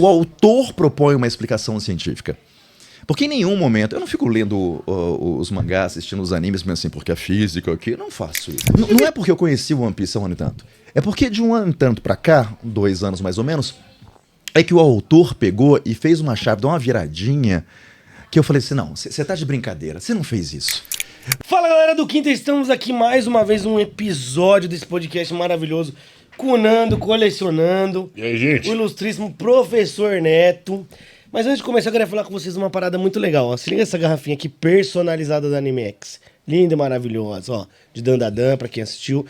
o autor propõe uma explicação científica. Porque em nenhum momento, eu não fico lendo os mangás, assistindo os animes, mas assim, porque a física aqui, eu não faço isso. Não é porque eu conheci o One Piece há um ano e tanto. É porque de um ano e tanto pra cá, 2 anos mais ou menos, é que o autor pegou e fez uma chave, deu uma viradinha, que eu falei assim, não, você tá de brincadeira, você não fez isso. Fala, galera do Quinta, estamos aqui mais uma vez num episódio desse podcast maravilhoso, cunando, colecionando. E aí, gente? O ilustríssimo Professor Neto. Mas antes de começar, eu queria falar com vocês uma parada muito legal. Ó. Se liga essa garrafinha aqui personalizada da Animex. Linda e maravilhosa, ó. De Dandadan, pra quem assistiu.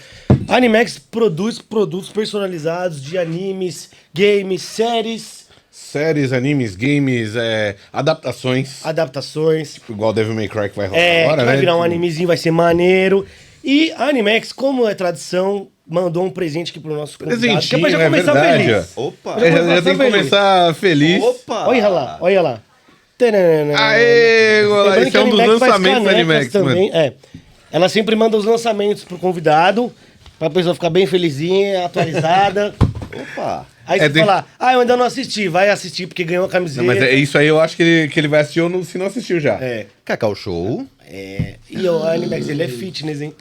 A Animex produz produtos personalizados de animes, games, séries. Séries, animes, games, adaptações. Adaptações. Igual Devil May Cry que vai rolar Que agora, vai né? virar um animezinho, vai ser maneiro. E a Animex, como é tradição, mandou um presente aqui pro nosso convidado. Que é pra já começar verdade, feliz. ó. Opa! Já tem que começar feliz. Opa! Olha lá, olha lá. Tanana. Aê, Gola, Lembrando esse que é a um dos Animex faz lançamentos da canecas Animex, também. mano. Ela sempre manda os lançamentos pro convidado, pra pessoa ficar bem felizinha, atualizada. Opa! Aí você tem- fala, eu ainda não assisti. Vai assistir porque ganhou a camiseta. Não, mas é isso aí, eu acho que ele vai assistir se não assistiu já. Cacau Show. E a Animex, ele é fitness, hein?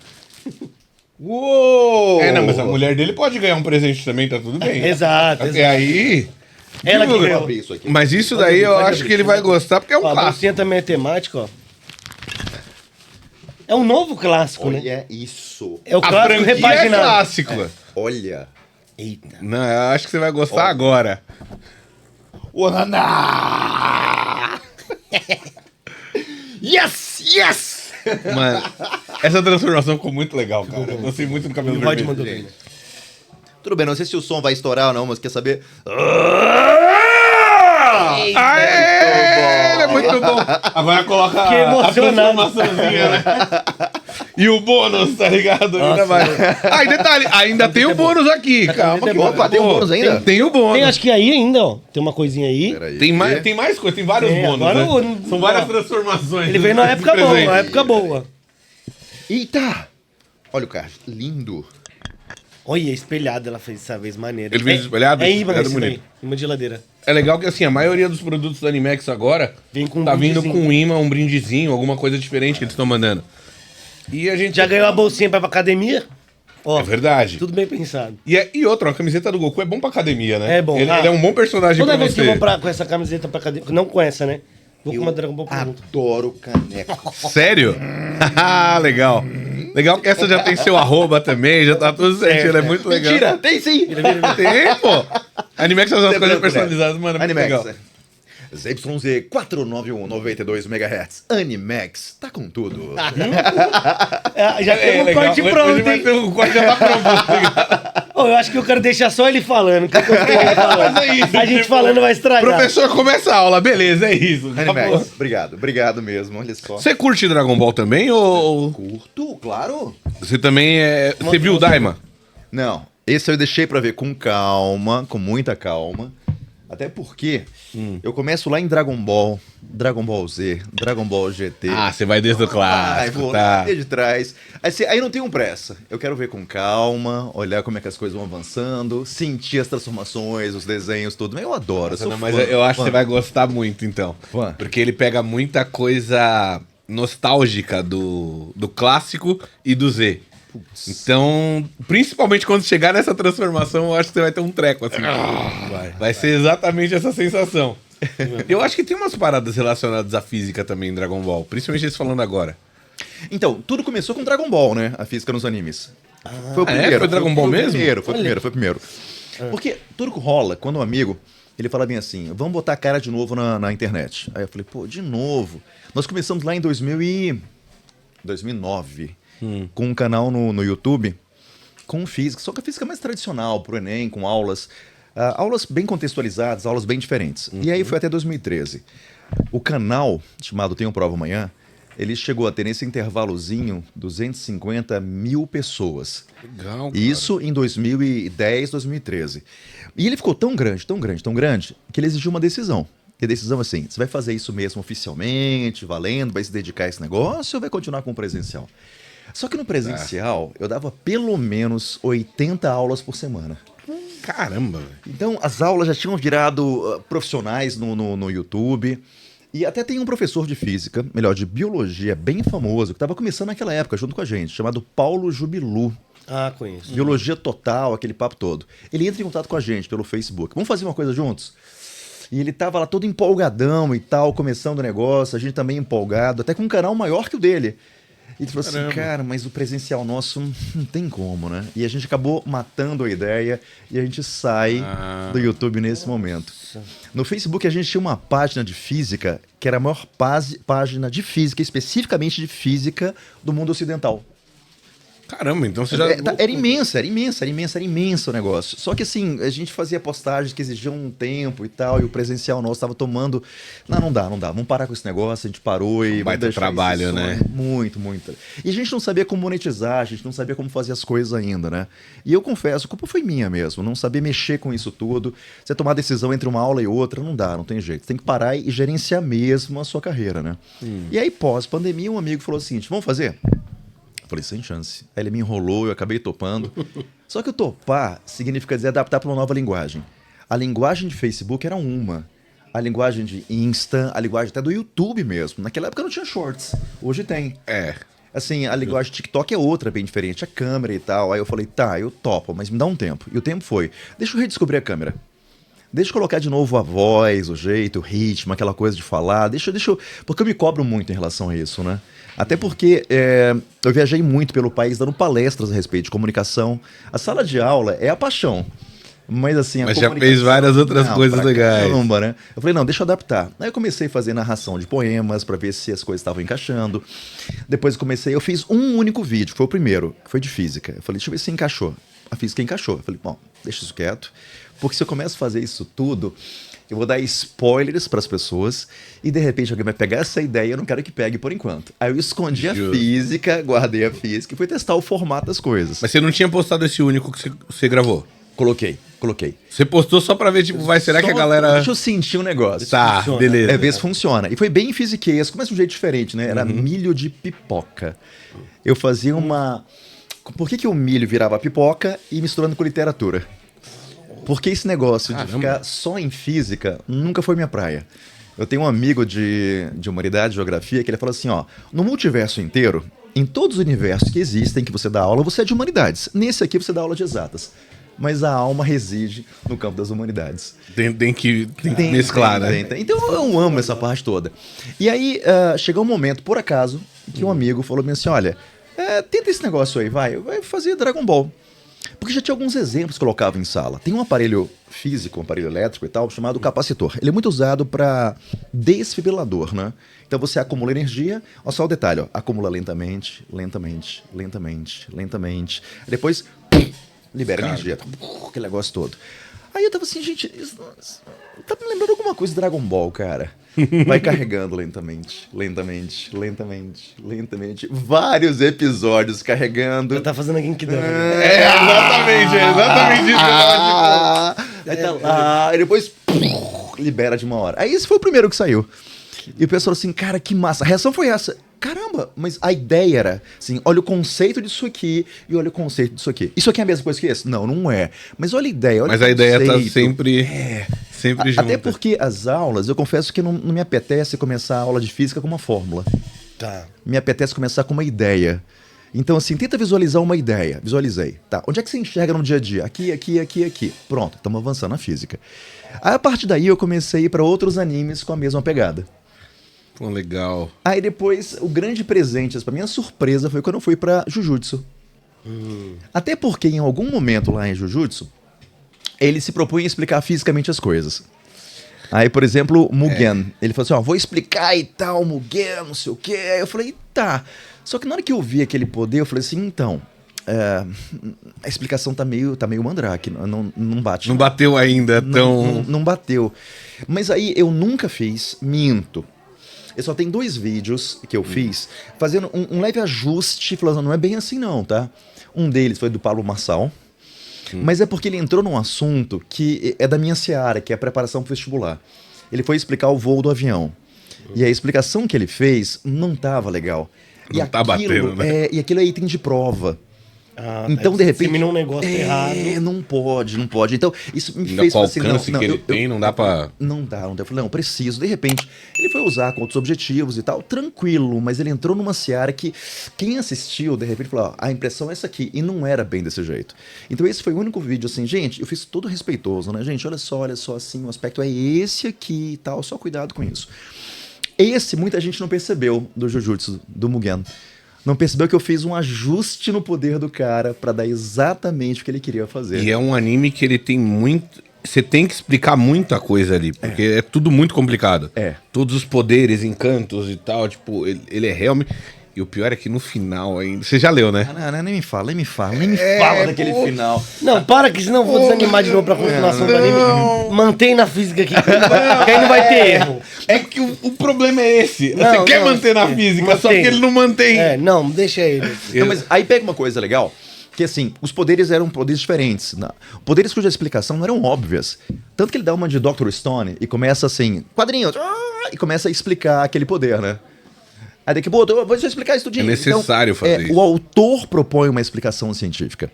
Uou! Não, mas a mulher dele pode ganhar um presente também, tá tudo bem. Exato, Até exato. aí... Ela que Divulga. ganhou. Abrir isso aqui. Mas isso daí eu acho que ele vai gostar, porque é um Ó, a clássico. bolsinha também é temática, ó. É um novo clássico, né? Olha isso. É o A clássico franquia é repaginado. clássico. Olha. Eita. Não, eu acho que você vai gostar agora. Yes! Yes! Mano, essa transformação ficou muito legal, cara. Eu gostei muito do cabelo O Rod vermelho. mandou bem. Tudo bem, não sei se o som vai estourar ou não, mas quer saber? Aê, ele é muito bom. Agora coloca Que a emocionante. transformaçãozinha, né? E o bônus, tá ligado? Ainda vai. Ah, e detalhe, ainda tem o bônus aqui. Calma, camiseta é que boa. Opa, tem um bônus ainda? Tem o bônus. Tem, acho que aí ainda, ó. Tem uma coisinha aí. Peraí. Tem mais coisa, tem vários É, bônus, agora né? o- São várias ó, transformações. Ele veio na desse época boa, presente. na época boa. Eita! Olha o card. Lindo. Olha, espelhado ela fez dessa vez, maneiro. Ele fez espelhado? É imã Espelhado esse bonito. daí, imã de geladeira. É legal que assim, a maioria dos produtos da Animex agora Vem com um tá vindo brindezinho. com um imã, um brindezinho, alguma coisa diferente que eles estão mandando. E a gente Já ganhou a bolsinha pra ir pra academia? Ó, É verdade. tudo bem pensado. E outra, a camiseta do Goku é bom pra academia, né? É bom. Ele, Ah, ele é um bom personagem Toda pra vez você. que eu vou com essa camiseta pra academia, não com essa, né? Vou com uma Dragon Ball pergunta. Adoro caneco. Sério? Legal. Legal que essa já tem seu arroba também, já tá tudo certinho, ela é muito legal. Mentira, tem sim. Tem, pô. A Animex faz umas Tem coisas branco, né? personalizadas, mano, é muito legal. Animex. ZYZ 491 92 MHz. Animex, tá com tudo. Já tem um legal. corte Hoje pronto, vai hein? ter um corte já tá pronto, tá ligado? Ô, eu acho que eu quero deixar só ele falando. Que eu gostei dele falando. Mas é isso, A gente tipo, falando vai estragar. Professor, começa a aula, beleza, é isso. acabou. Animex, obrigado mesmo, olha só. Você curte Dragon Ball também ou Curto, claro. você também é... Você viu o Daima? Não, esse eu deixei pra ver com calma, com muita calma. Até porque eu começo lá em Dragon Ball Z, Dragon Ball GT. Ah, você vai desde o Ai, clássico, vou tá. lá desde trás. Aí não tenho pressa. Eu quero ver com calma, olhar como é que as coisas vão avançando, sentir as transformações, os desenhos, tudo. Eu adoro, eu sou Não, mas fã, eu acho fã. que você vai gostar muito, então. Fã. Porque ele pega muita coisa nostálgica do clássico e do Z. Então, principalmente quando chegar nessa transformação, eu acho que você vai ter um treco, assim. Vai ser exatamente essa sensação. Eu acho que tem umas paradas relacionadas à física também em Dragon Ball. Principalmente eles falando agora. Então, tudo começou com Dragon Ball, né? A física nos animes. Foi o Foi Dragon Ball mesmo? Foi o primeiro. Porque tudo que rola, quando um amigo, ele fala bem assim, vamos botar a cara de novo na internet. Aí eu falei, pô, de novo? Nós começamos lá em 2009, com um canal no YouTube, com física, só que a física mais tradicional, pro Enem, com aulas bem contextualizadas, aulas bem diferentes. E aí foi até 2013. O canal, chamado Tenho Prova Amanhã, ele chegou a ter nesse intervalozinho 250 mil pessoas. Legal, E isso em 2010, 2013. E ele ficou tão grande, que ele exigiu uma decisão. E a decisão é assim, você vai fazer isso mesmo oficialmente, valendo, vai se dedicar a esse negócio ou vai continuar com o presencial? Só que no presencial, eu dava pelo menos 80 aulas por semana. Caramba, velho. Então, as aulas já tinham virado profissionais no YouTube. E até tem um professor de física, melhor, de biologia, bem famoso, que estava começando naquela época, junto com a gente, chamado Paulo Jubilu. Ah, conheço. Biologia total, aquele papo todo. Ele entra em contato com a gente pelo Facebook. Vamos fazer uma coisa juntos? E ele tava lá todo empolgadão e tal, começando o negócio, a gente também empolgado, até com um canal maior que o dele. E ele falou assim, cara, mas o presencial nosso não tem como, né? E a gente acabou matando a ideia e a gente sai do YouTube nesse momento. No Facebook a gente tinha uma página de física, que era a maior página de física, especificamente de física do mundo ocidental. Caramba, então você já... Era imenso o negócio. Só que assim, a gente fazia postagens que exigiam um tempo e tal, e o presencial nosso estava tomando... Não dá. Vamos parar com esse negócio, a gente parou e... Baita trabalho, né? Muito. E a gente não sabia como monetizar, a gente não sabia como fazer as coisas ainda, né? E eu confesso, a culpa foi minha mesmo, não saber mexer com isso tudo. Você tomar decisão entre uma aula e outra, não dá, não tem jeito. Você tem que parar e gerenciar mesmo a sua carreira, né? E aí, pós-pandemia, um amigo falou o seguinte, vamos fazer? Falei, sem chance. Aí ele me enrolou, eu acabei topando. Só que o topar significa dizer adaptar para uma nova linguagem. A linguagem de Facebook era uma. A linguagem de Insta, a linguagem até do YouTube mesmo. Naquela época não tinha shorts. Hoje tem. Assim, a linguagem de TikTok é outra, bem diferente. A câmera e tal. Aí eu falei, tá, eu topo, mas me dá um tempo. E o tempo foi, deixa eu redescobrir a câmera. Deixa eu colocar de novo a voz, o jeito, o ritmo, aquela coisa de falar. Deixa eu... Porque eu me cobro muito em relação a isso, né? Até porque eu viajei muito pelo país dando palestras a respeito de comunicação. A sala de aula é a paixão. Mas assim, Mas já fez várias outras coisas legais. Caramba, né? Eu falei, não, deixa eu adaptar. Aí eu comecei a fazer narração de poemas para ver se as coisas estavam encaixando. Depois eu fiz um único vídeo, foi o primeiro, que foi de física. Eu falei, deixa eu ver se encaixou. A física encaixou. Eu falei, bom, deixa isso quieto. Porque se eu começo a fazer isso tudo, eu vou dar spoilers para as pessoas e de repente alguém vai pegar essa ideia e eu não quero que pegue por enquanto. Aí eu escondi a física, guardei a física e fui testar o formato das coisas. Mas você não tinha postado esse único que você gravou? Coloquei. Você postou só pra ver, tipo, será que a galera... Deixa eu sentir o negócio. Tá, beleza. Ver se funciona. E foi bem fisiquês, começa de um jeito diferente, né? Era milho de pipoca. Eu fazia uma... Por que o milho virava pipoca e misturando com literatura? Porque esse negócio de ficar só em física nunca foi minha praia. Eu tenho um amigo de humanidade, geografia, que ele fala assim, ó, no multiverso inteiro, em todos os universos que existem, que você dá aula, você é de humanidades. Nesse aqui você dá aula de exatas. Mas a alma reside no campo das humanidades. Tem que mesclar, né? Então eu amo essa parte toda. E aí chegou um momento, por acaso, que um amigo falou assim, olha, tenta esse negócio aí, vai fazer Dragon Ball. Porque já tinha alguns exemplos que colocava em sala. Tem um aparelho físico, um aparelho elétrico e tal, chamado capacitor. Ele é muito usado para desfibrilador, né? Então você acumula energia, olha só o detalhe, ó, acumula lentamente. Depois, libera energia. Aquele negócio todo. Aí eu tava assim, gente, isso tá me lembrando alguma coisa de Dragon Ball, cara. Vai carregando lentamente. Vários episódios carregando. Já tá fazendo a Genkidama. Exatamente isso. Aí tá lá, e depois libera de uma hora. Aí esse foi o primeiro que saiu. E o pessoal assim, cara, que massa. A reação foi essa. Caramba, mas a ideia era assim, olha o conceito disso aqui e olha o conceito disso aqui. Isso aqui é a mesma coisa que esse? Não é. Mas olha a ideia, olha o conceito. Mas a ideia tá sempre junto. Até porque as aulas, eu confesso que não me apetece começar a aula de física com uma fórmula. Tá. Me apetece começar com uma ideia. Então assim, tenta visualizar uma ideia. Visualizei. Tá, onde é que você enxerga no dia a dia? Aqui. Pronto, estamos avançando na física. Aí a partir daí eu comecei a ir para outros animes com a mesma pegada. Pô, legal. Aí depois, o grande presente, pra minha surpresa, foi quando eu fui pra Jujutsu. Até porque em algum momento lá em Jujutsu, ele se propunha a explicar fisicamente as coisas. Aí, por exemplo, Mugen. Ele falou assim, ó, vou explicar e tal, Mugen, não sei o quê. Aí eu falei, tá. Só que na hora que eu vi aquele poder, eu falei assim, então... a explicação tá meio mandrake, não bate. Não bateu ainda, Não bateu. Mas aí eu nunca fiz, minto. Eu só tenho 2 vídeos que eu fiz, fazendo um leve ajuste, falando, não é bem assim não, tá? Um deles foi do Pablo Marçal, mas é porque ele entrou num assunto que é da minha seara, que é a preparação pro vestibular. Ele foi explicar o voo do avião. E a explicação que ele fez não tava legal. Não tá batendo, né? E aquilo é item de prova. Então, de repente. Disseminou um negócio errado. Não pode. Então, isso me Ainda fez com o assim, alcance que ele tem, não dá pra... Não dá. Eu falei, não, preciso. De repente, ele foi usar com outros objetivos e tal, tranquilo, mas ele entrou numa seara que quem assistiu, de repente, falou, a impressão é essa aqui, e não era bem desse jeito. Então, esse foi o único vídeo, assim, gente, eu fiz todo respeitoso, né, gente, olha só, assim, o aspecto é esse aqui e tal, só cuidado com isso. Esse, muita gente não percebeu do Jujutsu, do Mugen. Não percebeu que eu fiz um ajuste no poder do cara pra dar exatamente o que ele queria fazer. E é um anime que ele tem muito... Você tem que explicar muita coisa ali, porque é tudo muito complicado. Todos os poderes, encantos e tal, tipo, ele é realmente... E o pior é que no final ainda... Você já leu, né? Não, nem me fala daquele final. Não, para que senão eu vou desanimar de novo pra continuação do anime. Mantém na física aqui, que aí não vai ter erro. É que o problema é esse. Não, Você quer não, manter na física, só que mantém. ele não mantém. Não, deixa ele. Não, mas aí pega uma coisa legal, que assim, os poderes eram poderes diferentes. Poderes cuja explicação não eram óbvias. Tanto que ele dá uma de Dr. Stone e começa assim, quadrinhos, e começa a explicar aquele poder, né? Aí daqui, pô, eu vou explicar isso tudinho. É necessário fazer isso. O autor propõe uma explicação científica.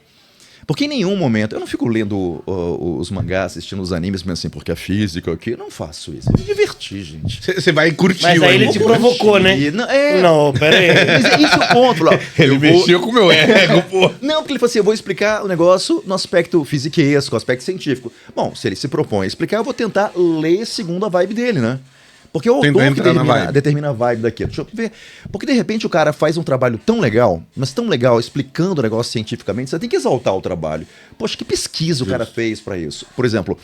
Porque em nenhum momento, eu não fico lendo os mangás, assistindo os animes, mas assim, porque a física aqui, eu não faço isso. Eu me diverti, gente. Você vai curtir. Mas aí ele te provocou, né? Não, pera aí. Isso é o ponto, lá. Ele mexeu com o meu ego, pô. Não, porque ele falou assim, eu vou explicar o negócio no aspecto fisiquesco, aspecto científico. Bom, se ele se propõe a explicar, eu vou tentar ler segundo a vibe dele, né? Porque o autor que determina a vibe daquilo. Deixa eu ver. Porque de repente o cara faz um trabalho tão legal, mas tão legal, explicando o negócio cientificamente, você tem que exaltar o trabalho. Poxa, que pesquisa o cara fez pra isso? Por exemplo,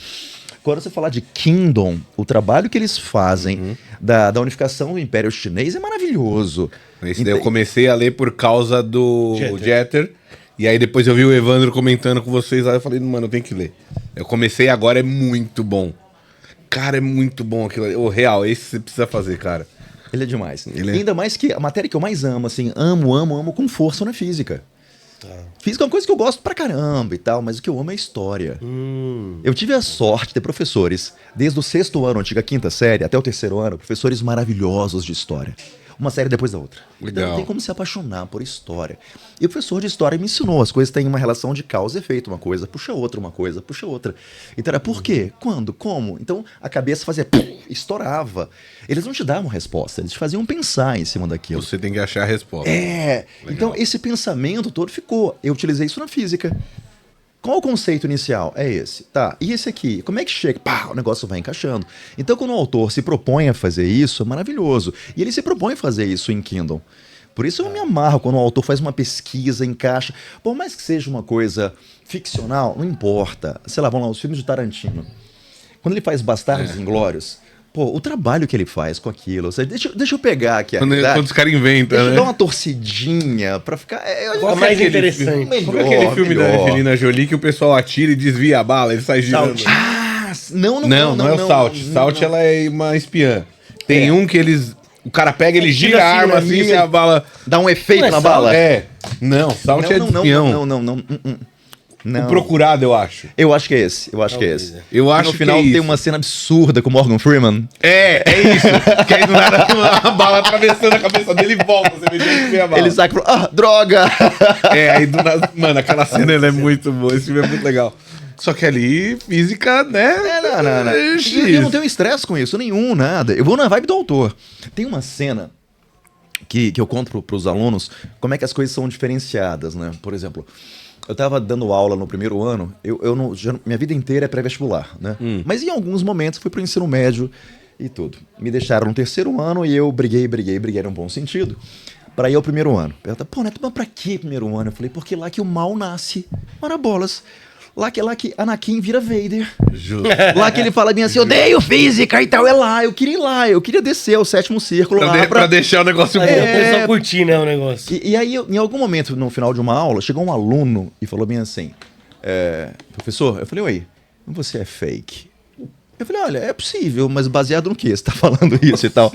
quando você falar de Kingdom, o trabalho que eles fazem da unificação do Império Chinês é maravilhoso. Esse daí eu comecei a ler por causa do Jeter. E aí depois eu vi o Evandro comentando com vocês lá, eu falei, mano, eu tenho que ler. Eu comecei agora, é muito bom. Cara, é muito bom aquilo ali. O real, esse você precisa fazer, cara. Ele é demais. E ainda mais que a matéria que eu mais amo, assim, amo com força na física. Física é uma coisa que eu gosto pra caramba e tal, mas o que eu amo é a história. Eu tive a sorte de ter professores, desde o 6º ano, antiga 5ª série, até o 3º ano, professores maravilhosos de história. Uma série depois da outra. Então não tem como se apaixonar por história. E o professor de história me ensinou, as coisas têm uma relação de causa e efeito, uma coisa puxa outra, uma coisa puxa outra. Então era por quê? Quando? Como? Então a cabeça fazia... estourava. Eles não te davam resposta, eles te faziam pensar em cima daquilo. Você tem que achar a resposta. Legal. Então esse pensamento todo ficou. Eu utilizei isso na física. Qual o conceito inicial? É esse. Tá, e esse aqui? Como é que chega? Pá, o negócio vai encaixando. Então, quando o autor se propõe a fazer isso, é maravilhoso. E ele se propõe a fazer isso em Kingdom. Por isso eu me amarro quando o autor faz uma pesquisa, encaixa. Por mais que seja uma coisa ficcional, não importa. Sei lá, vamos lá, os filmes de Tarantino. Quando ele faz Bastardos Inglórios, pô, o trabalho que ele faz com aquilo. Ou seja, deixa eu pegar aqui. Quando os caras inventam, deixa eu né? dar uma torcidinha pra ficar... Qual é mais interessante? Qual é aquele filme da Angelina Jolie que o pessoal atira e desvia a bala, ele sai girando? Não é o Salt. Salt, ela é uma espiã. Tem um que eles... O cara pega, ele gira a arma assim e a bala... Dá um efeito na bala? Não, Salt é de espião. Não. O Procurado, eu acho. Eu acho que é esse. Eu acho no final que é tem isso. uma cena absurda com o Morgan Freeman. É isso. Que aí do nada tem uma bala atravessando a cabeça dele e volta. Você vê a bala. Ele saca e fala, droga! Aí do nada... Mano, aquela cena ela é muito boa. Esse filme é muito legal. Só que ali, física, né? Não. Eu não tenho estresse com isso, nenhum, nada. Eu vou na vibe do autor. Tem uma cena que eu conto pros alunos como é que as coisas são diferenciadas, né? Por exemplo... Eu estava dando aula no primeiro ano, minha vida inteira é pré-vestibular, né? Mas em alguns momentos fui pro ensino médio e tudo. Me deixaram no 3º ano e eu briguei num bom sentido, para ir ao primeiro ano. Pergunta, pô, Neto, mas pra que primeiro ano? Eu falei, porque lá que o mal nasce. Ora bolas. Lá que Anakin vira Vader. Justo. Lá que ele fala bem assim, eu odeio física e tal, é lá. Eu queria ir lá, eu queria descer ao 7º círculo pra deixar o negócio bom. O pessoal curtir, né, o negócio. E aí, em algum momento, no final de uma aula, chegou um aluno e falou bem assim, professor, eu falei, oi, você é fake? Eu falei, olha, é possível, mas baseado no que você tá falando isso e tal?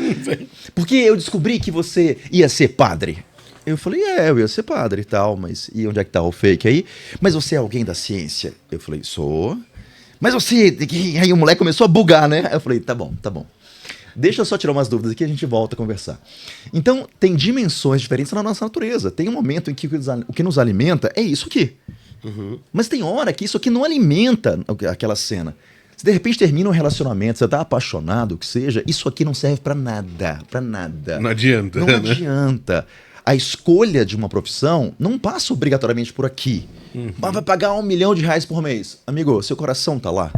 Porque eu descobri que você ia ser padre. Eu falei, eu ia ser padre e tal, mas e onde é que tá o fake aí? Mas você é alguém da ciência? Eu falei, sou. Mas você... Aí o moleque começou a bugar, né? Eu falei, tá bom. Deixa eu só tirar umas dúvidas aqui e a gente volta a conversar. Então, tem dimensões diferentes na nossa natureza. Tem um momento em que o que nos alimenta é isso aqui. Mas tem hora que isso aqui não alimenta aquela cena. Se de repente termina um relacionamento, você tá apaixonado, o que seja, isso aqui não serve pra nada, pra nada. Não adianta. Não né? adianta. A escolha de uma profissão não passa obrigatoriamente por aqui. Mas vai pagar R$1 milhão por mês. Amigo, seu coração tá lá.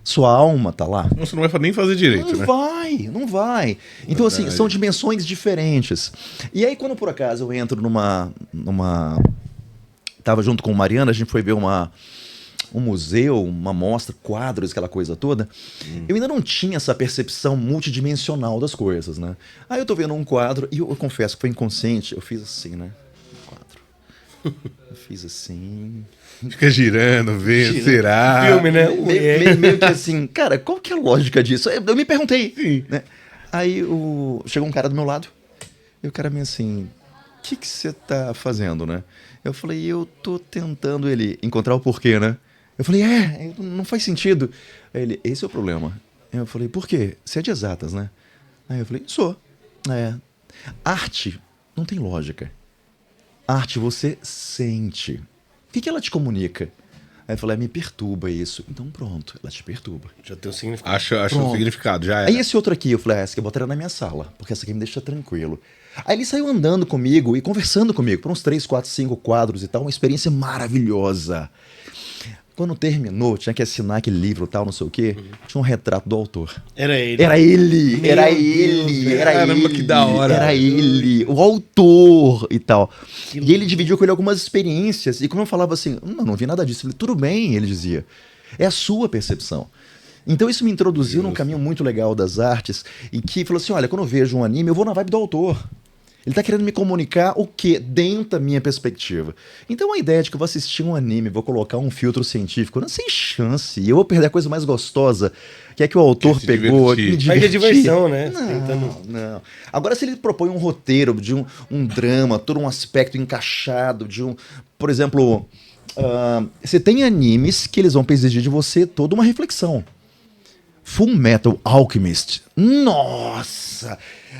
Sua alma tá lá. Você não vai nem fazer direito, né? Não vai. Então, assim, são dimensões diferentes. E aí, quando por acaso eu entro numa... Tava junto com o Mariana, a gente foi ver um museu, uma mostra, quadros, aquela coisa toda. Eu ainda não tinha essa percepção multidimensional das coisas, né? Aí eu tô vendo um quadro e eu confesso que foi inconsciente. Eu fiz assim, né? Um quadro. Eu fiz assim... Fica girando, vendo, será? Filme, né? Meio que assim, cara, qual que é a lógica disso? Eu me perguntei. Né? Aí chegou um cara do meu lado e o cara me assim, o que você tá fazendo, né? Eu falei, eu tô tentando ele encontrar o porquê, né? Eu falei, não faz sentido. Aí ele, esse é o problema. Eu falei, por quê? Você é de exatas, né? Aí eu falei, sou. Arte não tem lógica. Arte você sente. O que ela te comunica? Aí eu falei, me perturba isso. Então pronto, ela te perturba. Já tem o significado. Acho o significado, já é. Aí esse outro aqui, eu falei, essa aqui eu botaria na minha sala, porque essa aqui me deixa tranquilo. Aí ele saiu andando comigo e conversando comigo por uns 3, 4, 5 quadros e tal, uma experiência maravilhosa. Quando terminou, tinha que assinar aquele livro tal, não sei o quê, tinha um retrato do autor. Era ele. Era ele, Meu era Deus, ele, velho. era Caramba, ele. que da hora. Era ele, o autor e tal. E ele dividiu com ele algumas experiências. E como eu falava assim, não vi nada disso. Ele, tudo bem, ele dizia. É a sua percepção. Então isso me introduziu num caminho muito legal das artes. E que falou assim, olha, quando eu vejo um anime, eu vou na vibe do autor. Ele tá querendo me comunicar o quê? Dentro da minha perspectiva. Então a ideia de que eu vou assistir um anime, vou colocar um filtro científico, não sem chance. Eu vou perder a coisa mais gostosa, que é que o autor se pegou. divertir. Me Perde a divertir. diversão, né? Não. Agora, se ele propõe um roteiro de um drama, todo um aspecto encaixado, por exemplo, você tem animes que eles vão exigir de você toda uma reflexão. Full Metal Alchemist. Nossa!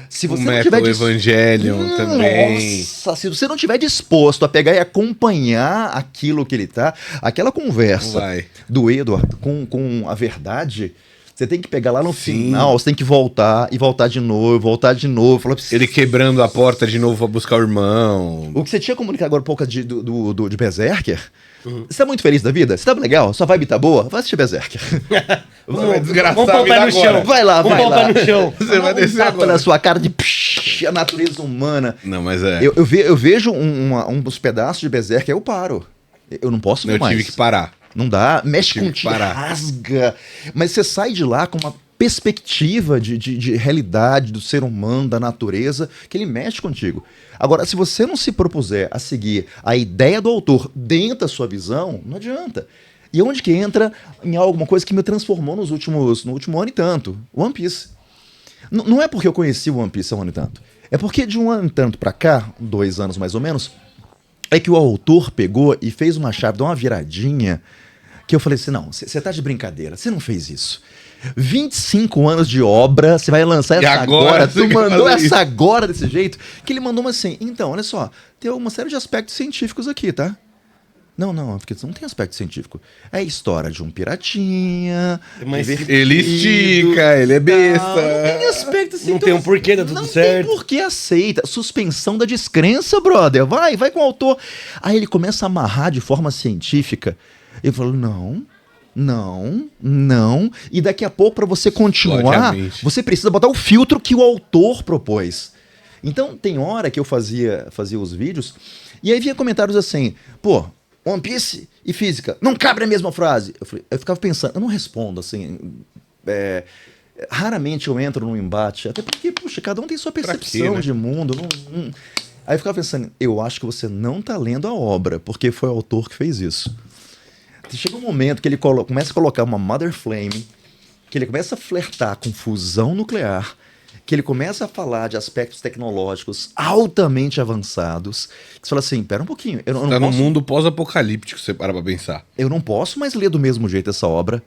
Se você não tiver Evangelion também. Nossa, se você não tiver disposto a pegar e acompanhar aquilo que ele tá, aquela conversa Vai. do Edward com a verdade, você tem que pegar lá no Sim. final, você tem que voltar e voltar de novo, falar, Ele quebrando a porta de novo pra buscar o irmão. o que você tinha comunicado agora um pouco de Berserker, você tá muito feliz da vida? Você tá legal? Sua vibe tá boa? Vai assistir Berserker. Vai desgraçar Vamos a pôr o vida pé no agora. chão. Vai lá, Vamos vai pôr o lá. pé no chão. Você vai descer Tapa agora. na sua cara de a natureza humana. Não, mas é. Eu vejo um dos pedaços de Berserker, eu paro. Eu não posso ver Eu mais. tive que parar. Não dá, mexe Tive que contigo, parar. rasga. Mas você sai de lá com uma perspectiva de realidade do ser humano, da natureza, que ele mexe contigo. Agora, se você não se propuser a seguir a ideia do autor dentro da sua visão, não adianta. E onde que entra em alguma coisa que me transformou no último ano e tanto? One Piece. Não é porque eu conheci o One Piece há um ano e tanto. É porque de um ano e tanto pra cá, 2 anos mais ou menos, é que o autor pegou e fez uma chave, deu uma viradinha, que eu falei assim, não, você tá de brincadeira, você não fez isso. 25 anos de obra, você vai lançar E essa agora agora, você tu quer mandou fazer essa isso? agora desse jeito, que ele mandou uma assim, então, olha só, tem uma série de aspectos científicos aqui, tá? Não, porque não tem aspecto científico. É a história de um piratinha. Mas divertido, Ele estica, ele é besta. Não tem aspecto Não tem um porquê, tá tudo não certo. tem porquê, aceita. Suspensão da descrença, brother. Vai com o autor. Aí ele começa a amarrar de forma científica. Eu falo, não. E daqui a pouco, para você continuar, Logicamente. você precisa botar o filtro que o autor propôs. Então, tem hora que eu fazia os vídeos, e aí vinha comentários assim, pô, One Piece e física, não cabe na mesma frase. Eu ficava pensando, eu não respondo assim. Raramente eu entro num embate, até porque, puxa, cada um tem sua percepção né? de mundo. Aí eu ficava pensando, eu acho que você não tá lendo a obra, porque foi o autor que fez isso. Chega um momento que ele começa a colocar uma Mother Flame, que ele começa a flertar com fusão nuclear, que ele começa a falar de aspectos tecnológicos altamente avançados, que você fala assim, pera um pouquinho, eu não Tá num posso, mundo pós-apocalíptico, você para pra pensar. eu não posso mais ler do mesmo jeito essa obra.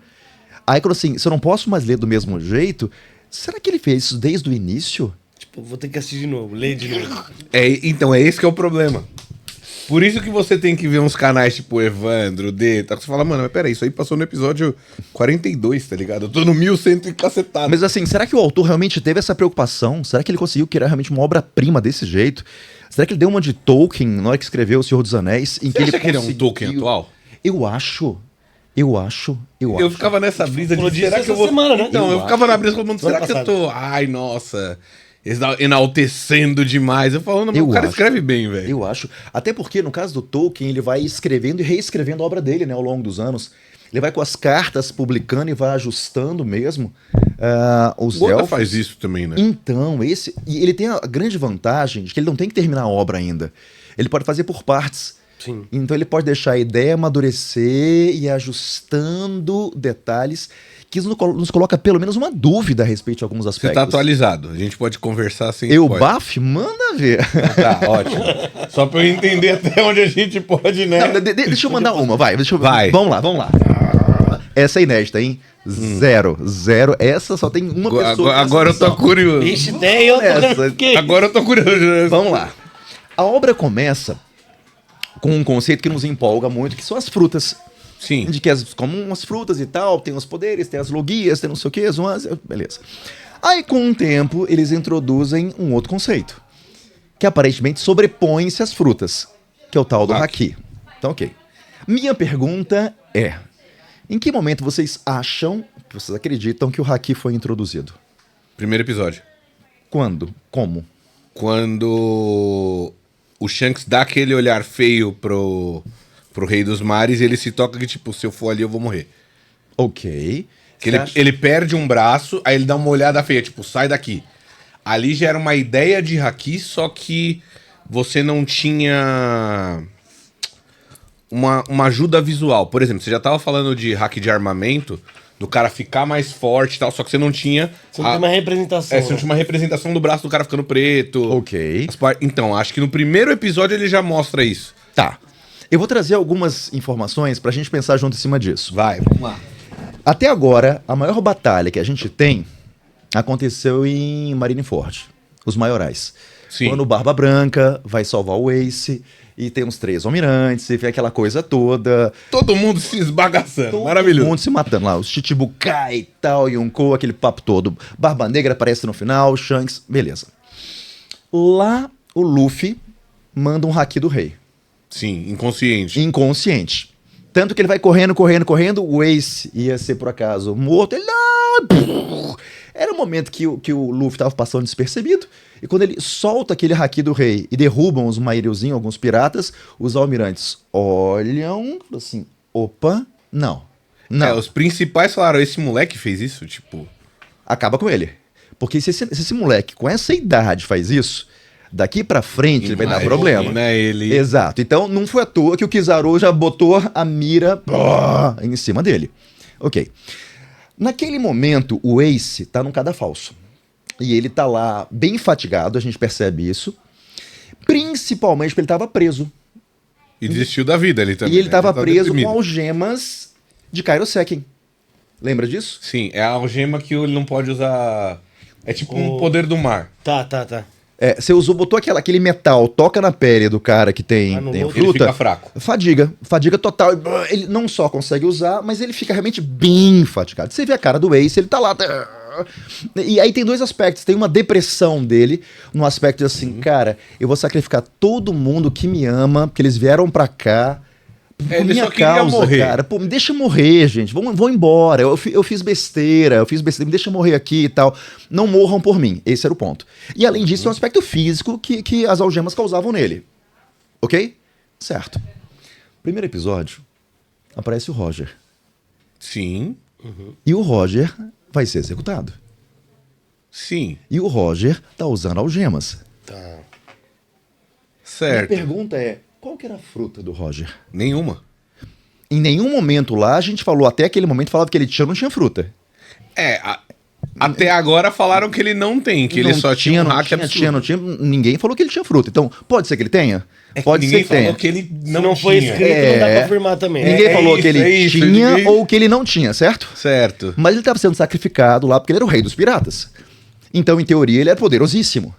Aí quando assim, se eu não posso mais ler do mesmo jeito, será que ele fez isso desde o início? Tipo, vou ter que assistir de novo, ler de novo. Então, é esse que é o problema. Por isso que você tem que ver uns canais tipo Evandro, D, tá? Você fala, mano, mas peraí, isso aí passou no episódio 42, tá ligado? Eu tô no 1100 e cacetado. Mas assim, será que o autor realmente teve essa preocupação? Será que ele conseguiu criar realmente uma obra-prima desse jeito? Será que ele deu uma de Tolkien na hora que escreveu O Senhor dos Anéis? Em Você acha que ele é um Tolkien atual? Eu acho. Eu ficava nessa brisa Falou de disso será que essa eu vou... semana, né? Então, eu ficava na brisa falando, será Semana que eu tô... Ai, nossa, enaltecendo demais. Eu falando, mas Eu o cara acho. escreve bem, velho. Eu acho. Até porque, no caso do Tolkien, ele vai escrevendo e reescrevendo a obra dele, né, ao longo dos anos. Ele vai com as cartas publicando e vai ajustando mesmo. Os O Oda elfos. faz isso também, né? Então, e ele tem a grande vantagem de que ele não tem que terminar a obra ainda. Ele pode fazer por partes. Sim. Então ele pode deixar a ideia amadurecer e ir ajustando detalhes que nos coloca pelo menos uma dúvida a respeito de alguns Você aspectos. tá atualizado. A gente pode conversar sem Eu, spoiler. Baf, manda ver. Tá, ótimo. Só pra eu entender até onde a gente pode, né? Não, deixa eu mandar uma, vai. Vai. Vamos lá. Essa é inédita, hein? Zero. Essa só tem uma pessoa. Agora eu tô curioso. Ixi, tem eu Essa. fiquei. Agora eu tô curioso. né? Vamos lá. A obra começa com um conceito que nos empolga muito, que são as frutas. Sim. De que como umas frutas e tal, tem os poderes, tem as logias, tem não sei o que, beleza. Aí, com o tempo, eles introduzem um outro conceito, que aparentemente sobrepõe-se às frutas, que é o tal do haki. Então, ok. Minha pergunta é, em que momento vocês acham, que vocês acreditam que o haki foi introduzido? Primeiro episódio. Quando? Como? Quando o Shanks dá aquele olhar feio pro Rei dos Mares e ele se toca que, tipo, se eu for ali eu vou morrer. Ok. Que ele perde um braço, aí ele dá uma olhada feia, tipo, sai daqui. Ali já era uma ideia de haki, só que você não tinha uma ajuda visual. Por exemplo, você já tava falando de hack de armamento, do cara ficar mais forte e tal, só que você não tinha... Você não tem uma representação. você não tinha uma representação do braço do cara ficando preto. Ok. Então, acho que no primeiro episódio ele já mostra isso. Tá. Eu vou trazer algumas informações pra gente pensar junto em cima disso. Vai, vamos lá. Até agora, a maior batalha que a gente tem aconteceu em Marineford, os maiorais. Sim. Quando o Barba Branca vai salvar o Ace e tem uns 3 almirantes e vem aquela coisa toda. Todo mundo se esbagaçando. Todo Maravilhoso. mundo se matando lá. Os Chichibukai e tal, Yonkou, aquele papo todo. Barba Negra aparece no final, Shanks, beleza. Lá, o Luffy manda um haki do rei. Sim, inconsciente. Inconsciente. Tanto que ele vai correndo, o Ace ia ser, por acaso, morto. Ele não! Era um momento que o Luffy tava passando despercebido. E quando ele solta aquele haki do rei e derrubam os Maireuzinhos, alguns piratas, os almirantes olham assim, opa, não. Os principais falaram, esse moleque fez isso? Tipo... Acaba com ele. Porque se esse moleque com essa idade faz isso, daqui pra frente ele vai dar problema. Né, ele... Exato. Então não foi à toa que o Kizaru já botou a mira em cima dele. Ok. Naquele momento, o Ace tá num cadafalso. E ele tá lá bem fatigado, a gente percebe isso. Principalmente porque ele tava preso. E desistiu da vida ele também. E ele tava tá preso deprimido. com algemas de Kairoseken. Lembra disso? Sim, é a algema que ele não pode usar... É tipo um poder do mar. Tá. Você botou aquele metal, toca na pele do cara que tem a Ele fruta. fica fraco. Fadiga total. Ele não só consegue usar, mas ele fica realmente bem fatigado. Você vê a cara do Ace, ele tá lá. E aí tem 2 aspectos. Tem uma depressão dele, no aspecto de assim, cara, eu vou sacrificar todo mundo que me ama, porque eles vieram pra cá. Por Ele minha só queria causa, morrer. cara. Pô, me deixa morrer, gente. Vão embora. Eu fiz besteira, me deixa morrer aqui e tal. Não morram por mim. Esse era o ponto. E além disso, tem um aspecto físico que as algemas causavam nele. Ok? Certo. Primeiro episódio, aparece o Roger. Sim, E o Roger vai ser executado. sim. E o Roger tá usando algemas. Tá. Minha Certo. pergunta é, qual que era a fruta do Roger? Nenhuma. Em nenhum momento lá a gente falou, até aquele momento falava que ele tinha ou não tinha fruta. Até agora falaram que ele não tem, que ele Não só tinha um não hack absurdo. não tinha, ninguém falou que ele tinha fruta. Então, pode ser que ele tenha? Pode ser Ninguém que tenha. falou que ele Se não, não foi tinha. escrito, não dá pra afirmar também. Ninguém falou que ele isso, tinha ninguém- ou que ele não tinha, certo? Certo. Mas ele estava sendo sacrificado lá porque ele era o rei dos piratas. Então, em teoria, ele era poderosíssimo.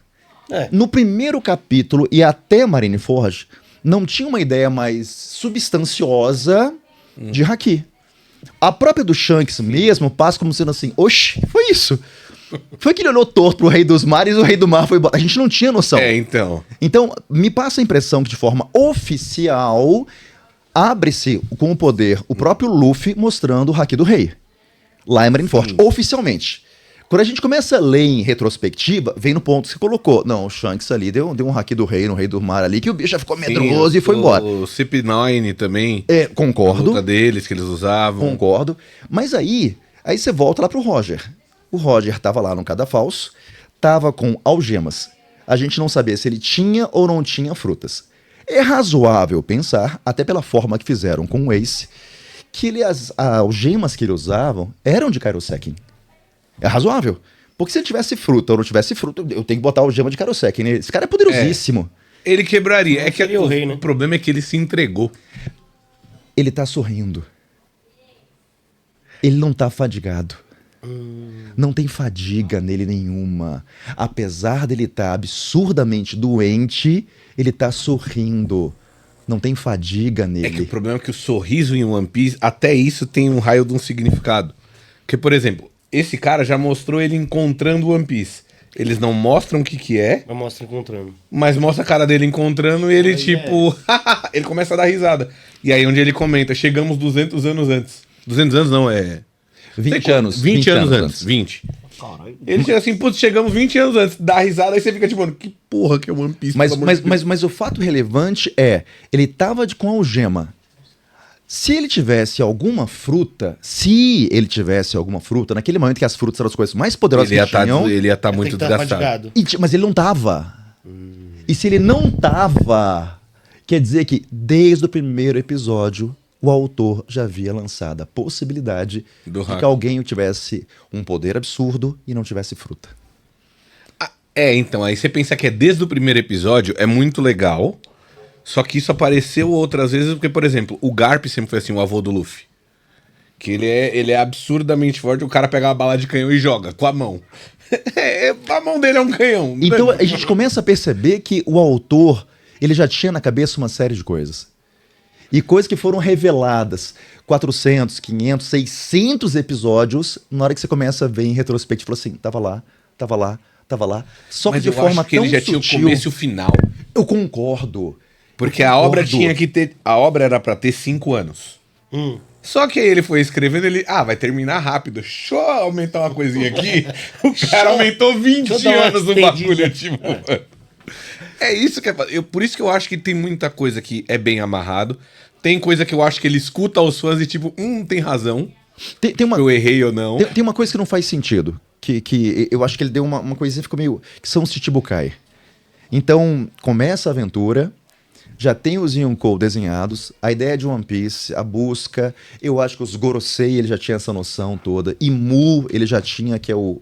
É. No primeiro capítulo e até Marineford, não tinha uma ideia mais substanciosa de haki. A própria do Shanks mesmo passa como sendo assim, oxe, foi isso. Foi que ele olhou torto pro rei dos mares e o rei do mar foi embora. A gente não tinha noção. Então. Então, me passa a impressão que de forma oficial abre-se com o poder o próprio Luffy mostrando o haki do rei. Lá em Marineford, oficialmente. Quando a gente começa a ler em retrospectiva, vem no ponto que você colocou. Não, o Shanks ali deu um haki do rei no rei do mar ali, que o bicho já ficou medroso e foi embora. O CP9 também. É, A concordo. luta deles que eles usavam. Concordo. Mas aí você volta lá pro Roger. O Roger tava lá no cadafalso, tava com algemas. A gente não sabia se ele tinha ou não tinha frutas. É razoável pensar, até pela forma que fizeram com o Ace, que as algemas que ele usavam eram de Kairoseki. É razoável. Porque se ele tivesse fruta ou não tivesse fruta, eu tenho que botar a algema de Kairoseki. Né? Esse cara é poderosíssimo. Ele quebraria. É que seria o rei, né? o problema é que ele se entregou. Ele tá sorrindo. Ele não tá fadigado. Não tem fadiga nele nenhuma. Apesar dele estar absurdamente doente, ele tá sorrindo. Não tem fadiga É que o nele. problema é que o sorriso em One Piece, até isso tem um raio de um significado. Porque, por exemplo, esse cara já mostrou ele encontrando o One Piece. Eles não mostram o que que é, Mas mostra encontrando. mas mostra a cara dele encontrando e ele, tipo... ele começa a dar risada. E aí onde ele comenta, chegamos 200 anos antes. 200 anos não, é... 20 anos. 20 anos antes. 20. Caralho. Ele chega assim, putz, chegamos 20 anos antes. Dá risada, aí você fica tipo, mano, que porra que é One Piece? Mas, pelo amor mas, de Deus? mas, mas o fato relevante é, ele tava com algema. Se ele tivesse alguma fruta, naquele momento que as frutas eram as coisas mais poderosas Ele ia que tinham, estar Tem muito que tá desgastado. fadigado. mas ele não tava. E se ele não tava, quer dizer que desde o primeiro episódio, o autor já havia lançado a possibilidade Do de hack. que alguém tivesse um poder absurdo e não tivesse fruta. Então, aí você pensa que é desde o primeiro episódio, é muito legal. Só que isso apareceu outras vezes, porque, por exemplo, o Garp sempre foi assim, o avô do Luffy. Que ele é absurdamente forte, o cara pega uma bala de canhão e joga com a mão. A mão dele é um canhão. Então a gente começa a perceber que o autor, ele já tinha na cabeça uma série de coisas. E coisas que foram reveladas 400, 500, 600 episódios, na hora que você começa a ver em retrospectiva, fala assim, tava lá. Só que Mas de eu forma acho que tão ele já tinha o sutil. começo e o final. Eu concordo. Porque Eu a obra concordo. tinha que ter... A obra era pra ter 5 anos. Só que aí ele foi escrevendo, vai terminar rápido. Deixa eu aumentar uma coisinha aqui. O cara aumentou 20 deixa eu dar uma anos no estendida. bagulho, tipo... mano. É isso que é... Por isso que eu acho que tem muita coisa que é bem amarrado. Tem coisa que eu acho que ele escuta os fãs e tipo, tem razão. Tem uma, Eu errei ou não. tem uma coisa que não faz sentido. Que eu acho que ele deu uma coisinha que ficou meio... Que são os Chichibukai. Então, começa a aventura... Já tem os Yonkou desenhados, a ideia de One Piece, a busca, eu acho que os Gorosei, ele já tinha essa noção toda, e Mu, ele já tinha, que é o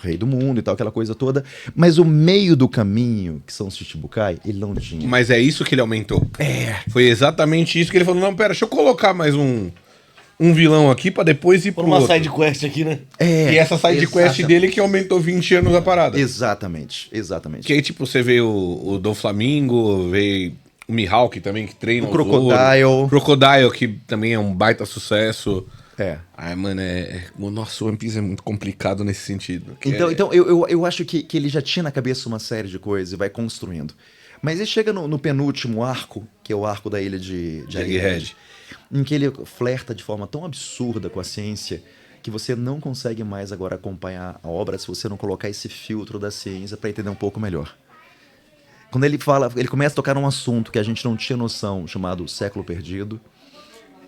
rei do mundo e tal, aquela coisa toda, mas o meio do caminho, que são os Chichibukai, ele não tinha. Mas é isso que ele aumentou. Foi exatamente isso que ele falou, não, pera, deixa eu colocar mais um vilão aqui pra depois ir Por pro uma outro. side quest aqui, né? E essa side quest dele que aumentou 20 anos a parada. Exatamente. Que aí, tipo, você vê o do Flamingo, vê o Mihawk também, que treina O Crocodile. O Crocodile, que também é um baita sucesso. É. Ai, mano, o nosso One Piece é muito complicado nesse sentido. que Então eu acho que ele já tinha na cabeça uma série de coisas e vai construindo. Mas ele chega no penúltimo arco, que é o arco da ilha de Egghead, em que ele flerta de forma tão absurda com a ciência que você não consegue mais agora acompanhar a obra se você não colocar esse filtro da ciência para entender um pouco melhor. Quando ele fala, ele começa a tocar num assunto que a gente não tinha noção, chamado século perdido,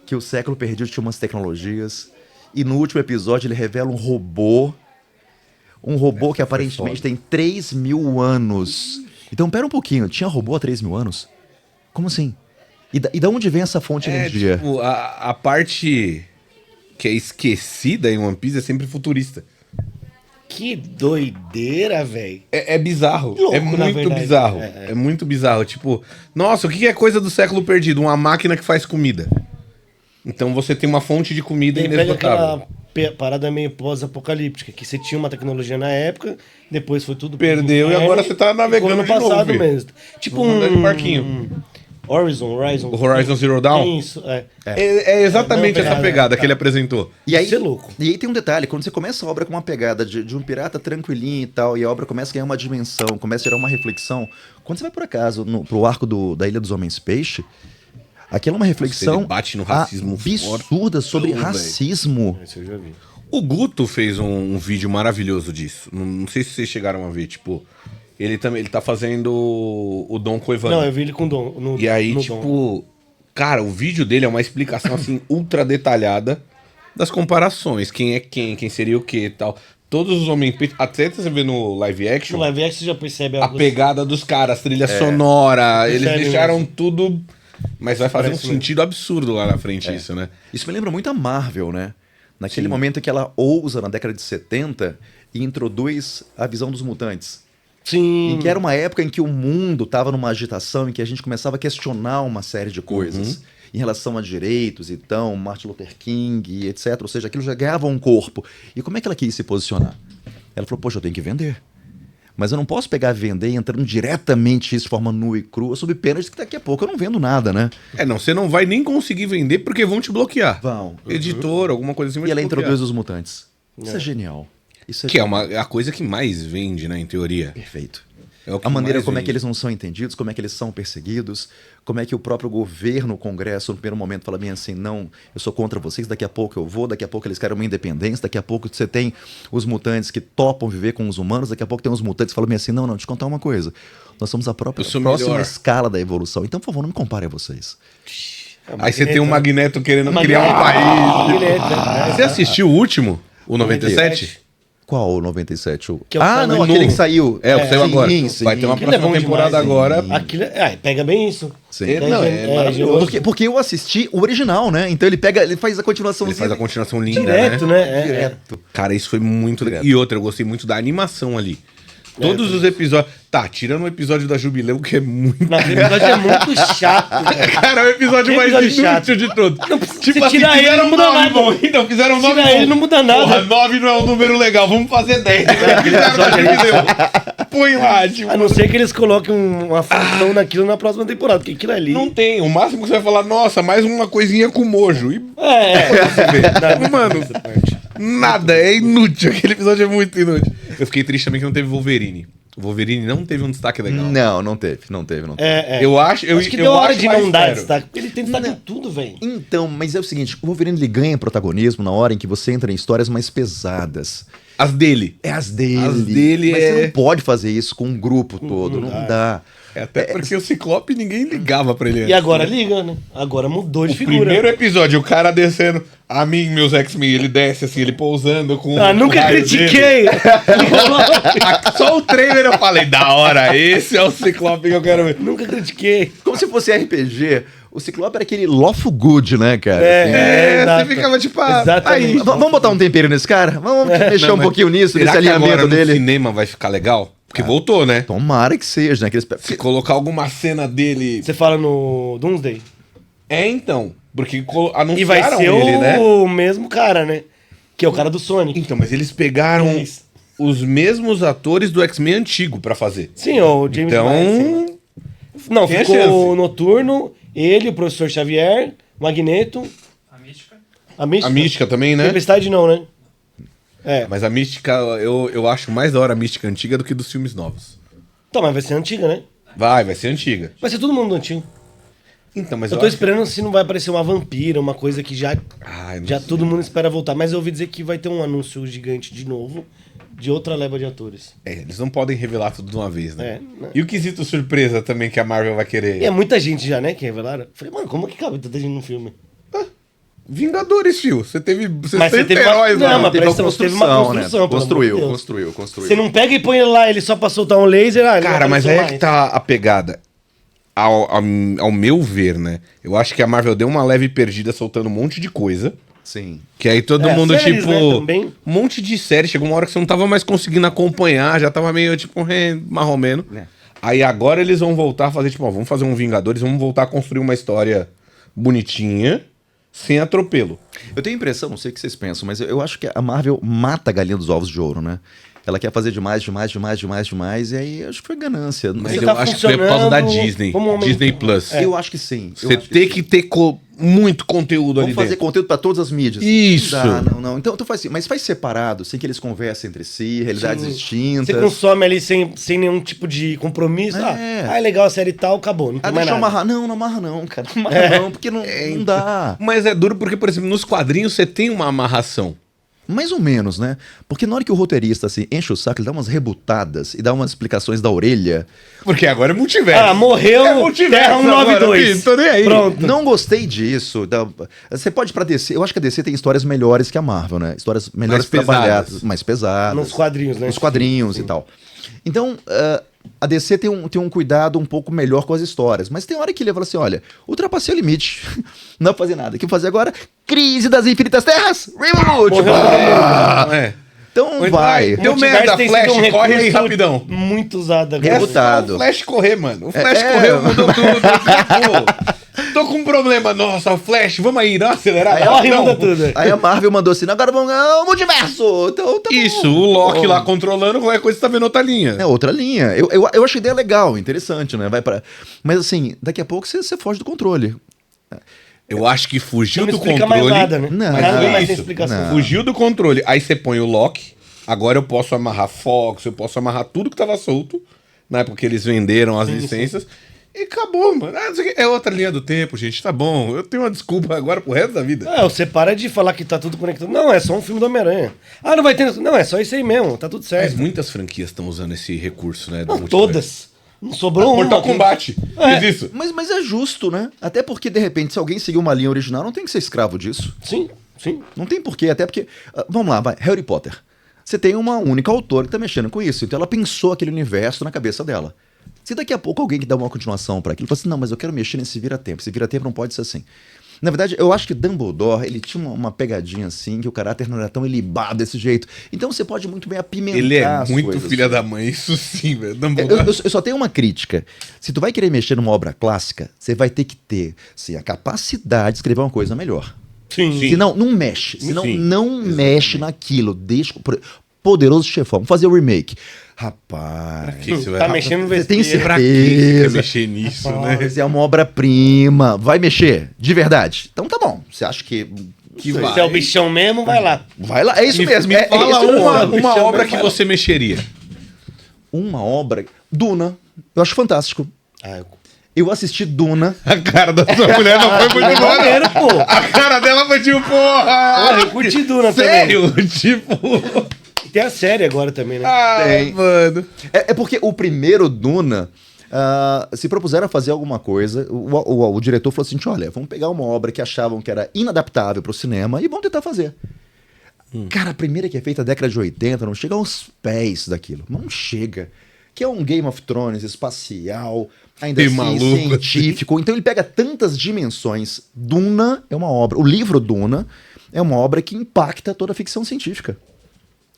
que o século perdido tinha umas tecnologias, e no último episódio ele revela um robô que aparentemente tem 3.000 anos. Então, pera um pouquinho, tinha robô há 3.000 anos? Como assim? E da onde vem essa fonte de energia? Tipo, a parte que é esquecida em One Piece é sempre futurista. Que doideira, velho. É bizarro. Louco, é na muito verdade. bizarro. É muito bizarro. Tipo, nossa, o que é coisa do século perdido? Uma máquina que faz comida. Então você tem uma fonte de comida E aí pega inesgotável. aquela parada meio pós-apocalíptica, que você tinha uma tecnologia na época, depois foi tudo pro Perdeu e inferno, agora você tá navegando ficou no de novo, passado filho. mesmo. Tipo Vamos andar de um barquinho. Horizon. O Horizon Zero Dawn? Isso, é. É exatamente Não, essa pegada, pegada que tá. ele apresentou. E aí, Isso é louco. E aí tem um detalhe, quando você começa a obra com uma pegada de um pirata tranquilinho e tal, e a obra começa a ganhar uma dimensão, começa a gerar uma reflexão, quando você vai por acaso pro arco da Ilha dos Homens Peixe, aquilo é uma reflexão Ele bate no racismo absurda sobre fortão, racismo. Isso eu já vi. O Guto fez um vídeo maravilhoso disso. Não sei se vocês chegaram a ver, tipo... Ele tá fazendo o Dom Coivano. Não, eu vi ele com Dom. E aí, no tipo... Dom. Cara, o vídeo dele é uma explicação, assim, ultra detalhada das comparações. Quem é quem seria o que e tal. Todos os homens... Até você vê no live action... No live action você já percebe A algo pegada dos caras, trilha sonora, eles Percebe deixaram mesmo. tudo... Mas vai fazer um Parece mesmo. sentido absurdo lá na frente isso, né? Isso me lembra muito a Marvel, né? Naquele Sim. momento em que ela ousa, na década de 70, e introduz a visão dos mutantes. Sim. Em que era uma época em que o mundo estava numa agitação, em que a gente começava a questionar uma série de coisas em relação a direitos, então, Martin Luther King, e etc. Ou seja, aquilo já ganhava um corpo. E como é que ela quis se posicionar? Ela falou, poxa, eu tenho que vender. Mas eu não posso pegar e vender entrando diretamente isso de forma nua e crua, sob pena de que daqui a pouco eu não vendo nada, né? Você não vai nem conseguir vender porque vão te bloquear. Vão. Editor, alguma coisa assim vai E ela te bloquear. introduz os mutantes. Isso é genial. Isso é Que é a coisa que mais vende, né, em teoria. perfeito. É o que A maneira mais como é vende. que eles não são entendidos, como é que eles são perseguidos, como é que o próprio governo, o Congresso, no primeiro momento fala bem assim, não, eu sou contra vocês, daqui a pouco eu vou, daqui a pouco eles querem uma independência, daqui a pouco você tem os mutantes que topam viver com os humanos, daqui a pouco tem os mutantes que falam bem assim, não, te contar uma coisa, nós somos a própria Eu sou próxima melhor. escala da evolução, então por favor não me compare a vocês. Aí você tem um Magneto querendo Magneto. criar um país. Magneto, né? Você assistiu o último? O 97? Qual o 97? Que é o não, novo. aquele que saiu. É, o que saiu agora. Sim, sim. Vai ter uma Aquilo é próxima bom temporada demais, agora. Aquilo pega bem isso. Sim. Não, é maravilhoso. Porque eu assisti o original, né? Então ele faz a continuação. Ele faz a continuação linda, Direto, né? né? Direto. Cara, isso foi muito legal. Direto. E outra, eu gostei muito da animação ali. Todos os episódios... Tá, tirando o episódio da Jubileu, que é muito... Naquele episódio é muito chato, velho. Cara, é o episódio Que mais episódio inútil de todos. se tirar ele, fizeram não muda 9 nada. bom. Então, fizeram 9 Tira ele, não muda nada. Porra, 9 não é um número legal, vamos fazer 10. Fizeram da Jubileu. Põe lá, tipo... A não ser que eles coloquem uma função naquilo na próxima temporada, porque aquilo ali... Não tem. O máximo que você vai falar, nossa, mais uma coisinha com mojo. E Mano, nada, é inútil. Aquele episódio é muito inútil. Eu fiquei triste também que não teve Wolverine. O Wolverine não teve um destaque legal. Não teve. Eu acho. Acho que deu hora de não dar dar destaque, porque ele tem destaque em tudo, velho. Então, mas é o seguinte, o Wolverine ele ganha protagonismo na hora em que você entra em histórias mais pesadas. As dele. É as dele. As dele mas é- você não pode fazer isso com um grupo todo, não dá. É, até porque o Ciclope ninguém ligava pra ele. E agora liga, né? Agora mudou de O figura. primeiro episódio, o cara descendo. A mim, meus X-Men, ele desce assim, ele pousando com. Ah, nunca o raio dele. critiquei. Só o trailer eu falei, da hora, esse é o Ciclope que eu quero ver. Nunca critiquei. Como se fosse RPG, o Ciclope era aquele lawful good, né, cara? Assim, É, exato. você ficava tipo, Exatamente. aí. Vamos botar um tempero nesse cara? Vamos mexer Não, um mas pouquinho nisso, será nesse que agora alinhamento no dele. cinema vai ficar legal? Porque voltou, né? Tomara que seja, né? Se colocar alguma cena dele. Você fala no Doomsday. É, então. Porque E vai anunciaram ser ele, né? o mesmo cara, né? Que é o cara do Sonic. Então, mas eles pegaram É isso. os mesmos atores do X-Men antigo pra fazer. Sim, o James Então, Marsden. Não, tem a ficou chance. o Noturno, ele, o Professor Xavier, Magneto. A Mística. a Mística também, né? Tempestade não, né? É. Mas a Mística, eu acho mais da hora a Mística antiga do que dos filmes novos. Tá, mas vai ser antiga, né? Vai ser antiga. Vai ser todo mundo antigo. Então, mas Eu tô esperando se não vai aparecer uma vampira, uma coisa que já Ai, não já sei. todo mundo espera voltar. Mas eu ouvi dizer que vai ter um anúncio gigante de novo, de outra leva de atores. É, eles não podem revelar tudo de uma vez, né? É, né? E o quesito surpresa também que a Marvel vai querer? E é muita gente já, né, que revelaram. Falei, mano, como que cabe tanta gente no filme? Vingadores, fio. Você teve Mas você 60 teve uma- heróis Não, lá. mas Teve presta atenção, teve uma construção, pelo amor de Construiu. Deus. Você não pega e põe ele lá, ele só pra soltar um laser. Ele Cara, não mas apareceu aí é mais. que tá a pegada. Ao meu ver, né? Eu acho que a Marvel deu uma leve perdida soltando um monte de coisa. Sim. Que aí todo É, mundo, séries, tipo. né, também. Um monte de série. Chegou uma hora que você não tava mais conseguindo acompanhar, já tava meio, tipo, marromeno. É. Aí agora eles vão voltar a fazer, tipo, ó, vamos fazer um Vingadores, vamos voltar a construir uma história bonitinha, sem atropelo. Eu tenho a impressão, não sei o que vocês pensam, mas eu acho que a Marvel mata a galinha dos ovos de ouro, né? Ela quer fazer demais, e aí acho que foi ganância. Mas Você eu tá acho que foi por causa da funcionando Disney. como um Disney momento. Plus. Eu acho que sim. Você tem que ter muito conteúdo ali Vamos fazer dentro. conteúdo para todas as mídias. Isso. Não dá, não. Então tu faz assim, mas faz separado, sem que eles conversem entre si, realidades Sim. distintas. Você consome ali sem nenhum tipo de compromisso. É. Ah, é legal a série e tal, acabou. Não tem mais Deixa eu nada. amarrar. Não amarra não, cara. Não amarra não, porque não dá. Mas é duro porque, por exemplo, nos quadrinhos você tem uma amarração. Mais ou menos, né? Porque na hora que o roteirista assim, enche o saco, ele dá umas rebutadas e dá umas explicações da orelha. Porque agora é multiverso. Ah, morreu É multiverso Terra agora, 192. filho, tô nem aí. Pronto. Não gostei disso. Você pode ir pra DC. Eu acho que a DC tem histórias melhores que a Marvel, né? Histórias melhores Mais trabalhadas, pesadas. mais pesadas. Nos quadrinhos, né? Nos quadrinhos e tal. Então, a DC tem um cuidado um pouco melhor com as histórias. Mas tem hora que ele fala assim: olha, ultrapassei o limite. Não dá pra fazer nada. O que eu vou fazer agora? Crise das Infinitas Terras! Reboot! Morreu todo mundo. É. Então Mas vai. Deu Multiverso merda, tem Flash, sido um corre aí recurso rapidão. Muito usado agora. É botado. O Flash correr, mano. O Flash É. correu, mudou tudo. Tipo, tô com um problema. Nossa, o Flash, vamos aí, não acelerar. Aí, Corre, Não. muda tudo. Aí a Marvel mandou assim: agora vamos ao multiverso! Então tá bom. Isso, o Loki lá controlando, qualquer coisa você tá vendo outra linha. É outra linha. Eu achei a ideia legal, interessante, né? Mas assim, daqui a pouco você foge do controle. Eu acho que fugiu Não do explica controle. mais nada, né? Não, Mas nada não, mais tem isso. explicação. Não. Fugiu do controle. Aí você põe o Loki. Agora eu posso amarrar Fox, eu posso amarrar tudo que tava solto. Na época que eles venderam as licenças. E acabou, mano. Ah, não sei o quê. É outra linha do tempo, gente. Tá bom. Eu tenho uma desculpa agora pro resto da vida. Você para de falar que tá tudo conectado. Não, é só um filme do Homem-Aranha. Ah, não vai ter. Não, é só isso aí mesmo, tá tudo Mas certo. muitas franquias estão usando esse recurso, né? do Não, multiverso. todas. Não sobrou uma. Mortal Kombat. Fez isso. Mas é justo, né? Até porque, de repente, se alguém seguir uma linha original, não tem que ser escravo disso. Sim, sim. Não tem porquê, até porque. Vamos lá, vai. Harry Potter. Você tem uma única autora que tá mexendo com isso. Então ela pensou aquele universo na cabeça dela. Se daqui a pouco alguém que dá uma continuação para aquilo, fala assim: não, mas eu quero mexer nesse vira-tempo. Esse vira-tempo não pode ser assim. Na verdade, eu acho que Dumbledore, ele tinha uma pegadinha assim, que o caráter não era tão ilibado desse jeito. Então você pode muito bem apimentar Ele é as muito coisas. filha da mãe, isso sim, velho. Eu, Dumbledore. eu só tenho uma crítica. Se tu vai querer mexer numa obra clássica, você vai ter que ter sim, a capacidade de escrever uma coisa melhor. Sim. Senão, não mexe. Senão, Sim, não mexe naquilo. Deixa. Poderoso Chefão. Vamos fazer o remake. Rapaz. Que você vai- Tá mexendo no Você tem vespeiro. Pra que você quer certeza? mexer nisso, né? Mas é uma obra-prima. Vai mexer? De verdade. Então tá bom. Você acha que. Que Sei. vai. Se é o bichão mesmo, vai lá. Vai lá. É isso mesmo. Me é fala esse é o uma, nome. uma Chama- obra que vai lá. você mexeria. Uma obra. Duna. Eu acho fantástico. Ah, Eu assisti Duna. A cara da sua mulher não foi muito boa, maneiro, não. pô. A cara dela foi tipo, porra! Porra, eu curti Duna Sério? Tipo... E tem a série agora também, né? Ai, Tem. mano. É porque o primeiro Duna. Se propuseram a fazer alguma coisa, o diretor falou assim: olha, vamos pegar uma obra que achavam que era inadaptável para o cinema e vamos tentar fazer. Cara, a primeira que é feita na década de 80 não chega aos pés daquilo. Não chega. Que é um Game of Thrones espacial, ainda Tem assim maluco, científico. Então ele pega tantas dimensões. Duna é uma obra. O livro Duna é uma obra que impacta toda a ficção científica.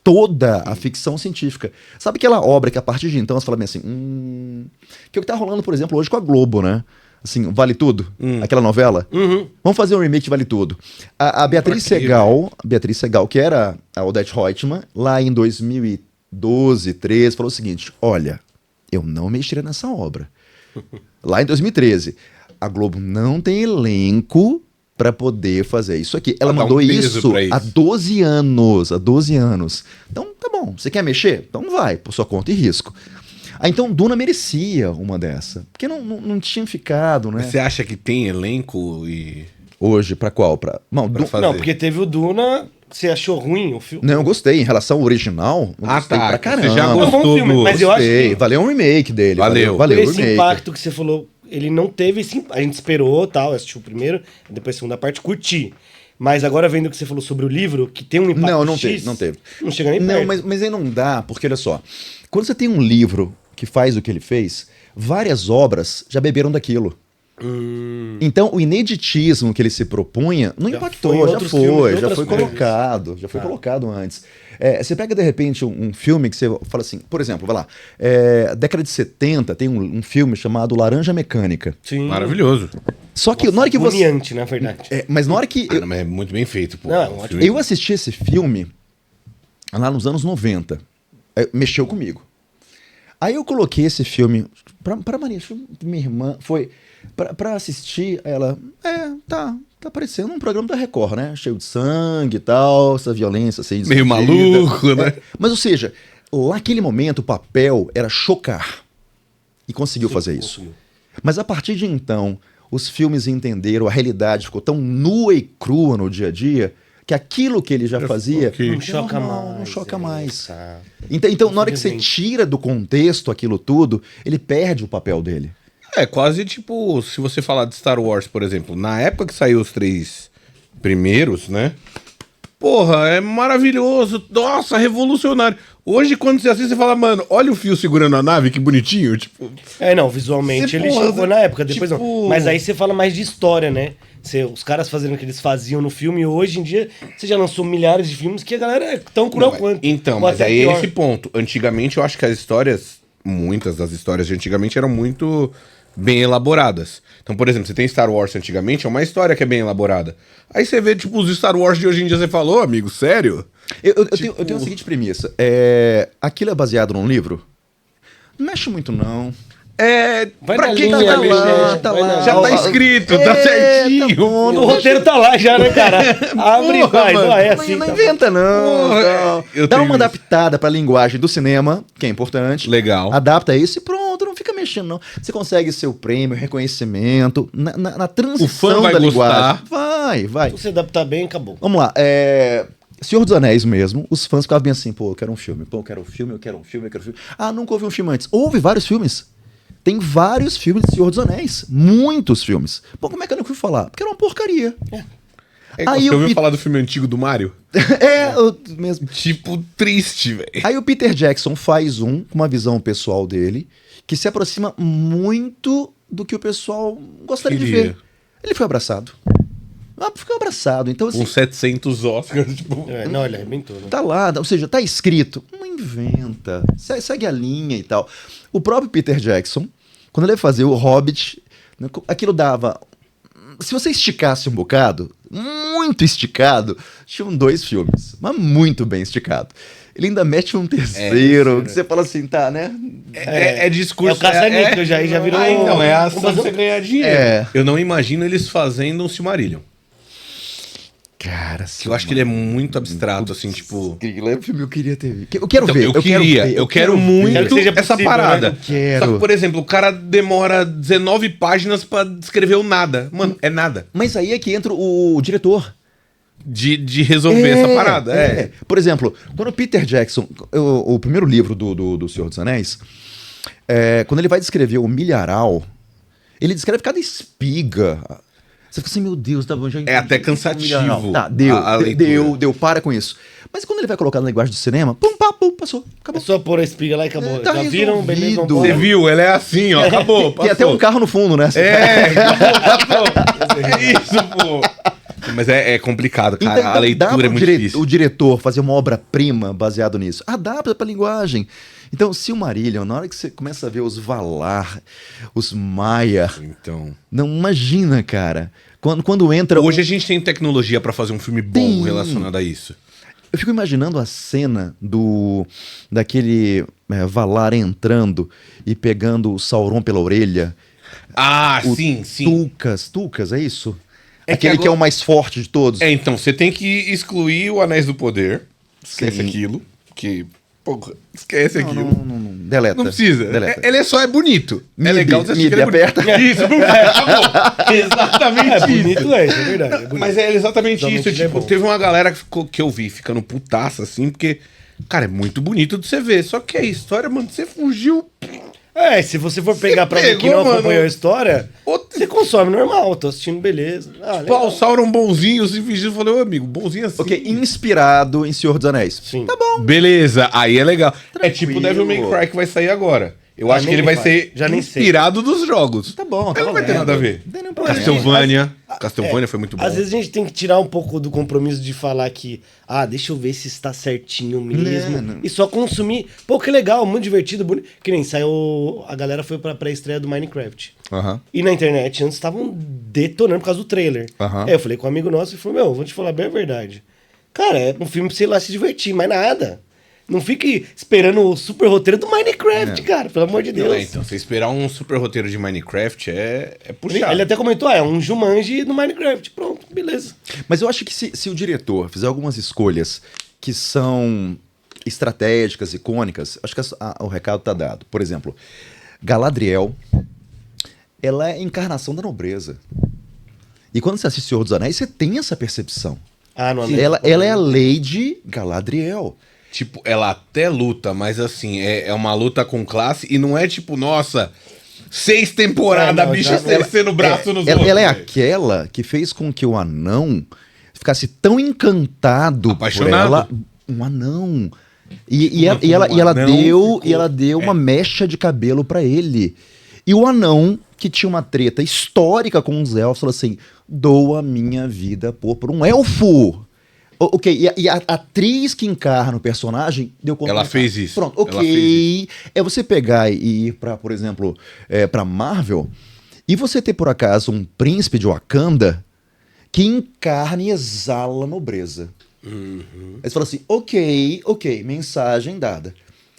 Toda a ficção científica. Sabe aquela obra que a partir de então você fala bem assim, que é o que tá rolando, por exemplo, hoje com a Globo, né? Assim, Vale Tudo, aquela novela. Vamos fazer um remake de Vale Tudo. A Beatriz Pra quê, Segal, que era a Odete Roitman, lá em 2012, 13, falou o seguinte: olha, eu não mexeria nessa obra. Lá em 2013, a Globo não tem elenco para poder fazer isso aqui. Ela Pra dar um mandou peso isso pra isso. há 12 anos. Há 12 anos. Então, tá bom. Você quer mexer? Então vai, por sua conta e risco. Então, Duna merecia uma dessa. Porque não tinha ficado, né? Você acha que tem elenco e... Hoje, pra qual? Não, Pra fazer. Não, porque teve o Duna. Você achou ruim o filme? não, eu gostei. Em relação ao original, eu Ah, gostei tá. pra Você caramba. já É um gostou bom filme, do- mas eu acho Gostei. que Valeu um remake dele. Valeu. Valeu o esse remake. impacto que você falou, ele não teve esse impacto. A gente esperou, tal, assistiu o primeiro, depois a segunda parte, curti. Mas agora vendo o que você falou sobre o livro, que tem um impacto Não X, teve, não teve. Não chega nem Não, perto. mas aí não dá, porque olha só. Quando você tem um livro que faz o que ele fez, várias obras já beberam daquilo. Então, o ineditismo que ele se propunha não Já impactou, foi em outros filmes, já outras foi coisas. colocado, antes. Você pega, de repente, um filme que você fala assim, por exemplo, vai lá, década de 70 tem um filme chamado Laranja Mecânica. Sim. Maravilhoso. Só que na hora que você... Agoniante, na verdade. Mas na hora que... Ah, não, mas é muito bem feito, pô. Não, é um O ótimo. filme- Eu assisti esse filme lá nos anos 90. Mexeu comigo. Aí eu coloquei esse filme pra Maria, minha irmã, foi pra assistir, ela, tá aparecendo um programa da Record, né? Cheio de sangue e tal, essa violência assim, Meio desmedida. maluco, né? Mas, ou seja, lá naquele momento o papel era chocar. E conseguiu fazer isso. Mas a partir de então, os filmes entenderam, a realidade ficou tão nua e crua no dia a dia, que aquilo que ele já fazia ok. Não é choca normal, mais. não choca mais. Tá. Então, na hora que você Infelizmente. tira do contexto aquilo tudo, ele perde o papel dele. É quase tipo, se você falar de Star Wars, por exemplo, na época que saiu os 3 primeiros, né? Porra, é maravilhoso. Nossa, revolucionário. Hoje, quando você assiste, você fala, mano, olha o fio segurando a nave, que bonitinho. Tipo, Não, visualmente Você, ele porra, chegou na época, depois tipo- não. Mas aí você fala mais de história, né? Os caras fazendo o que eles faziam no filme, hoje em dia, você já lançou milhares de filmes que a galera é tão cruel quanto. então, ou mas até aí é pior. esse ponto. Antigamente, eu acho que as histórias, muitas das histórias de antigamente eram muito bem elaboradas. Então, por exemplo, você tem Star Wars antigamente, é uma história que é bem elaborada. Aí você vê, tipo, os Star Wars de hoje em dia, você falou, amigo, sério? Eu tenho a seguinte premissa. Aquilo é baseado num livro? Não mexe muito, não. Vai pra na que linha, tá bicho, lá? né? Tá Vai lá. na- Já tá escrito, tá certinho. Tá bom, O roteiro tá lá já, né, cara? Abre e Porra, vai. mano. Não é Não, assim. não tá inventa, não. Porra, Não. eu Dá tenho uma isso. adaptada pra linguagem do cinema, que é importante. Legal. Adapta isso e pronto, não fica mexendo, não. Você consegue seu prêmio, reconhecimento, na transição O fã vai da linguagem. gostar. Vai. Se você adaptar bem, acabou. Vamos lá. Senhor dos Anéis mesmo, os fãs ficavam bem assim, pô, eu quero um filme, eu quero um filme. Ah, nunca ouvi um filme antes. Houve vários filmes. Tem vários filmes de Senhor dos Anéis. Muitos filmes. Pô, como é que eu não fui falar? Porque era uma porcaria. É igual, Aí você o ouviu Pi- falar do filme antigo do Mario? Mesmo. Tipo, triste, velho. Aí o Peter Jackson faz com uma visão pessoal dele, que se aproxima muito do que o pessoal gostaria de Queria. ver. Ele foi abraçado. Ficou abraçado. Então, assim, Com 700 Oscars, tipo... Não, ele arrebentou, né? tá lá, ou seja, tá escrito. Não inventa. Segue a linha e tal. O próprio Peter Jackson, quando ele ia fazer o Hobbit, aquilo dava... Se você esticasse um bocado, muito esticado, tinham 2 filmes, mas muito bem esticado. Ele ainda mete um terceiro, que você fala assim, tá, né? É discurso... É o caça-níquel, já virou... então, é a ação Mas pra você ganhar dinheiro. É. Eu não imagino eles fazendo um Silmarillion. Cara, Que eu acho que ele é muito abstrato, assim, tipo... Aquele filme eu queria ter visto. Eu quero Então, ver. eu quero muito Quero que seja essa possível, parada. né? Eu quero. Só que, por exemplo, o cara demora 19 páginas pra descrever o nada. Mano, é nada. Mas aí é que entra o diretor. De resolver essa parada. Por exemplo, quando o Peter Jackson, o primeiro livro do Senhor dos Anéis, quando ele vai descrever o milharal, ele descreve cada espiga. Você fica assim, meu Deus, tá bom, já É até entendi. cansativo Milharal. Tá, a leitura. deu, para com isso. Mas quando ele vai colocar na linguagem do cinema, pum, pá, pum, passou, É acabou. só pôr a espiga lá e acabou. Tá Já viram? Beleza, resolvido. vambora. Você viu? Ela é assim, ó. Acabou. Tem até um carro no fundo, né? Acabou. É isso, pô. Mas é complicado, cara. Então, A leitura é muito difícil. o diretor fazer uma obra-prima baseado nisso. Adapta pra linguagem. Então, Silmarillion, na hora que você começa a ver os Valar, os Maia, Então... não imagina, cara. Quando entra... Hoje a gente tem tecnologia pra fazer um filme bom Tem. relacionado a isso. Eu fico imaginando a cena daquele Valar entrando e pegando o Sauron pela orelha. Ah, O sim, sim. Tulkas, é isso? É que Aquele que é agora- o mais forte de todos. Então, você tem que excluir o Anéis do Poder. Esquece Sim. aquilo. Que, porra, esquece Não, aquilo. não, deleta. Não precisa. Deleta. Ele é bonito. É Mib, legal você assistir Mib, que ele é bonito. aperta. Isso, acabou. Exatamente É isso. bonito, isso é verdade. É bonito. Mas é exatamente Realmente isso. ele é Tipo, bom. teve uma galera que eu vi ficando putaça assim, porque, cara, é muito bonito de você ver. Só que a história, mano, você fugiu. Se você for pegar pra alguém que pegou, não mano. acompanhou a história, Outro- você consome normal, tô assistindo, beleza. Ah, Pô, legal. o Sauron bonzinho, se fingiu, eu falei, ô amigo, bonzinho assim. Ok, inspirado em Senhor dos Anéis. Sim. Tá bom. Beleza, aí é legal. É tipo o Tranquilo. Devil May Cry que vai sair agora. Eu acho que nem ele me vai fale. ser Já nem sei. inspirado dos jogos. Tá bom, tá Ele não vai ter valendo. nada a ver. Não tem nem problema. Castlevania. Castlevania foi muito bom. Às vezes a gente tem que tirar um pouco do compromisso de falar que, deixa eu ver se está certinho mesmo. Não. E só consumir. Pô, que legal, muito divertido, bonito. Que nem saiu. A galera foi pra pré-estreia do Minecraft. Aham. E na internet antes estavam detonando por causa do trailer. Aham. Aí eu falei com um amigo nosso e falou: vou te falar bem a verdade. Cara, é um filme pra você ir lá se divertir, mais nada. Não fique esperando o super roteiro do Minecraft, cara, pelo amor de Deus. Não, então, você esperar um super roteiro de Minecraft é puxado. Ele até comentou, é um Jumanji no Minecraft. Pronto, beleza. Mas eu acho que se o diretor fizer algumas escolhas que são estratégicas, icônicas, acho que o recado tá dado. Por exemplo, Galadriel, ela é a encarnação da nobreza. E quando você assiste Senhor dos Anéis, você tem essa percepção. Não Ela é a Lady Galadriel. Tipo, ela até luta, mas assim, é uma luta com classe e não é tipo, nossa, 6 temporadas, a bicha descendo o braço nos outros. Ela é velho. aquela que fez com que o anão ficasse tão encantado Apaixonado. por ela. Um anão. E Enquanto ela o anão ficou- ela deu uma mecha de cabelo pra ele. E o anão, que tinha uma treta histórica com os elfos, falou assim: dou a minha vida por um elfo. Ok, e a atriz que encarna o personagem deu conta. Ela do fez recado. isso. Pronto, Ela ok. fez É você pegar e ir pra, por exemplo, pra Marvel, e você ter por acaso um príncipe de Wakanda que encarna e exala a nobreza. Aí você fala assim: ok, mensagem dada.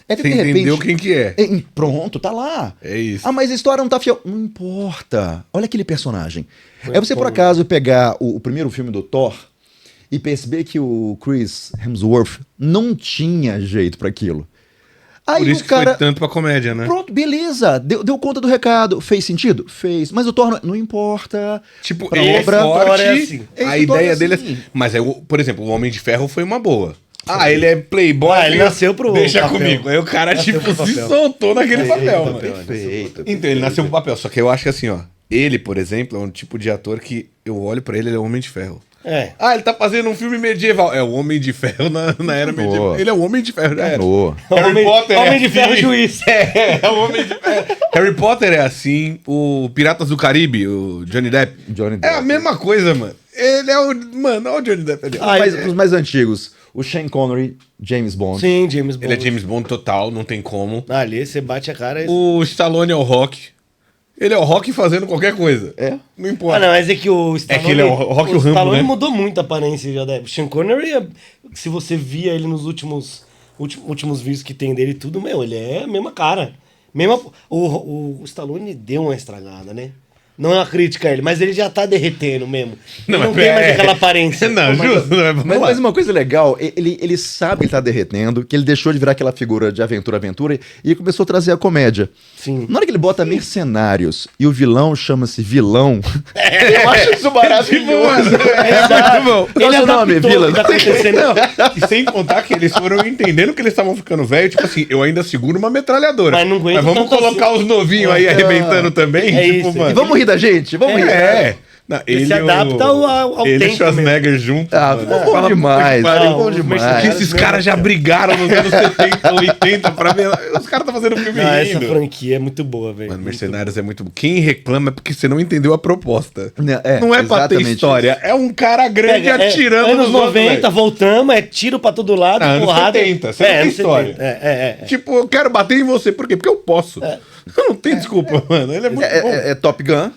É que Você de repente. entendeu quem que é. Pronto, tá lá. É isso. Mas a história não tá fiel. Não importa. Olha aquele personagem. É você, por acaso, pegar o primeiro filme do Thor e perceber que o Chris Hemsworth não tinha jeito pra aquilo. Aí Por isso o que cara. foi tanto pra comédia, né? Pronto, beleza. Deu conta do recado. Fez sentido? Fez. Mas o Thor não importa. Tipo, Pra ele é obra, forte, Thor é assim. a Esse Thor ideia é dele é assim. Mas, por exemplo, o Homem de Ferro foi uma boa. Ele é playboy. Ele nasceu pro Deixa papel. comigo. Aí o cara, Nasceu tipo, pro se papel. soltou naquele papel, mano. Perfeito. Então, ele nasceu pro papel. Só que eu acho que assim, ó. Ele, por exemplo, é um tipo de ator que eu olho pra ele, ele é o Homem de Ferro. Ele tá fazendo um filme medieval. É o Homem de Ferro na era medieval. Ele é o Homem de Ferro, já era. Boa. Harry Potter Homem de assim. Ferro juiz. É o Homem de Ferro. Harry Potter é assim. O Piratas do Caribe, o Johnny Depp. Johnny É Depp. a mesma coisa, mano. Ele é o... Mano, olha o Johnny Depp ali. ó. Mas os mais antigos, o Sean Connery, James Bond. Sim, James Bond. Ele é James Bond total, não tem como. Ali você bate a cara e... O Stallone é o Rock. Ele é o Rock fazendo qualquer coisa. É? Não importa. não, mas é que o Stallone... que ele é o Rock e o Rambo, Stallone né? mudou muito a aparência já. O Sean Connery, se você via ele nos últimos vídeos que tem dele e tudo, ele é a mesma cara. O Stallone deu uma estragada, né? Não é uma crítica a ele, mas ele já tá derretendo mesmo. Ele não tem mais aquela aparência. Não, justo. Vamos lá. Mas uma coisa legal, ele sabe que ele tá derretendo, que ele deixou de virar aquela figura de aventura e começou a trazer a comédia. Sim. Na hora que ele bota mercenários e o vilão chama-se vilão, eu acho isso maravilhoso. Exato. bom. Qual Ele é o nome, adaptou Vila? o que tá acontecendo. E sem contar que eles foram entendendo que eles estavam ficando velho, tipo assim, eu ainda seguro uma metralhadora. Mas não aguento vamos tanto colocar assim. os novinhos aí arrebentando também? É tipo, isso. mano. E vamos rir da gente? Vamos rir. É. Não, Ele se adapta ao ele tempo e Schwarzenegger junto. Ah, mano. bom Fala, demais. puta que pariu. Bom Não, demais. Porque esses caras já brigaram nos anos 70, 80 pra ver. Os caras estão fazendo filme Não, essa rindo. franquia é muito boa, velho. Mano, Mercenários é muito bom. Quem reclama é porque você não entendeu a proposta. É, Não é pra ter exatamente história. É um cara grande atirando anos nos outros, 90, velho. voltamos, é tiro pra todo lado, Ah, anos porrada. 70, você não tem anos história. 70. Tipo, eu quero bater em você. Por quê? Porque eu posso. Não tem desculpa, mano. Ele é muito bom. É Top Gun,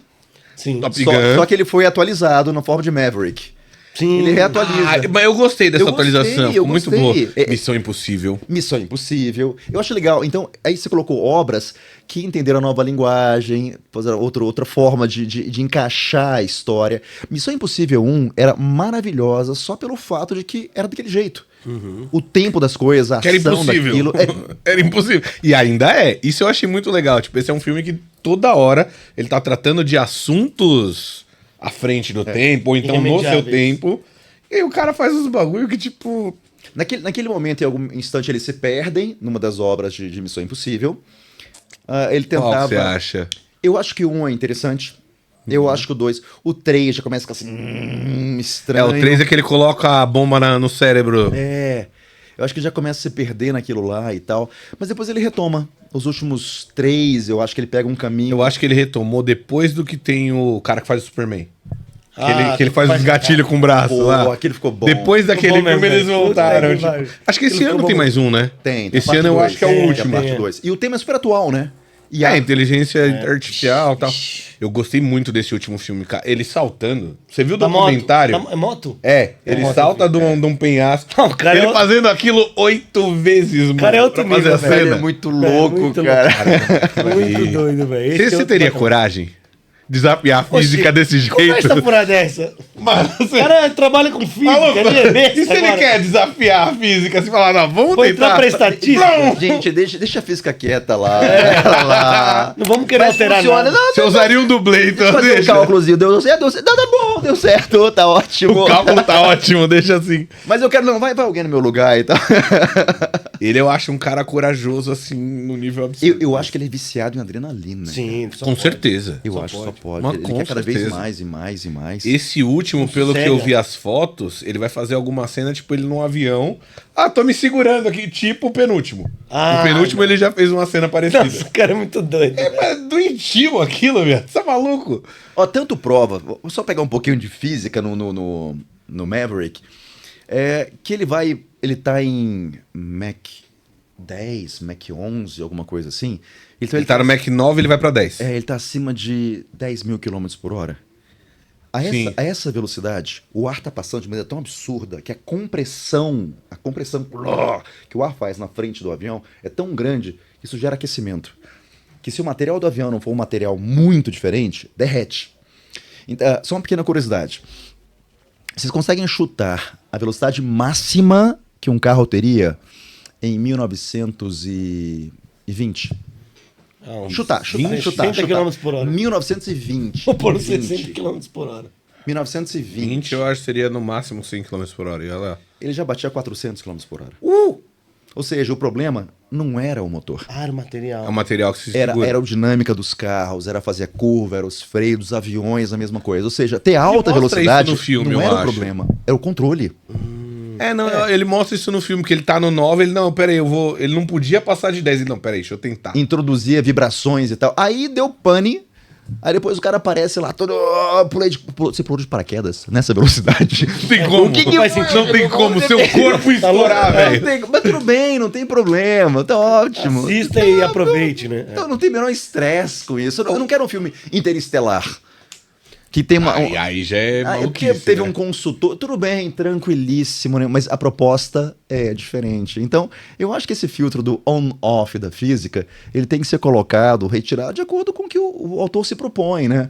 Sim. Top só, Gun. só que ele foi atualizado na forma de Maverick. Sim. Ele reatualiza. Ah, mas eu gostei dessa Eu gostei, atualização. eu Ficou muito boa. gostei. Missão Impossível. Missão Impossível. Eu acho legal. Então, aí você colocou obras que entenderam a nova linguagem, fazer outra forma de encaixar a história. Missão Impossível 1 era maravilhosa só pelo fato de que era daquele jeito. O tempo das coisas, a Que era ação impossível. daquilo. Era impossível. E ainda é. Isso eu achei muito legal. Tipo, esse é um filme que toda hora ele tá tratando de assuntos à frente do tempo, ou então no seu Irremediáveis. tempo. E aí o cara faz uns bagulho que, tipo. Naquele momento, em algum instante, eles se perdem numa das obras de Missão Impossível. Ele Qual tentava. que você acha? Eu acho que o 1 é interessante. Eu acho que o 2. O 3 já começa a ficar assim. É, Estranho. o 3 é que ele coloca a bomba no cérebro. É. Eu acho que já começa a se perder naquilo lá e tal. Mas depois ele retoma Os últimos 3, eu acho que ele pega um caminho... Eu acho que ele retomou depois do que tem o cara que faz o Superman. Ah, Que ele faz os gatilhos com o braço Pô, lá. aquele ficou bom. Depois daquele bom filme mesmo, eles velho. voltaram. Puta que pariu. Acho que esse Aquilo ano ficou tem bom. mais um, né? Tem Esse parte ano eu dois. acho que é o Tem último. a parte 2. E o tema é super atual, né? E A inteligência artificial e tal. Eu gostei muito desse último filme, cara. Ele saltando. Você viu o Da moto. documentário? É moto? Ele moto, salta de um penhasco. Não, o cara ele é o- fazendo aquilo 8 vezes, mano. cara é outro pra fazer nível, a velho. Ele cena. é muito louco, muito cara. Muito doido, velho. Esse é Você outro teria patamar. coragem? Desafiar a Oxi, física desse jeito? Conversa fura dessa. Mano, O você... cara trabalha com física, Maluco, ele é besta e se ele agora. quer desafiar a física? Você fala, não, vamos Vou tentar. entrar pra estatística. Não. Gente, deixa a física quieta lá. Ela lá. Não vamos querer Mas alterar funciona. nada. Não, Você usaria um dublê, então fazer um deixa. cálculozinho. Deu certo, deu certo. Não, tá bom, deu certo, tá ótimo. O cálculo tá ótimo, deixa assim. Mas eu quero, não, vai alguém no meu lugar e tal. Ele eu acho um cara corajoso, assim, no nível absurdo. Eu acho que ele é viciado em adrenalina. Sim, só Com pode. certeza. Eu acho que só pode. Mas Ele com quer cada vez certeza. mais e mais e mais. Esse último, pelo que eu sossega. vi as fotos, ele vai fazer alguma cena, tipo, ele num avião. Ah, tô me segurando aqui, tipo o penúltimo. Ah, o penúltimo ele já fez uma cena parecida. Nossa, o cara é muito doido. É, mas é doentio aquilo, velho. Você tá maluco? Ó, tanto prova, vou só pegar um pouquinho de física no Maverick, que ele tá em Mach 10, Mach 11, alguma coisa assim. Então Ele tá no Mach 9, ele vai pra 10. ele tá acima de 10 mil quilômetros por hora. Sim. A essa velocidade, o ar tá passando de maneira tão absurda que a compressão que o ar faz na frente do avião é tão grande que isso gera aquecimento. Que se o material do avião não for um material muito diferente, derrete. Então, só uma pequena curiosidade. Vocês conseguem chutar a velocidade máxima que um carro teria em 1920? Chutar. 60 km por hora. 1920. Vou pôr 20. 60 km por hora. 1920. 20 eu acho que seria no máximo 100 km por hora. E olha lá. Ele já batia 400 km por hora. Ou seja, o problema não era o motor. Ah, era o material. É um material que se Era segura. a aerodinâmica dos carros, era fazer a curva, era os freios dos aviões, a mesma coisa. Ou seja, ter alta mostra velocidade isso no filme, não eu era o acho. problema, era o controle. Ele mostra isso no filme, que ele tá no 9, ele, não, peraí, ele não podia passar de 10. Ele, não, peraí, deixa eu tentar. Introduzia vibrações e tal. Aí deu pane. Aí depois o cara aparece lá todo. Você pulou de paraquedas nessa velocidade. Não tem como. O que não foi? tem como seu corpo estourar, velho. Mas tudo bem, não tem problema, tá ótimo. Assista e aproveite, né? Então não tem o menor estresse com isso. Eu não quero um filme interestelar. Que tem uma. Aí já é Porque maluquice, teve né? um consultor, tudo bem, tranquilíssimo, né? Mas a proposta é diferente. Então, eu acho que esse filtro do on-off da física, ele tem que ser colocado, retirado, de acordo com o que o autor se propõe, né?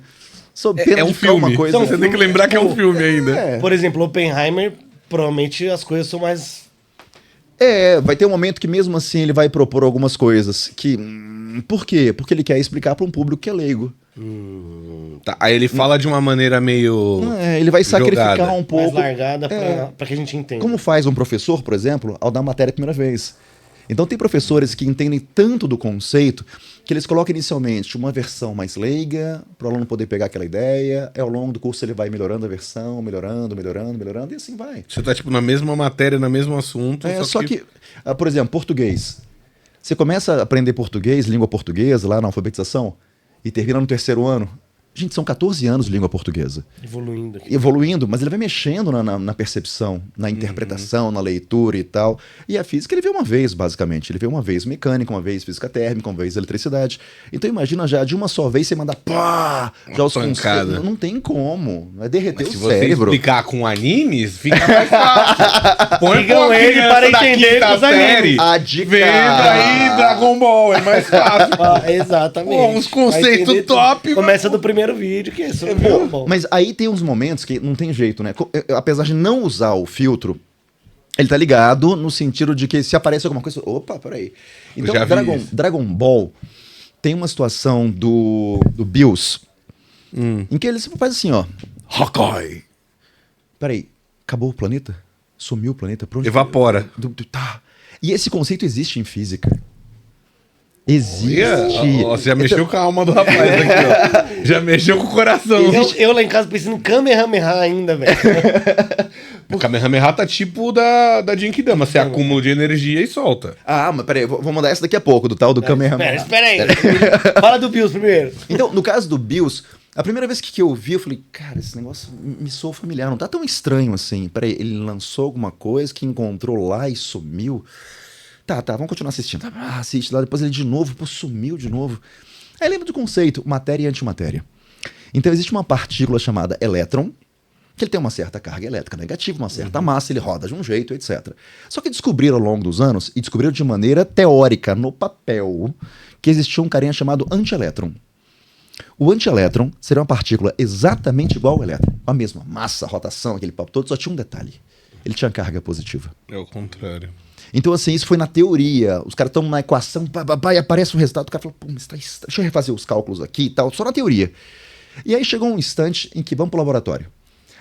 Sob pena É de um ficar uma filme. coisa... Então, você tem que lembrar que é um filme ainda. É. Por exemplo, Oppenheimer, provavelmente as coisas são mais... Vai ter um momento que mesmo assim ele vai propor algumas coisas que... por quê? Porque ele quer explicar para um público que é leigo. Tá, aí ele fala de uma maneira meio... Ele vai sacrificar jogada. um mais pouco... largada pra que a gente entenda. Como faz um professor, por exemplo, ao dar matéria a primeira vez. Então tem professores que entendem tanto do conceito que eles colocam inicialmente uma versão mais leiga, para o aluno poder pegar aquela ideia, ao longo do curso ele vai melhorando a versão, melhorando, e assim vai. Você tá, tipo, na mesma matéria, no mesmo assunto. Só que, por exemplo, português. Você começa a aprender português, língua portuguesa, lá na alfabetização, e termina no 3º ano. Gente, são 14 anos de língua portuguesa. Evoluindo aqui. Evoluindo, mas ele vai mexendo na percepção, na interpretação, na leitura e tal. E a física ele vê uma vez, basicamente. Ele vê uma vez mecânica, uma vez física térmica, uma vez eletricidade. Então imagina já de uma só vez você mandar pá! Já os pancada. conceitos. Não tem como. Vai derreter Mas o se você cérebro. explicar com animes, fica mais fácil. Põe Sigam uma ele criança para da entender quinta com os série, animes. A dica. vendo aí Dragon Ball, é mais fácil. Exatamente. Pô, uns conceitos Vai entender tudo. top, Começa do primeiro vídeo, que é super bom. Mas aí tem uns momentos que não tem jeito, né? Apesar de não usar o filtro, ele tá ligado no sentido de que se aparece alguma coisa... Opa, peraí. Então, já vi isso. Dragon Ball tem uma situação do Bills em que ele faz assim, ó. Hawkeye. Peraí, acabou o planeta? Sumiu o planeta? Pra onde Evapora. Tá. E esse conceito existe em física. Existe. Você já mexeu com a alma do rapaz aqui, ó. Já mexeu com o coração. Eu lá em casa pensando em Kamehameha ainda, velho. O Kamehameha tá tipo da Genkidama. Você acumula de energia e solta. Ah, mas peraí, vou mandar essa daqui a pouco, do tal do Kamehameha. Espera aí. Fala do Bills primeiro. Então, no caso do Bills, a primeira vez que eu vi, eu falei, cara, esse negócio me soa familiar, não tá tão estranho assim. Peraí, ele lançou alguma coisa que encontrou lá e sumiu? Tá, vamos continuar assistindo. Assiste lá, depois ele de novo, pô, sumiu de novo. Aí lembra do conceito, matéria e antimatéria. Então existe uma partícula chamada elétron, que ele tem uma certa carga elétrica negativa, uma certa massa, ele roda de um jeito, etc. Só que descobriram ao longo dos anos, e descobriram de maneira teórica, no papel, que existia um carinha chamado antielétron. O antielétron seria uma partícula exatamente igual ao elétron, a mesma massa, rotação, aquele papo todo, só tinha um detalhe. Ele tinha carga positiva. É o contrário. Então, assim, isso foi na teoria. Os caras estão na equação, e aparece o resultado, o cara fala, pô, mas deixa eu refazer os cálculos aqui e tal, só na teoria. E aí chegou um instante em que vamos para o laboratório.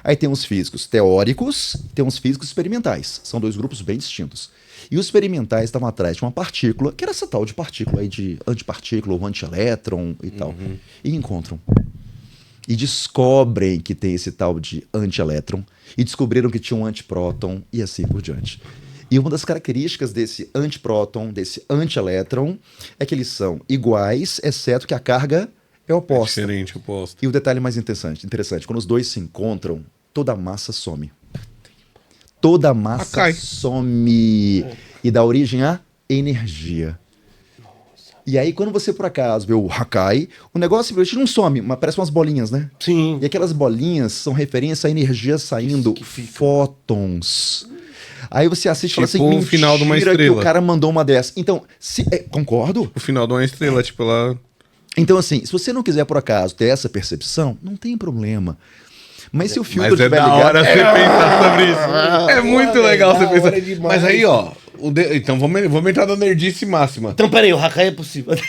Aí tem os físicos teóricos, tem os físicos experimentais. São dois grupos bem distintos. E os experimentais estavam atrás de uma partícula, que era essa tal de partícula aí, de antipartícula ou antielétron e tal. E encontram. E descobrem que tem esse tal de antielétron. E descobriram que tinha um antipróton e assim por diante. E uma das características desse antipróton, desse antielétron, é que eles são iguais, exceto que a carga é oposta. É diferente, oposta. E o detalhe mais interessante, quando os dois se encontram, toda a massa some. Toda a massa some. E dá origem à energia. E aí, quando você, por acaso, vê o Hakai, o negócio simplesmente não some, mas parece umas bolinhas, né? Sim. E aquelas bolinhas são referência à energia saindo, fótons. Aí você assiste e fala assim, o final de uma que estrela. o cara mandou uma dessa. Então, concordo. O final de uma estrela, tipo, ela... Então, assim, se você não quiser, por acaso, ter essa percepção, não tem problema. Mas se o filtro Mas é estiver da ligado... hora você pensar sobre isso. É muito legal você pensar. demais. Mas aí, ó... Então vamos entrar na nerdice máxima. Então, peraí, o Hakai é possível. Eu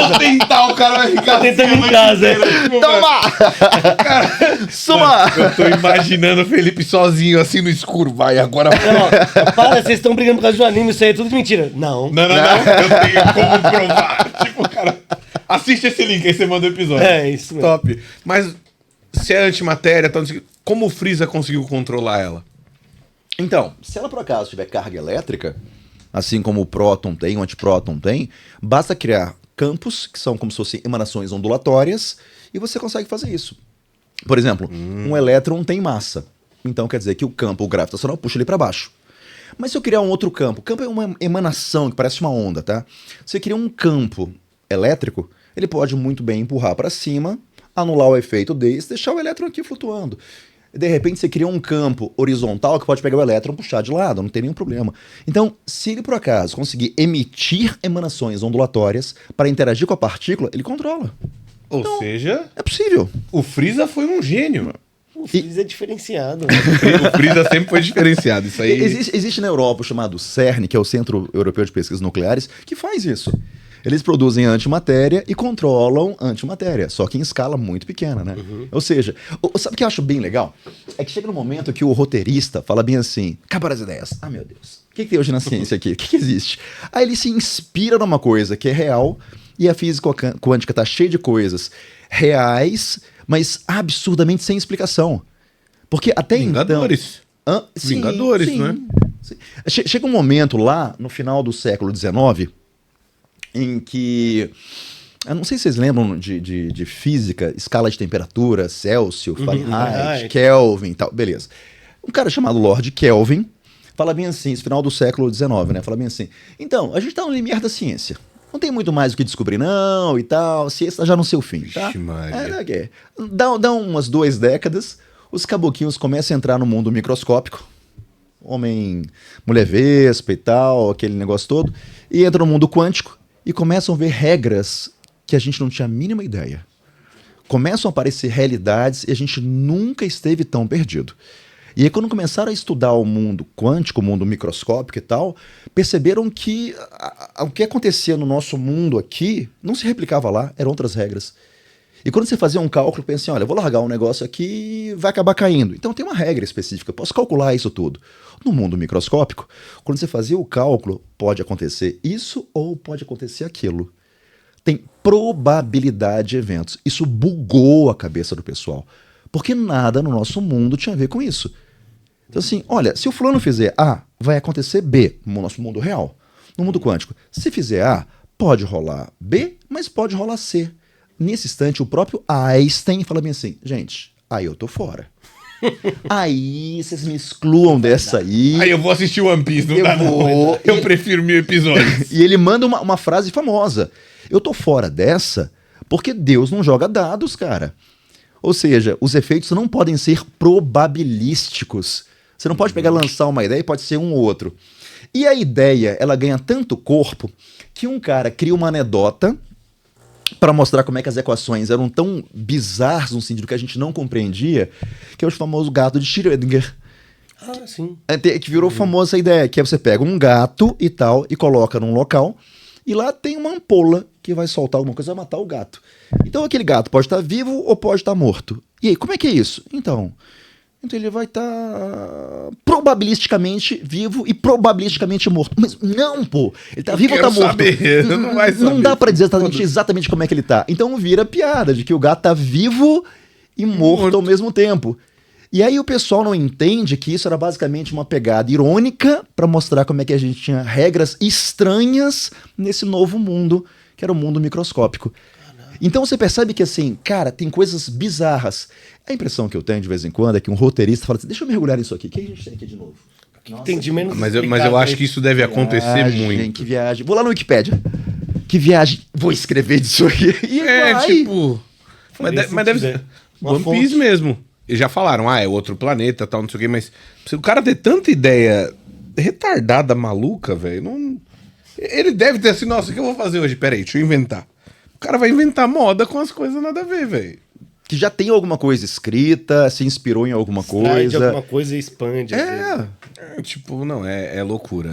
vou tentar, o cara vai ficar Tentando em casa. Toma! Suma! Eu tô imaginando o Felipe sozinho, assim, no escuro. Vai, agora... Não, para, vocês estão brigando por causa de um anime, isso aí é tudo mentira. Não. Não. Eu tenho como provar. Tipo, cara... Assiste esse link, aí você manda o episódio. É, isso mesmo. Top. Mas se é antimatéria, como o Freeza conseguiu controlar ela? Então, se ela por acaso tiver carga elétrica, assim como o próton tem, o antipróton tem, basta criar campos, que são como se fossem emanações ondulatórias, e você consegue fazer isso. Por exemplo, um elétron tem massa. Então quer dizer que o campo gravitacional puxa ele para baixo. Mas se eu criar um outro campo, o campo é uma emanação que parece uma onda, tá? Se eu criar um campo elétrico, ele pode muito bem empurrar para cima, anular o efeito desse, deixar o elétron aqui flutuando. De repente você cria um campo horizontal que pode pegar o elétron e puxar de lado, não tem nenhum problema. Então, se ele por acaso conseguir emitir emanações ondulatórias para interagir com a partícula, ele controla. Ou seja, É possível. o Freeza foi um gênio. O Freeza é diferenciado. O Freeza sempre foi diferenciado. Isso aí... Existe na Europa o chamado CERN, que é o Centro Europeu de Pesquisas Nucleares, que faz isso. Eles produzem antimatéria e controlam antimatéria, só que em escala muito pequena, né? Ou seja, sabe o que eu acho bem legal? É que chega no momento que o roteirista fala bem assim, acabaram as ideias. Ah, meu Deus, o que tem hoje na ciência aqui? O que existe? Aí ele se inspira numa coisa que é real e a física quântica tá cheia de coisas reais, mas absurdamente sem explicação. Porque até Vingadores. então... Sim, Vingadores, sim, não é? sim. Chega um momento lá, no final do século XIX, em que... Eu não sei se vocês lembram de física, escala de temperatura, Celsius, Fahrenheit, Kelvin e tal. Beleza. Um cara chamado Lord Kelvin fala bem assim, esse final do século XIX, né? Fala bem assim, então, a gente tá no limiar da ciência. Não tem muito mais o que descobrir, não, e tal. A ciência tá já no seu fim, tá? Vixe, Maria. Dá umas 2 décadas, os caboquinhos começam a entrar no mundo microscópico. Homem, mulher vespa e tal, aquele negócio todo. E entra no mundo quântico e começam a ver regras que a gente não tinha a mínima ideia. Começam a aparecer realidades e a gente nunca esteve tão perdido. E aí quando começaram a estudar o mundo quântico, o mundo microscópico e tal, perceberam que o que acontecia no nosso mundo aqui não se replicava lá, eram outras regras. E quando você fazia um cálculo, pensa assim, olha, eu vou largar um negócio aqui e vai acabar caindo. Então tem uma regra específica, eu posso calcular isso tudo. No mundo microscópico, quando você fazia o cálculo, pode acontecer isso ou pode acontecer aquilo. Tem probabilidade de eventos. Isso bugou a cabeça do pessoal. Porque nada no nosso mundo tinha a ver com isso. Então assim, olha, se o fulano fizer A, vai acontecer B no nosso mundo real. No mundo quântico. Se fizer A, pode rolar B, mas pode rolar C. Nesse instante, o próprio Einstein fala bem assim, gente, aí eu tô fora. Aí vocês me excluam dessa aí. Aí eu vou assistir One Piece, não Eu dá não. vou. Eu prefiro 1000 episódios. E ele manda uma frase famosa. Eu tô fora dessa porque Deus não joga dados, cara. Ou seja, os efeitos não podem ser probabilísticos. Você não pode pegar e lançar uma ideia e pode ser um ou outro. E a ideia, ela ganha tanto corpo que um cara cria uma anedota para mostrar como é que as equações eram tão bizarras no sentido que a gente não compreendia, que é o famoso gato de Schrödinger. Ah, sim. Que virou famosa essa ideia, que é você pega um gato e tal, e coloca num local, e lá tem uma ampola que vai soltar alguma coisa, vai matar o gato. Então aquele gato pode estar vivo ou pode estar morto. E aí, como é que é isso? Então ele vai estar probabilisticamente vivo e probabilisticamente morto. Mas não, pô. Ele tá vivo ou tá morto? Saber. Não vai saber. Não dá pra dizer exatamente como é que ele tá. Então vira piada de que o gato tá vivo e morto ao mesmo tempo. E aí o pessoal não entende que isso era basicamente uma pegada irônica pra mostrar como é que a gente tinha regras estranhas nesse novo mundo, que era o mundo microscópico. Então você percebe que, assim, cara, tem coisas bizarras. A impressão que eu tenho de vez em quando é que um roteirista fala assim, deixa eu mergulhar nisso aqui. O que a gente tem aqui de novo? Entendi menos. Mas eu acho que isso deve acontecer muito. Que viagem. Vou lá no Wikipedia. Que viagem. Vou escrever disso aqui. E vai. Tipo... Mas deve ser... One Piece mesmo. Eles já falaram, é outro planeta, tal, não sei o quê, mas se o cara ter tanta ideia retardada, maluca, velho, não... Ele deve ter assim, nossa, o que eu vou fazer hoje? Peraí, deixa eu inventar. O cara vai inventar moda com as coisas nada a ver, velho. Que já tem alguma coisa escrita, se inspirou em alguma coisa. De alguma coisa e expande. Tipo, não, é loucura.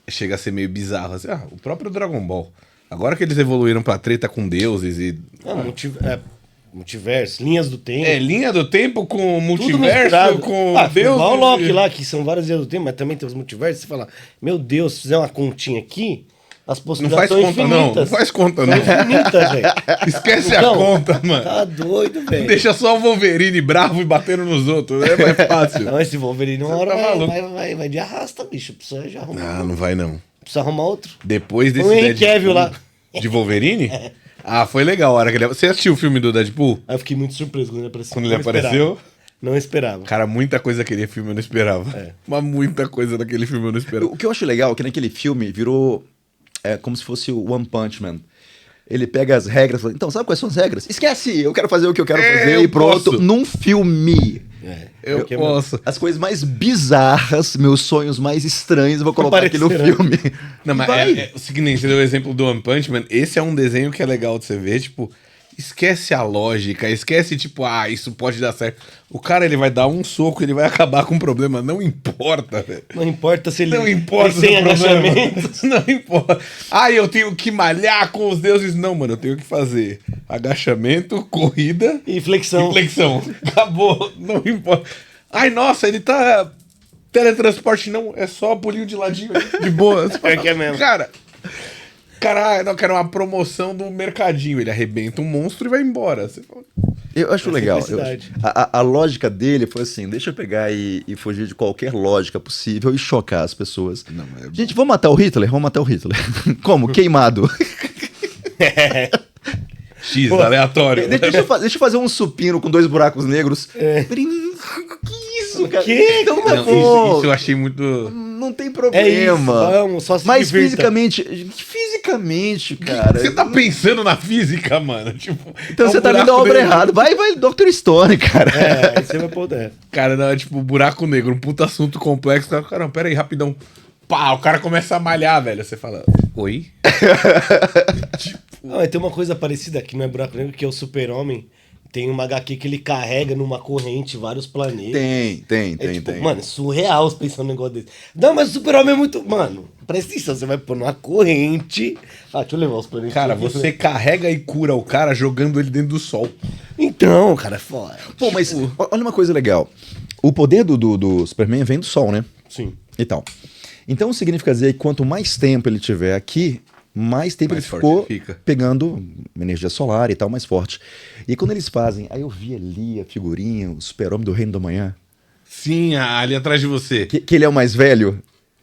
Chega a ser meio bizarro. Assim. O próprio Dragon Ball. Agora que eles evoluíram pra treta com deuses e... Multiverso, linhas do tempo. Linha do tempo com Tudo multiverso, misturado. com Deus. Igual o Loki e... lá, que são várias linhas do tempo, mas também tem os multiversos. Você fala, meu Deus, se fizer uma continha aqui, as Não possibilidades faz são conta, infinitas. não. Não faz conta, São não. infinitas, velho. Esquece Então, a conta, mano. Tá doido, velho. Deixa só o Wolverine bravo e batendo nos outros. É mais fácil. Não, esse Wolverine uma hora tá maluco. vai de arrasta, bicho. Precisa já arrumar. Não vai não. Precisa arrumar outro. Depois desse O Henry Cavill lá. De Wolverine? Foi legal a hora que ele... Você assistiu o filme do Deadpool? Aí eu fiquei muito surpreso quando ele apareceu. Quando ele apareceu? Não esperava. Cara, muita coisa daquele filme eu não esperava. Mas muita coisa daquele filme eu não esperava. O que eu acho legal é que naquele filme virou como se fosse o One Punch Man. Ele pega as regras e fala, então, sabe quais são as regras? Esquece, eu quero fazer o que eu quero fazer e pronto. Posso. Num filme. Eu posso. As coisas mais bizarras, meus sonhos mais estranhos, eu vou colocar aqui no filme. Não, mas o seguinte, você deu o exemplo do One Punch Man. Esse é um desenho que é legal de você ver, tipo... Esquece a lógica, esquece, tipo, isso pode dar certo. O cara, ele vai dar um soco, ele vai acabar com o problema. Não importa, velho. Não importa se ele Não importa sem o problema. agachamento. Não importa. Eu tenho que malhar com os deuses. Não, mano, eu tenho que fazer agachamento, corrida E flexão. e flexão. Acabou, não importa. Nossa, ele tá... Teletransporte não, é só pulinho de ladinho, de boa. É que é mesmo. Cara, não, quero uma promoção do mercadinho. Ele arrebenta um monstro e vai embora. Você fala... Eu acho legal. simplicidade. A lógica dele foi assim, deixa eu pegar e fugir de qualquer lógica possível e chocar as pessoas. Não, Gente, vamos matar o Hitler? Vamos matar o Hitler. Como? Queimado. X, aleatório. Deixa eu fazer um supino com 2 buracos negros. Que isso, cara? Que? Então, Não, isso eu achei muito... Não tem problema. Vamos, só se Mas divirta. fisicamente, cara. Você tá pensando na física, mano? Tipo, Então você tá vendo a buraco obra negro. errada. Vai, Dr. Stone, cara. Aí você vai poder. Cara, não, é tipo, buraco negro, um puta assunto complexo. Cara, pera aí, rapidão. Pá, o cara começa a malhar, velho. Você fala, oi? Tem uma coisa parecida que não é buraco negro, que é o Super-Homem. Tem uma HQ que ele carrega numa corrente vários planetas. Tem. Mano, é surreal você pensar num negócio desse. Não, mas o Super-Homem é muito... Mano, presta atenção, você vai pôr numa corrente... deixa eu levar os planetas. Cara, aqui. você carrega e cura o cara jogando ele dentro do sol. Então, cara, é foda. Pô, mas olha uma coisa legal. O poder do Superman vem do Sol, né? Sim. E tal. Então significa dizer que quanto mais tempo ele tiver aqui, mais tempo Mais ele forte ficou fica. pegando energia solar e tal, mais forte. E quando eles fazem, aí eu vi ali a figurinha, o super-homem do Reino da Manhã, Sim, ali atrás de você. que ele é o mais velho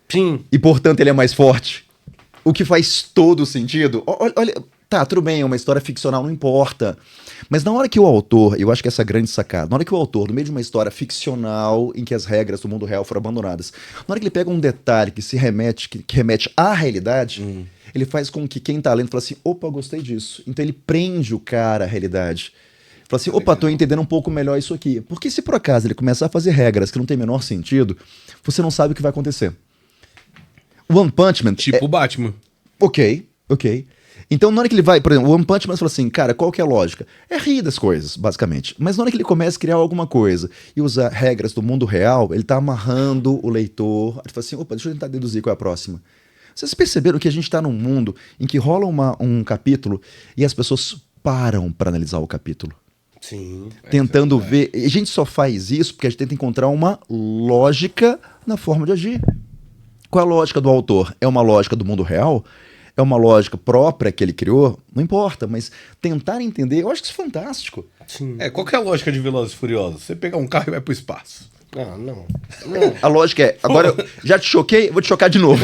Sim. e, portanto, ele é mais forte. O que faz todo sentido. Olha, tá, tudo bem, é uma história ficcional, não importa. Mas na hora que o autor, eu acho que essa é a grande sacada, na hora que o autor, no meio de uma história ficcional em que as regras do mundo real foram abandonadas, na hora que ele pega um detalhe que se remete, que remete à realidade, ele faz com que quem tá lendo fale assim, opa, gostei disso. Então ele prende o cara à realidade. Fala assim, opa, tô entendendo um pouco melhor isso aqui. Porque se por acaso ele começar a fazer regras que não tem o menor sentido, você não sabe o que vai acontecer. One Punch Man... Tipo o Batman. Ok. Então, na hora que ele vai, por exemplo, o One Punch Man fala assim, cara, qual que é a lógica? É rir das coisas, basicamente. Mas na hora que ele começa a criar alguma coisa e usar regras do mundo real, ele tá amarrando o leitor. Ele fala assim, opa, deixa eu tentar deduzir qual é a próxima. Vocês perceberam que a gente tá num mundo em que rola um capítulo e as pessoas param para analisar o capítulo? Sim. Tentando ver. E a gente só faz isso porque a gente tenta encontrar uma lógica na forma de agir. Qual é a lógica do autor? É uma lógica do mundo real? É uma lógica própria que ele criou? Não importa, mas tentar entender, eu acho que isso é fantástico. Sim. Qual que é a lógica de Velozes e Furiosos? Você pegar um carro e vai pro espaço. Ah, não. A lógica é, agora eu já te choquei, vou te chocar de novo.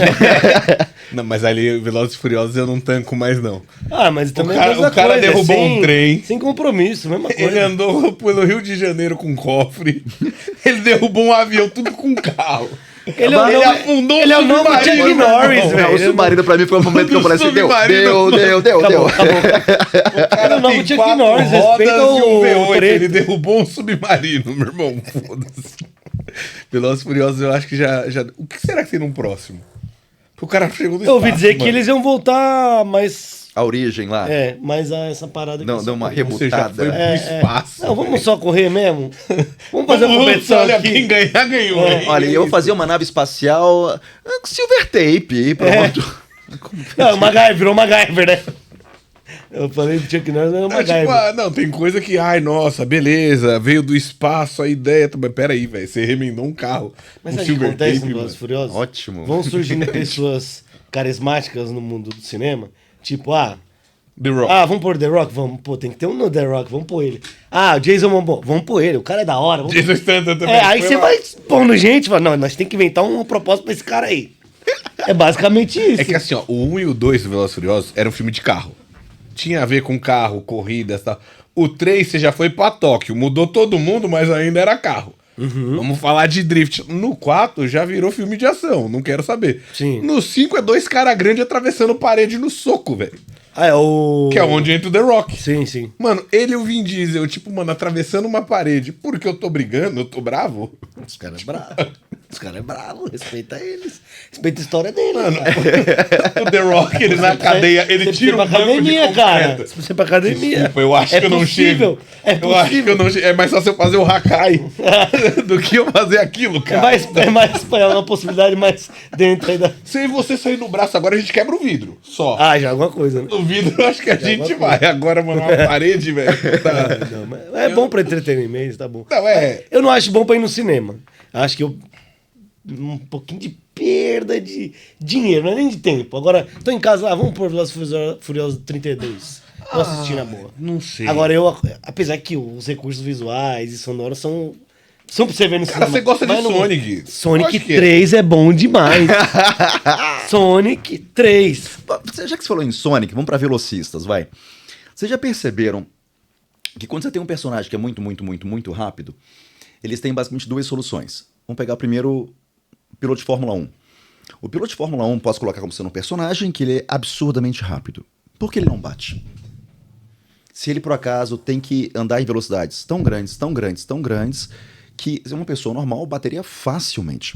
Não, mas ali, Velozes e Furiosos, eu não tanco mais, não. Ah, mas também cara- é a mesma o cara coisa, derrubou sem- um trem. Sem compromisso, mesma coisa. Ele andou pelo Rio de Janeiro com cofre. Ele derrubou um avião, tudo com carro. Ele é o Ele novo- afundou ele é o um novo submarino, Chuck Norris, irmão. velho. O submarino pra mim foi um momento que eu falei assim, deu. Acabou. Ele é o novo Tem Chuck 4 Norris, rodas respeita e um o V8. Ele preto. derrubou um submarino, meu irmão. Foda-se. Velozes e Furiosos, eu acho que já... O que será que tem num próximo? Porque o cara chegou no Eu ouvi espaço, dizer que mano. eles iam voltar, mas... A origem lá, mas essa parada... que deu uma Você já foi rebutada. pro espaço. Não, vamos só correr mesmo? Vamos fazer uma Vamos, competição olha, aqui. quem ganhar, ganhou. Olha, eu vou fazer uma nave espacial com silver tape, e pronto. Não, virou MacGyver, né? Eu falei do Chuck Norris, não é MacGyver. Não, tem coisa que, ai, nossa, beleza, veio do espaço a ideia. Mas peraí, velho, você remendou um carro. Mas um sabe o que silver acontece tape, no mano. Velozes e Furiosos? Ótimo. Vão surgindo pessoas carismáticas no mundo do cinema, tipo, The Rock. vamos pôr The Rock? Vamos, pô, tem que ter um no The Rock, vamos pôr ele. O Jason Momoa, vamos pôr ele, o cara é da hora. Vamos... Jason Statham também. aí foi você lá. vai pondo gente, fala, não, nós temos que inventar um propósito pra esse cara aí. É basicamente isso. É que assim, ó, o 1 e o 2 do Velozes e Furiosos era um filme de carro. Tinha a ver com carro, corridas e tal. O 3 você já foi pra Tóquio, mudou todo mundo, mas ainda era carro. Vamos falar de drift. No 4 já virou filme de ação, não quero saber. Sim. No 5 é 2 caras grandes atravessando parede no soco, velho. É o... Que é onde entra o The Rock. Sim. Mano, ele e o Vin Diesel, tipo, mano, atravessando uma parede. Porque eu tô brigando, eu tô bravo. Os caras é bravo. Os caras é bravo, respeita eles. Respeita a história deles. Mano, o The Rock, ele na cadeia, ele Você tira precisa um pra banco de academia, cara. Você concreto. precisa ir pra academia. Desculpa, eu acho que eu não possível. chego. É Eu acho que eu possível. não chego. É mais fácil eu fazer o Hakai do que eu fazer aquilo, É cara. mais uma possibilidade mais dentro aí da... Se você sair no braço agora, a gente quebra o vidro. Só. Já alguma coisa, né? O vidro, eu acho que a gente vai. Agora, mano, uma parede, velho. Tá. Não, mas é bom pra entretenimento, tá bom. Não, é. Eu não acho bom pra ir no cinema. Acho que um pouquinho de perda de dinheiro, não é nem de tempo. Agora, tô em casa, vamos pôr Velozes e Furiosos 32. Vou assistir na boa. Não sei. Agora, apesar que os recursos visuais e sonoros são pra você ver no Cara, cinema. você gosta de Mas não- Sonic. Eu Sonic acho que 3 é bom demais. Sonic 3. Já que você falou em Sonic, vamos pra velocistas, vai. Vocês já perceberam que quando você tem um personagem que é muito rápido, eles têm basicamente duas soluções. Vamos pegar primeiro o piloto de Fórmula 1. O piloto de Fórmula 1 posso colocar como sendo um personagem que ele é absurdamente rápido. Por que ele não bate? Se ele, por acaso, tem que andar em velocidades tão grandes, que uma pessoa normal bateria facilmente.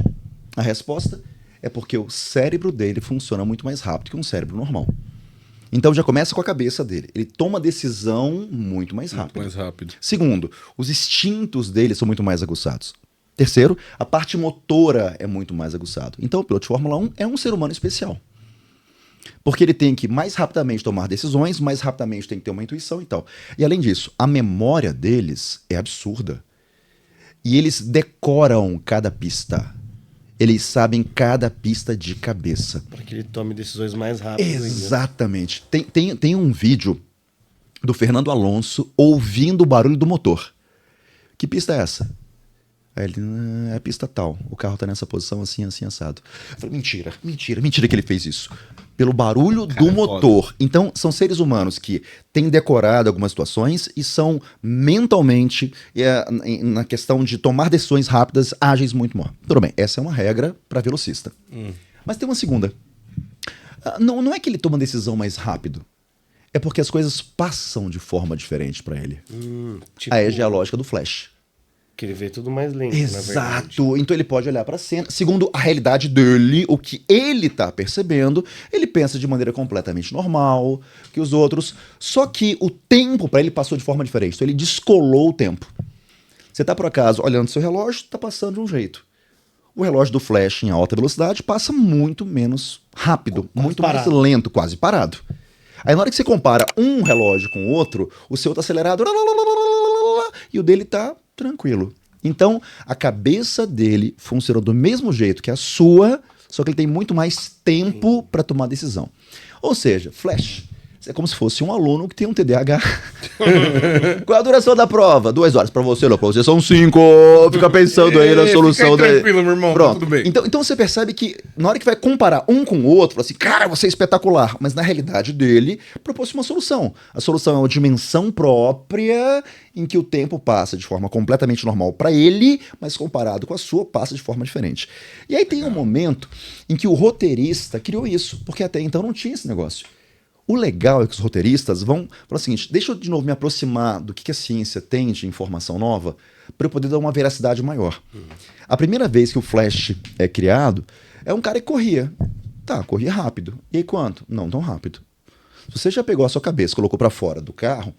A resposta é porque o cérebro dele funciona muito mais rápido que um cérebro normal. Então já começa com a cabeça dele. Ele toma decisão muito mais rápido. Mais rápido. Segundo, os instintos dele são muito mais aguçados. Terceiro, a parte motora é muito mais aguçado. Então o piloto de Fórmula 1 é um ser humano especial. Porque ele tem que mais rapidamente tomar decisões, mais rapidamente tem que ter uma intuição e tal. E além disso, a memória deles é absurda. E eles decoram cada pista. Eles sabem cada pista de cabeça. Para que ele tome decisões mais rápidas. Exatamente. Tem um vídeo do Fernando Alonso ouvindo o barulho do motor. Que pista é essa? Aí ele, é a pista tal. O carro tá nessa posição assim, assim, assado. Eu falei, mentira que ele fez isso. Pelo barulho do motor. Foda. Então, são seres humanos que têm decorado algumas situações e são mentalmente, na questão de tomar decisões rápidas, ágeis muito mal. Tudo bem, essa é uma regra para velocista. Mas tem uma segunda. Não é que ele toma uma decisão mais rápido. É porque as coisas passam de forma diferente para ele. Tipo... Aí é a lógica do Flash. Que ele vê tudo mais lento, Exato. Então ele pode olhar para a cena, segundo a realidade dele, o que ele tá percebendo, ele pensa de maneira completamente normal que os outros. Só que o tempo para ele passou de forma diferente. Então ele descolou o tempo. Você tá por acaso olhando seu relógio, tá passando de um jeito. O relógio do Flash em alta velocidade passa muito menos rápido, quase muito parado. Mais lento, quase parado. Aí na hora que você compara um relógio com o outro, o seu tá acelerado e o dele tá tranquilo. Então, a cabeça dele funciona do mesmo jeito que a sua, só que ele tem muito mais tempo para tomar decisão. Ou seja, Flash, é como se fosse um aluno que tem um TDAH. Qual é a duração da prova? 2 horas. Para você, não. Para você são 5. Fica pensando aí na solução. Fica aí tranquilo, meu irmão. Pronto. Tá tudo bem. Então você percebe que na hora que vai comparar um com o outro, fala assim, cara, você é espetacular. Mas na realidade dele, propôs uma solução. A solução é uma dimensão própria em que o tempo passa de forma completamente normal para ele, mas comparado com a sua, passa de forma diferente. E aí tem um momento em que o roteirista criou isso, porque até então não tinha esse negócio. O legal é que os roteiristas vão falar o seguinte, deixa eu de novo me aproximar do que a ciência tem de informação nova para eu poder dar uma veracidade maior. A primeira vez que o Flash é criado, é um cara que corria. Tá, corria rápido. E aí quanto? Não tão rápido. Se você já pegou a sua cabeça, colocou para fora do carro,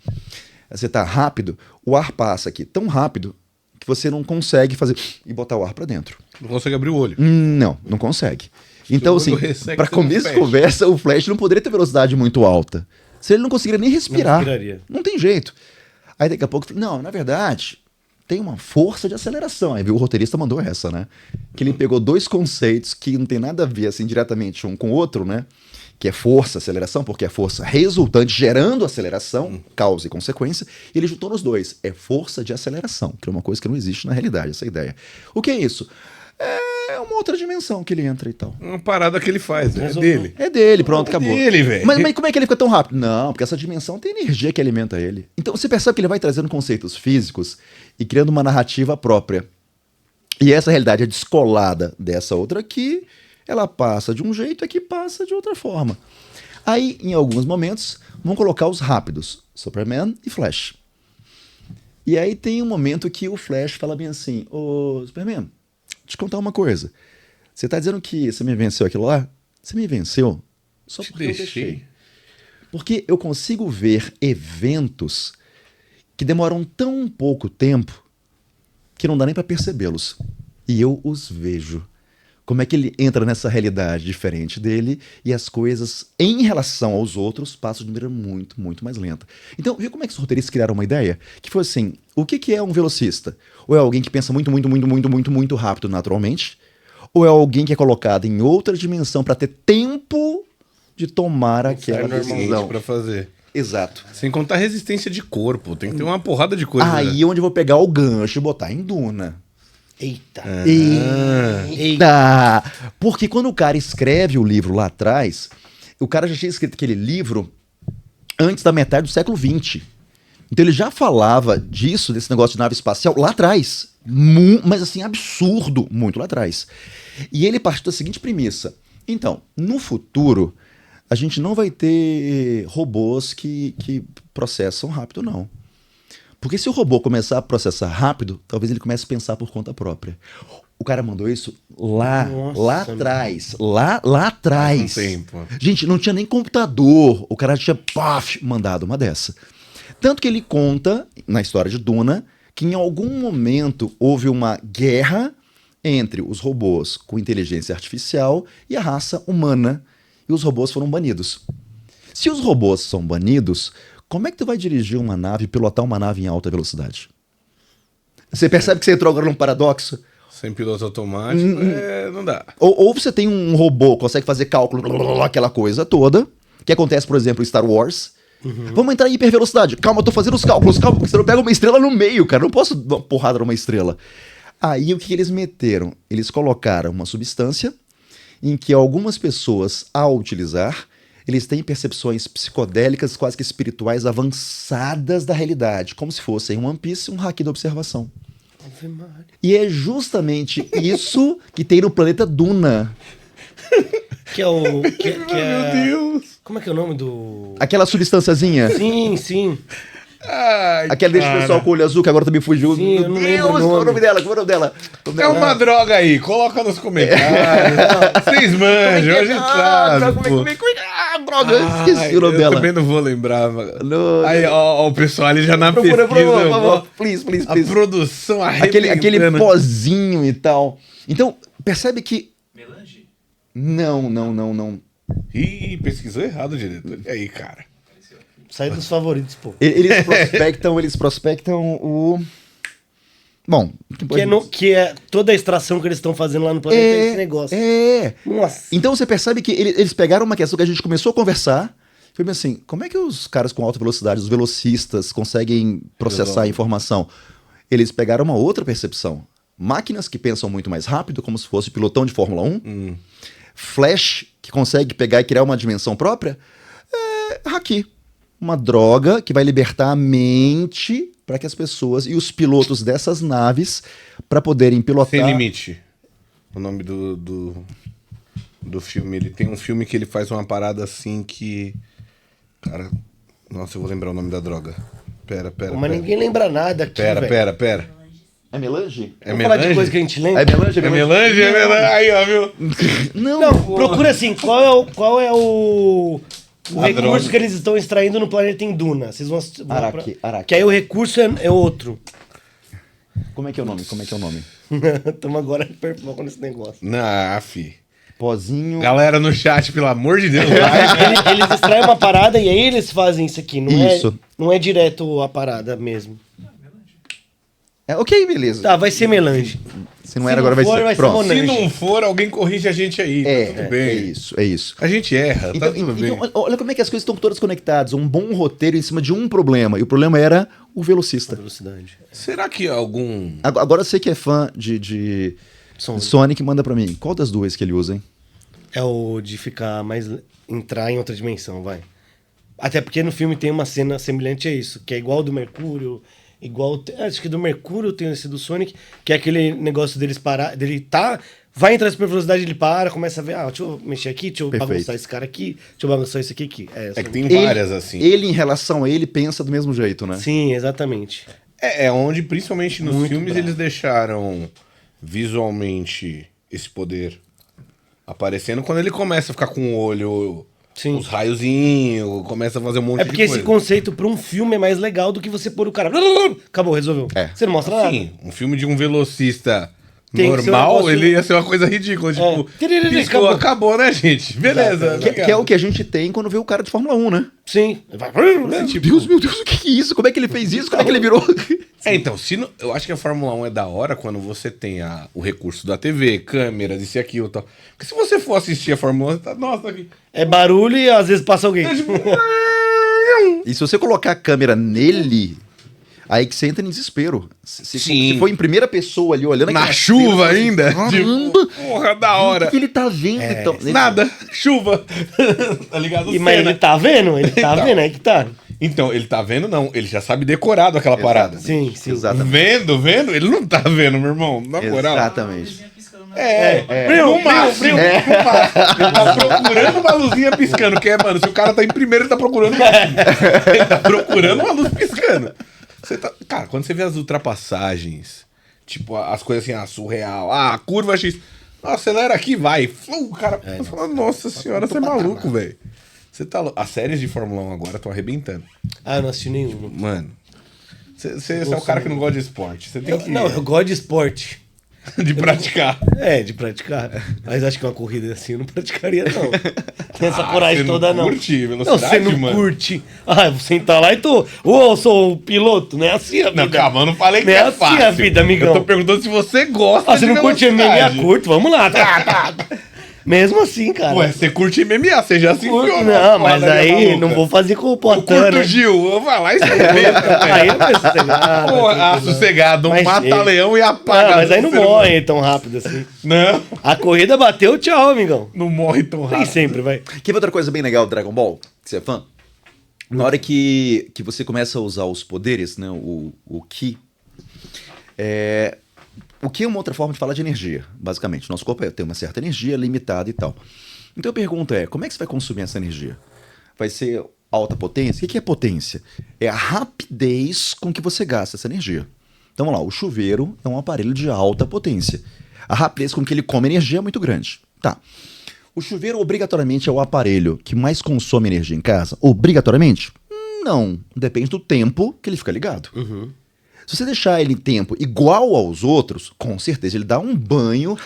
você tá rápido, o ar passa aqui tão rápido que você não consegue fazer e botar o ar para dentro. Não consegue abrir o olho. Não consegue. Então, assim, para começo de conversa, o Flash não poderia ter velocidade muito alta. Se ele não conseguiria nem respirar. Não tem jeito. Aí daqui a pouco, não, na verdade, tem uma força de aceleração. Aí viu, o roteirista mandou essa, né? Que ele pegou 2 conceitos que não tem nada a ver, assim, diretamente um com o outro, né? Que é força, aceleração, porque é força resultante gerando aceleração, causa e consequência, e ele juntou nos dois. É força de aceleração, que é uma coisa que não existe na realidade, essa ideia. O que é isso? É uma outra dimensão que ele entra e tal. Uma parada que ele faz, é dele. É dele, pronto, acabou. É dele, velho. Mas como é que ele fica tão rápido? Não, porque essa dimensão tem energia que alimenta ele. Então você percebe que ele vai trazendo conceitos físicos e criando uma narrativa própria. E essa realidade é descolada dessa outra aqui, ela passa de um jeito, aqui passa de outra forma. Aí, em alguns momentos, vão colocar os rápidos, Superman e Flash. E aí tem um momento que o Flash fala bem assim, ô Superman, te contar uma coisa. Você tá dizendo que você me venceu aquilo lá? Você me venceu só porque eu deixei. Porque eu consigo ver eventos que demoram tão pouco tempo que não dá nem para percebê-los. E eu os vejo. Como é que ele entra nessa realidade diferente dele e as coisas, em relação aos outros, passam de maneira muito, muito mais lenta. Então, viu como é que os roteiristas criaram uma ideia? Que foi assim, o que é um velocista? Ou é alguém que pensa muito rápido naturalmente? Ou é alguém que é colocado em outra dimensão para ter tempo de tomar aquela decisão? Para fazer. Exato. Sem contar resistência de corpo, tem que ter uma porrada de coisa. Aí onde eu vou pegar o gancho e botar em Duna. Eita. Porque quando o cara escreve o livro lá atrás, o cara já tinha escrito aquele livro antes da metade do século XX. Então ele já falava disso, desse negócio de nave espacial, lá atrás. Mas assim, absurdo, muito lá atrás. E ele partiu da seguinte premissa. Então, no futuro, a gente não vai ter robôs que processam rápido, não. Porque se o robô começar a processar rápido, talvez ele comece a pensar por conta própria. O cara mandou isso lá atrás. Lá atrás. Tempo. Gente, não tinha nem computador. O cara tinha mandado uma dessa. Tanto que ele conta, na história de Duna, que em algum momento houve uma guerra entre os robôs com inteligência artificial e a raça humana. E os robôs foram banidos. Se os robôs são banidos, como é que tu vai dirigir uma nave, pilotar uma nave em alta velocidade? Você percebe que você entrou agora num paradoxo? Sem piloto automático, não dá. Ou você tem um robô, consegue fazer cálculo, blá, blá, blá, aquela coisa toda, que acontece, por exemplo, em Star Wars. Vamos entrar em hipervelocidade. Calma, eu tô fazendo os cálculos, calma, porque você não pega uma estrela no meio, cara. Eu não posso dar uma porrada numa estrela. Aí o que eles meteram? Eles colocaram uma substância em que algumas pessoas, ao utilizar, eles têm percepções psicodélicas, quase que espirituais, avançadas da realidade, como se fossem um One Piece, um haki da observação. E é justamente isso que tem no planeta Duna. Que é o... Meu Deus! Como é que é o nome do... Aquela substânciazinha. Sim, sim. Ai, Aquela deixa o pessoal com o olho azul, que agora também fugiu. Sim, eu não lembro o Qual é o nome. nome dela? Qual é o nome dela? É uma droga aí, coloca nos comentários. Vocês manjam, a gente sabe. Pô. Droga, esqueci o nome Eu dela. também não vou lembrar. Mano. No- Aí, ó, o pessoal ali já na Procura, pesquisa. por ó, favor. Please, please, a please. produção Aquele arrebentando. pozinho e tal. Então, percebe que... Não. Ih, pesquisou errado, diretor. E aí, cara? Sai dos favoritos, pô. Eles prospectam o... Bom, Que é toda a extração que eles estão fazendo lá no planeta é esse negócio. Nossa. Então você percebe que eles pegaram uma questão que a gente começou a conversar. Foi bem assim, como é que os caras com alta velocidade, os velocistas, conseguem processar a informação? Eles pegaram uma outra percepção. Máquinas que pensam muito mais rápido, como se fosse pilotão de Fórmula 1. Flash, que consegue pegar e criar uma dimensão própria. Haki. Uma droga que vai libertar a mente para que as pessoas e os pilotos dessas naves para poderem pilotar. Sem Limite. O nome do filme. Ele tem um filme que ele faz uma parada assim que... Cara... Nossa, eu vou lembrar o nome da droga. Pera. Mas ninguém lembra nada aqui, velho. Pera. É melange? É Vamos falar de melange? coisa que a gente lembra? É melange? É melange? Aí, ó, viu? Não, procura assim, qual é o A recurso droga. que eles estão extraindo no planeta em Duna. Vocês vão... Araki. Que aí o recurso é outro. Como é que é o nome? Estamos agora hiperfoco nesse negócio. Fi. Pozinho. Galera no chat, pelo amor de Deus. Eles extraem uma parada e aí eles fazem isso aqui. Isso. Não é direto a parada mesmo. Ok, beleza. Tá, vai ser melange. Se não era, agora vai for, ser. vai ser Pronto. Monange. Se não for, alguém corrige a gente aí. Tá tudo bem. É isso. A gente erra, tá Então, tudo bem. olha como é que as coisas estão todas conectadas. Um bom roteiro em cima de um problema. E o problema era o velocista. Velocidade. Será que algum... Agora você que é fã de Sonic, manda pra mim. Qual das duas que ele usa, hein? É o de ficar mais... Entrar em outra dimensão, vai. Até porque no filme tem uma cena semelhante a isso. Que é igual do Mercúrio... Acho que do Mercúrio tem esse do Sonic, que é aquele negócio deles parar, dele tá, vai entrar na super velocidade, ele para, começa a ver, deixa eu mexer aqui, deixa eu Perfeito. bagunçar esse cara aqui, deixa eu bagunçar isso aqui. É que tem várias, assim. Ele, em relação a ele, pensa do mesmo jeito, né? Sim, exatamente. É onde, principalmente nos Muito filmes, bravo. eles deixaram visualmente esse poder aparecendo quando ele começa a ficar com o olho, Sim. os raiozinhos, começa a fazer um monte É de porque coisa. esse conceito pra um filme é mais legal do que você pôr o cara... Acabou, resolveu. É. Você não mostra nada. Sim, um filme de um velocista Tem que ser um normal, negócio- ele ia ser uma coisa ridícula. Tipo, piscou, acabou, né, gente? Beleza. Que é o que a gente tem quando vê o cara de Fórmula 1, né? Sim. Tipo, Deus, meu Deus, o que é isso? Como é que ele fez isso? Como é que ele virou? então, eu acho que a Fórmula 1 é da hora quando você tem o recurso da TV, câmeras, isso e aquilo e tal. Porque se você for assistir a Fórmula 1, você tá, nossa, aqui. É barulho e às vezes passa alguém. É tipo, E se você colocar a câmera nele, aí que você entra em desespero. Se Sim. for em primeira pessoa ali, olhando na aquela chuva cena, ainda. Caramba! Tipo, porra, da O hora. que ele tá vendo, então? Nada, chuva. Tá ligado? Mas Cena. ele tá vendo? Ele tá vendo, é que tá. Então, ele tá vendo, não. Ele já sabe decorado aquela parada. Sim, sim. Exatamente. Vendo? Ele não tá vendo, meu irmão. Na moral. Exatamente. No máximo. No máximo. Ele tá procurando uma luzinha piscando. Que é, mano, se o cara tá em primeiro, ele tá procurando uma luz. Ele tá procurando uma luz piscando. Cara, quando você vê as ultrapassagens, tipo, as coisas assim, surreal, a curva X, acelera aqui, vai. O cara fala, nossa senhora, você é maluco, velho. Você tá As séries de Fórmula 1 agora estão arrebentando. Eu não assisti nenhum. Mano, você é o cara que não gosta de esporte. Você tem que... Não, eu gosto de esporte. De praticar. De praticar. Mas acho que uma corrida assim eu não praticaria, não. Tem essa coragem você toda, não não. curte Não, velocidade, você não mano? curte. Eu vou sentar lá e tô. Eu sou o piloto, não é assim a vida. Não, calma, eu não falei que Não é é assim fácil. a vida, amigão. Eu tô perguntando se você gosta Você de não curte velocidade. MMA? Curto, vamos lá. Tá. Mesmo assim, cara. Ué, você curte MMA, você já se Curto, enfiou não, na mas porradaria aí maluca. não vou fazer com o Eu Potan, curto né? o Gil, eu vou lá e você Aí é mais sossegado. sossegado, um Mas, mata-leão e apaga. Não, mas aí não Você morre tão rápido assim. Não, A corrida bateu, tchau, amigão. não morre tão Nem rápido. sempre, vai. Quer ver outra coisa bem legal do Dragon Ball? Que você é fã? Na hora que você começa a usar os poderes, né? O Ki. O Ki é uma outra forma de falar de energia, basicamente. Nosso corpo tem uma certa energia limitada e tal. Então a pergunta é, como é que você vai consumir essa energia? Vai ser alta potência? O que é potência? É a rapidez com que você gasta essa energia. Então vamos lá, o chuveiro é um aparelho de alta potência. A rapidez com que ele come energia é muito grande. Tá. O chuveiro obrigatoriamente é o aparelho que mais consome energia em casa? Obrigatoriamente? Não. Depende do tempo que ele fica ligado. Se você deixar ele em tempo igual aos outros, com certeza ele dá um banho,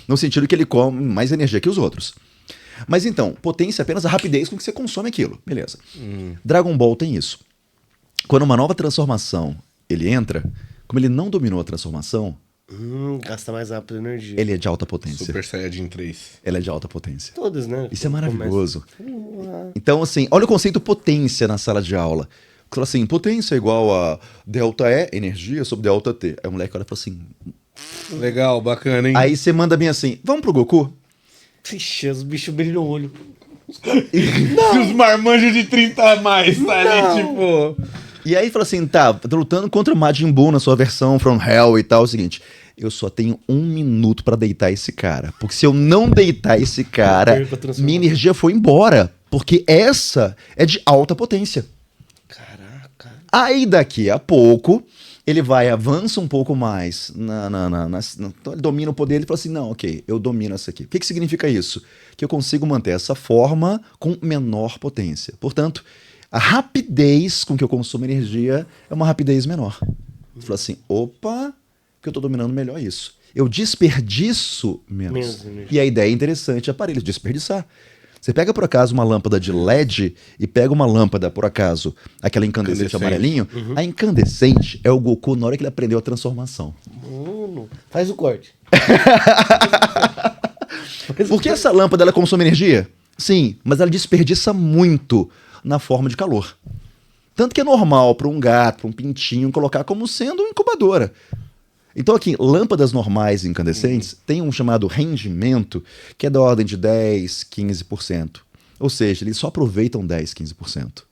no sentido que ele come mais energia que os outros. Mas então, potência é apenas a rapidez com que você consome aquilo. Beleza. Dragon Ball tem isso. Quando uma nova transformação ele entra, como ele não dominou a transformação, Gasta mais rápido energia. ele é de alta potência. Super Saiyajin 3. Ela é de alta potência. Todos, né? Isso é maravilhoso. Então, assim, olha o conceito potência na sala de aula. Fala assim, potência é igual a delta E, energia, sobre delta T. Aí o moleque olha e fala assim... Legal, bacana, hein? Aí você manda bem assim, vamos pro Goku? Ixi, os bichos brilham o olho. Se os marmanjos de 30 a mais, tá ali, tipo... E aí fala assim, tá, tô lutando contra o Majin Buu na sua versão From Hell e tal, é o seguinte... Eu só tenho 1 minuto pra deitar esse cara. Porque se eu não deitar esse cara, perco a transformação. minha energia foi embora. Porque essa é de alta potência. Caraca. Aí daqui a pouco, ele avança um pouco mais, então ele domina o poder, ele fala assim, não, ok, eu domino essa aqui. O que significa isso? Que eu consigo manter essa forma com menor potência. Portanto, a rapidez com que eu consumo energia é uma rapidez menor. Você fala assim, opa, que eu estou dominando melhor isso. Eu desperdiço menos. energia. E a ideia é interessante, aparelho, desperdiçar. Você pega, por acaso, uma lâmpada de LED e pega uma lâmpada, por acaso, aquela incandescente amarelinho. A incandescente é o Goku na hora que ele aprendeu a transformação. Mano, faz o corte. Por que essa lâmpada ela consome energia? Sim, mas ela desperdiça muito na forma de calor. Tanto que é normal para um gato, para um pintinho, colocar como sendo incubadora. Então aqui, lâmpadas normais incandescentes têm um chamado rendimento que é da ordem de 10, 15%. Ou seja, eles só aproveitam 10, 15%.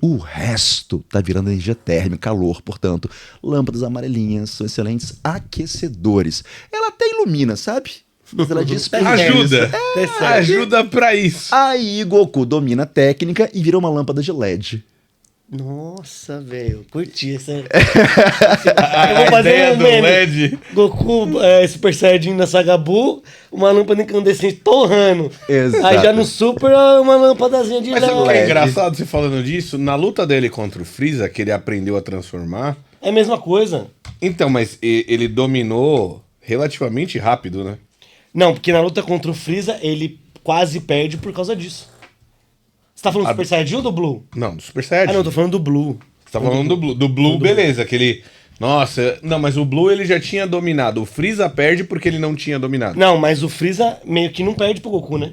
O resto está virando energia térmica, calor. Portanto, lâmpadas amarelinhas são excelentes aquecedores. Ela até ilumina, sabe? Mas ela desperdiça. Ajuda. Terceiro. Ajuda pra isso. Aí Goku domina a técnica e vira uma lâmpada de LED. Nossa, velho. Curti essa. Eu A vou fazer ideia um do meme. LED. Goku, Super Saiyajin na Saga Buu, uma lâmpada incandescente torrando. Exato. Aí já no Super, uma lâmpadazinha de Mas sabe o que é LED. engraçado você falando disso? Na luta dele contra o Freeza, que ele aprendeu a transformar... É a mesma coisa. Então, mas ele dominou relativamente rápido, né? Não, porque na luta contra o Freeza, ele quase perde por causa disso. Você tá falando do Super Saiyajin ou do Blue? Não, do Super Saiyajin. Ah, não, eu tô falando do Blue. Você tá falando do Blue. Do Blue, beleza, aquele... Nossa, não, mas o Blue ele já tinha dominado. O Freeza perde porque ele não tinha dominado. Não, mas o Freeza meio que não perde pro Goku, né?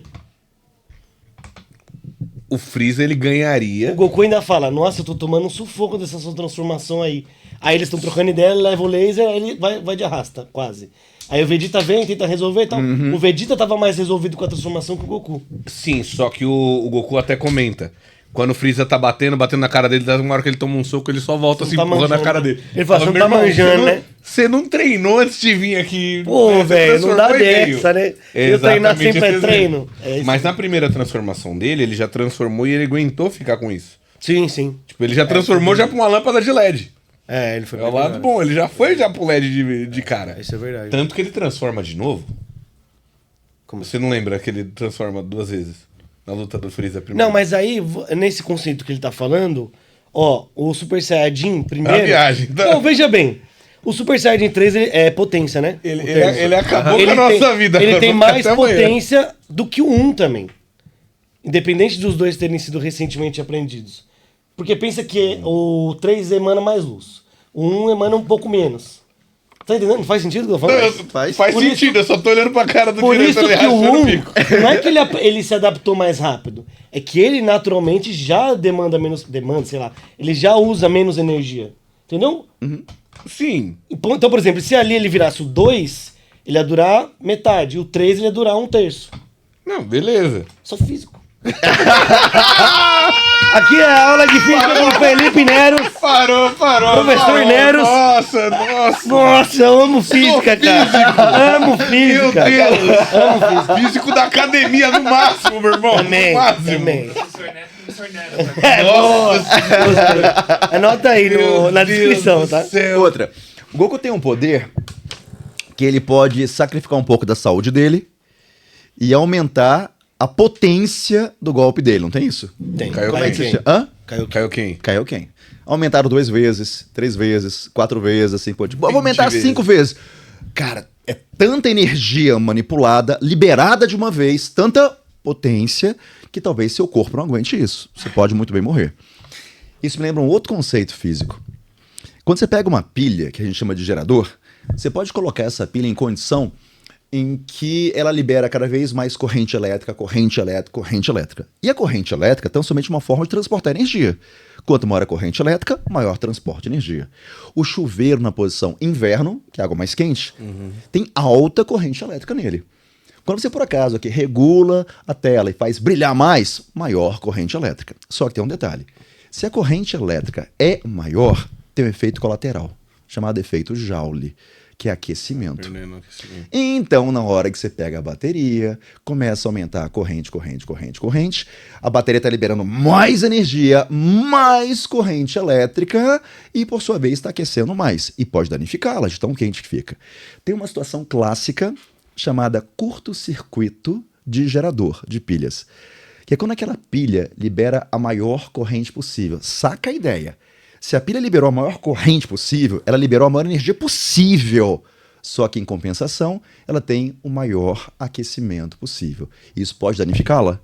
O Freeza ele O ganharia. Goku ainda fala, nossa, eu tô tomando um sufoco dessa sua transformação aí. Aí eles estão trocando ideia, ele leva o laser, aí ele vai de arrasta, quase. Aí o Vegeta vem, tenta resolver e tal. O Vegeta tava mais resolvido com a transformação que o Goku. Sim, só que o Goku até comenta. Quando o Freeza tá batendo na cara dele, uma hora que ele toma um soco, ele só volta assim, tá empurrando a manjando, cara né? dele. Ele fala, você não "Meu tá irmão, manjando, você né?" Você não treinou antes de vir aqui. Pô, Você velho, não dá transformou e veio. dessa, né? Eu treinar sempre é esse treino. exemplo. É isso. Mas na primeira transformação dele, ele já transformou e ele aguentou ficar com isso. Sim, sim. Tipo, ele já transformou já pra uma lâmpada de LED. É, ele foi É o lado bom, ele já foi já pro LED de cara. Isso é verdade. Tanto que ele transforma de novo. Como Você não lembra que ele transforma 2 vezes? Na luta do Freeza primeiro. Não, mas aí, nesse conceito que ele tá falando, ó, o Super Saiyajin primeiro... É uma viagem, tá? Não, veja bem. O Super Saiyajin 3 é potência, né? Ele acabou Ele com a tem- nossa vida. Ele agora, tem vou ficar mais até amanhã. potência do que o 1 também. Independente dos dois terem sido recentemente aprendidos. Porque pensa que o 3 emana mais luz. O 1 emana um pouco menos. Tá entendendo? Não faz sentido o que eu tô falando? Faz. Faz Por sentido, eu só tô olhando pra cara do Por isso diretor e que o rachando 1, bico. não é que ele se adaptou mais rápido. É que ele naturalmente já demanda menos... Demanda, sei lá. Ele já usa menos energia. Entendeu? Sim. Então, por exemplo, se ali ele virasse o 2, ele ia durar metade. O 3 ele ia durar 1/3. Não, beleza. Sou físico. Aqui é a aula de física com o Felipe Neros. Parou. Professor parou. Neros. Nossa. Nossa, eu amo física, cara. Amo Meu física. Deus. Amo física. Físico da academia, no máximo, meu irmão. Também, no máximo. também. Professor Neto. É, boa. Gostei. Anota aí na descrição, tá? Outra. O Goku tem um poder que ele pode sacrificar um pouco da saúde dele e aumentar a potência do golpe dele, não tem isso? Tem. Caiu Como é que quem? se chama? Hã? Caiu quem? Kaioken. Aumentaram 2 vezes, 3 vezes, 4 vezes, assim, pô. Tipo, vou aumentar 20 5 vezes. Cara, é tanta energia manipulada, liberada de uma vez, tanta potência, que talvez seu corpo não aguente isso. Você pode muito bem morrer. Isso me lembra um outro conceito físico. Quando você pega uma pilha, que a gente chama de gerador, você pode colocar essa pilha em condição em que ela libera cada vez mais corrente elétrica, corrente elétrica, corrente elétrica. E a corrente elétrica é tão somente uma forma de transportar energia. Quanto maior a corrente elétrica, maior transporte de energia. O chuveiro na posição inverno, que é água mais quente, tem alta corrente elétrica nele. Quando você, por acaso, aqui regula a tela e faz brilhar mais, maior corrente elétrica. Só que tem um detalhe. Se a corrente elétrica é maior, tem um efeito colateral, chamado efeito Joule, que é aquecimento. Então, na hora que você pega a bateria, começa a aumentar a corrente, a bateria está liberando mais energia, mais corrente elétrica e, por sua vez, está aquecendo mais. E pode danificá-la de tão quente que fica. Tem uma situação clássica chamada curto-circuito de gerador de pilhas, que é quando aquela pilha libera a maior corrente possível. Saca a ideia. Se a pilha liberou a maior corrente possível, ela liberou a maior energia possível. Só que, em compensação, ela tem o maior aquecimento possível. Isso pode danificá-la?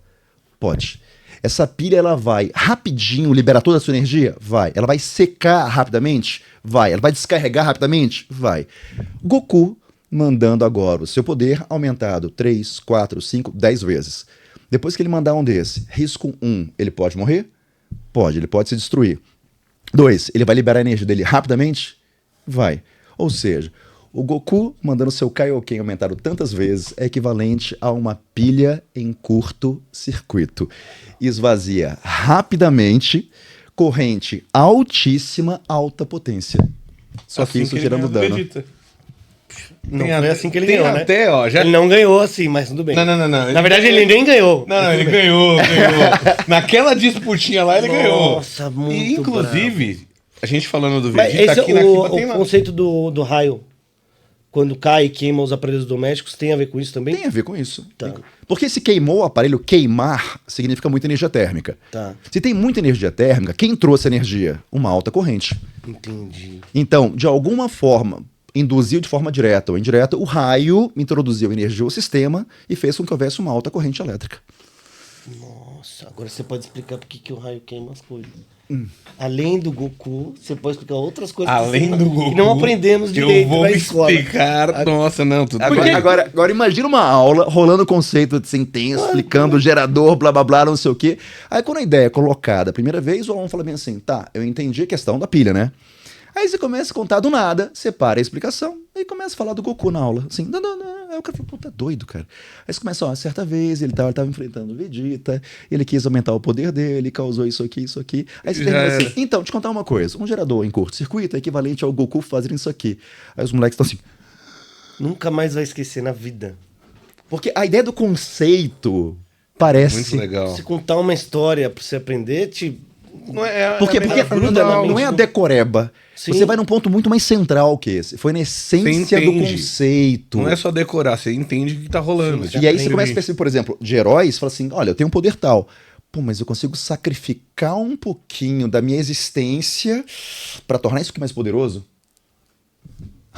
Pode. Essa pilha ela vai rapidinho liberar toda a sua energia? Vai. Ela vai secar rapidamente? Vai. Ela vai descarregar rapidamente? Vai. Goku mandando agora o seu poder aumentado 3, 4, 5, 10 vezes. Depois que ele mandar um desse, risco 1, ele pode morrer? Pode. Ele pode se destruir. 2, ele vai liberar a energia dele rapidamente? Vai. Ou seja, o Goku mandando seu Kaioken aumentado tantas vezes é equivalente a uma pilha em curto circuito. Esvazia rapidamente, corrente altíssima, alta potência. Só que isso gerando dano. Não Tem foi até- assim que ele tem ganhou, né? até, ó, já- Ele não ganhou assim, mas tudo bem. Não. Na verdade, ele nem ganhou. Não, ele ganhou. Naquela disputinha lá, ele ganhou. Nossa, muito E, inclusive, a gente falando do Mas Vegeta esse aqui é na o Kiba tem lá. conceito do raio. Quando cai e queima os aparelhos domésticos, tem a ver com isso também? Tem a ver com isso. Tá. Porque se queimou o aparelho, queimar significa muita energia térmica. Tá, Se tem muita energia térmica, quem trouxe a energia? Uma alta corrente. entendi. Então, de alguma forma, induziu de forma direta ou indireta, o raio introduziu energia ao sistema e fez com que houvesse uma alta corrente elétrica. Nossa, agora você pode explicar por que o raio queima as coisas. Além do Goku, você pode explicar outras coisas Além que do Goku, que não aprendemos direito eu vou na me escola. explicar. Nossa, não, tudo bem. Agora imagina uma aula rolando o conceito de sentença, explicando o gerador, blá blá blá, não sei o quê. Aí quando a ideia é colocada a primeira vez, o aluno fala bem assim, tá, eu entendi a questão da pilha, né? Aí você começa a contar do nada, separa a explicação e começa a falar do Goku na aula. Assim, não. Aí o cara fala, puta, doido, cara. Aí você começa, ó, certa vez ele tava enfrentando o Vegeta, ele quis aumentar o poder dele, causou isso aqui. Aí você termina assim, então, te contar uma coisa, um gerador em curto-circuito é equivalente ao Goku fazendo isso aqui. Aí os moleques estão assim, Nunca mais vai esquecer na vida. porque a ideia do conceito parece... Muito legal. Se contar uma história pra você aprender, Não é, Porque gruda na não é a decoreba. Sim. Você vai num ponto muito mais central que esse. Foi na essência Você do entende. conceito. Não é só decorar, você entende o que tá rolando. Sim, E aí você Aprende. começa a perceber, por exemplo, de heróis, fala assim, olha, eu tenho um poder tal. Pô, mas eu consigo sacrificar um pouquinho da minha existência pra tornar isso aqui mais poderoso?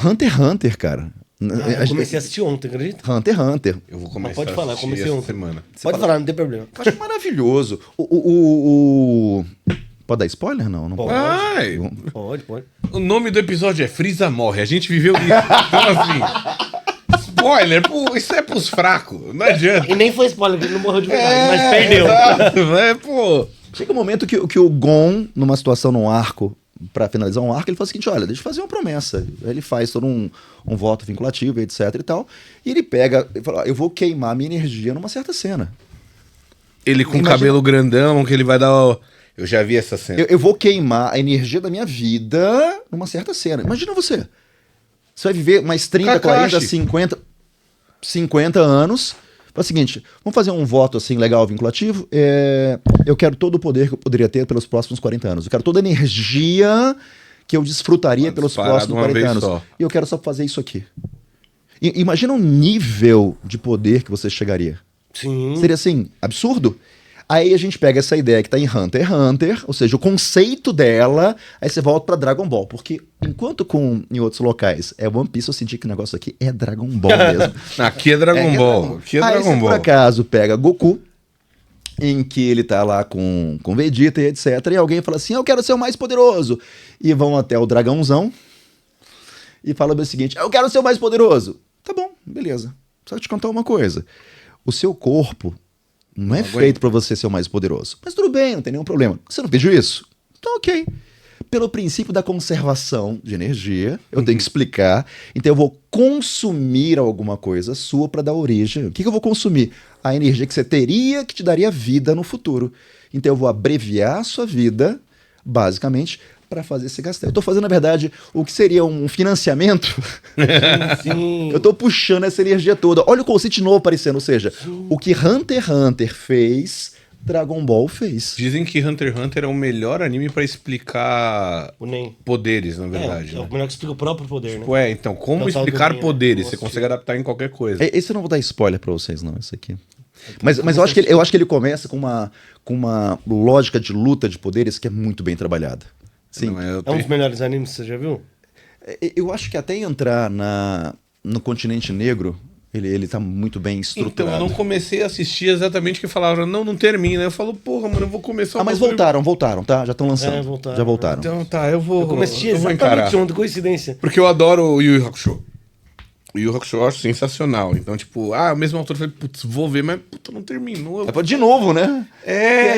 Hunter x Hunter, cara. Eu comecei a assistir ontem, acredita? Hunter x Hunter. Eu vou começar pode a falar, assistir comecei essa ontem. semana. Pode falar, não tem problema. Eu acho maravilhoso. Pode dar spoiler? Não, não pode. Ai, Pode. o nome do episódio é Frieza Morre. A gente viveu isso. Então, assim, spoiler, pô, isso é pros fracos. Não adianta. E nem foi spoiler, porque ele não morreu de verdade, mas perdeu. Exato, pô. Chega um momento que o Gon, numa situação, num arco, pra finalizar um arco, ele fala o seguinte, olha, deixa eu fazer uma promessa. Ele faz todo um voto vinculativo, etc e tal. E ele pega e fala, eu vou queimar minha energia numa certa cena. Ele com o Imagina- cabelo grandão, que ele vai dar... Eu já vi essa cena. Eu vou queimar a energia da minha vida numa certa cena. Imagina você. Você vai viver mais 30, Kakashi. 40, 50 anos. Fala o seguinte, vamos fazer um voto assim legal, vinculativo. Eu quero todo o poder que eu poderia ter pelos próximos 40 anos. Eu quero toda a energia que eu desfrutaria pelos disparado próximos uma 40 vez anos. só. E eu quero só fazer isso aqui. Imagina o nível de poder que você chegaria. Sim. Seria assim, absurdo. Aí a gente pega essa ideia que tá em Hunter x Hunter, ou seja, o conceito dela, aí você volta pra Dragon Ball. Porque enquanto em outros locais é One Piece, eu senti que o negócio aqui é Dragon Ball mesmo. Aqui é Dragon Ball. Aqui é Aí Dragon você, por Ball. acaso, pega Goku, em que ele tá lá com Vegeta e etc. E alguém fala assim, eu quero ser o mais poderoso. E vão até o dragãozão e falam o seguinte, eu quero ser o mais poderoso. Tá bom, beleza. Só te contar uma coisa. O seu corpo não é feito pra você ser o mais poderoso. Mas tudo bem, não tem nenhum problema. Você não pediu isso? Então ok. Pelo princípio da conservação de energia, eu tenho que explicar. Então eu vou consumir alguma coisa sua para dar origem. O que eu vou consumir? A energia que você teria que te daria vida no futuro. Então eu vou abreviar a sua vida, basicamente, para fazer você gastar. Eu estou fazendo, na verdade, o que seria um financiamento. Sim. Eu tô puxando essa energia toda. Olha o conceito novo aparecendo. Ou seja, o que Hunter x Hunter fez, Dragon Ball fez. Dizem que Hunter x Hunter é o melhor anime pra explicar O NEM. poderes, na verdade. É né? o melhor que explica o próprio poder, né? Tipo, então, como Total explicar domínio, poderes? né? Você consegue adaptar em qualquer coisa. Esse eu não vou dar spoiler pra vocês, não, esse aqui. Mas eu acho que ele começa com uma lógica de luta de poderes que é muito bem trabalhada. Sim. Não, eu É um dos tenho- melhores animes que você já viu? Eu acho que até entrar no continente negro, ele tá muito bem Então, estruturado. eu não comecei a assistir exatamente que falaram, não termina. Eu falo, porra, mano, eu vou começar Ah, mas bagulho- voltaram, tá? Já estão lançando. É, voltaram. Já voltaram. Então tá, eu vou. Eu comecei eu vou encarar. exatamente ontem, coincidência. Porque eu adoro o Yu Yu Hakusho. O Yu Yu Hakusho eu acho sensacional. Então, tipo, o mesmo autor, eu falei, putz, vou ver, mas puta, não terminou. De novo, né?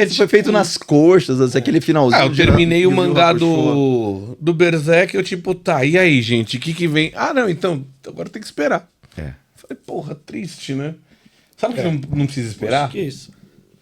Isso foi feito nas coxas, assim, aquele finalzinho. Eu terminei o Yu Yu mangá Hakusho. do Berserk, eu tipo, tá, e aí, gente, o que vem? Não, então, agora tem que esperar. É. Falei, porra, triste, né? Sabe que não precisa esperar? Que isso?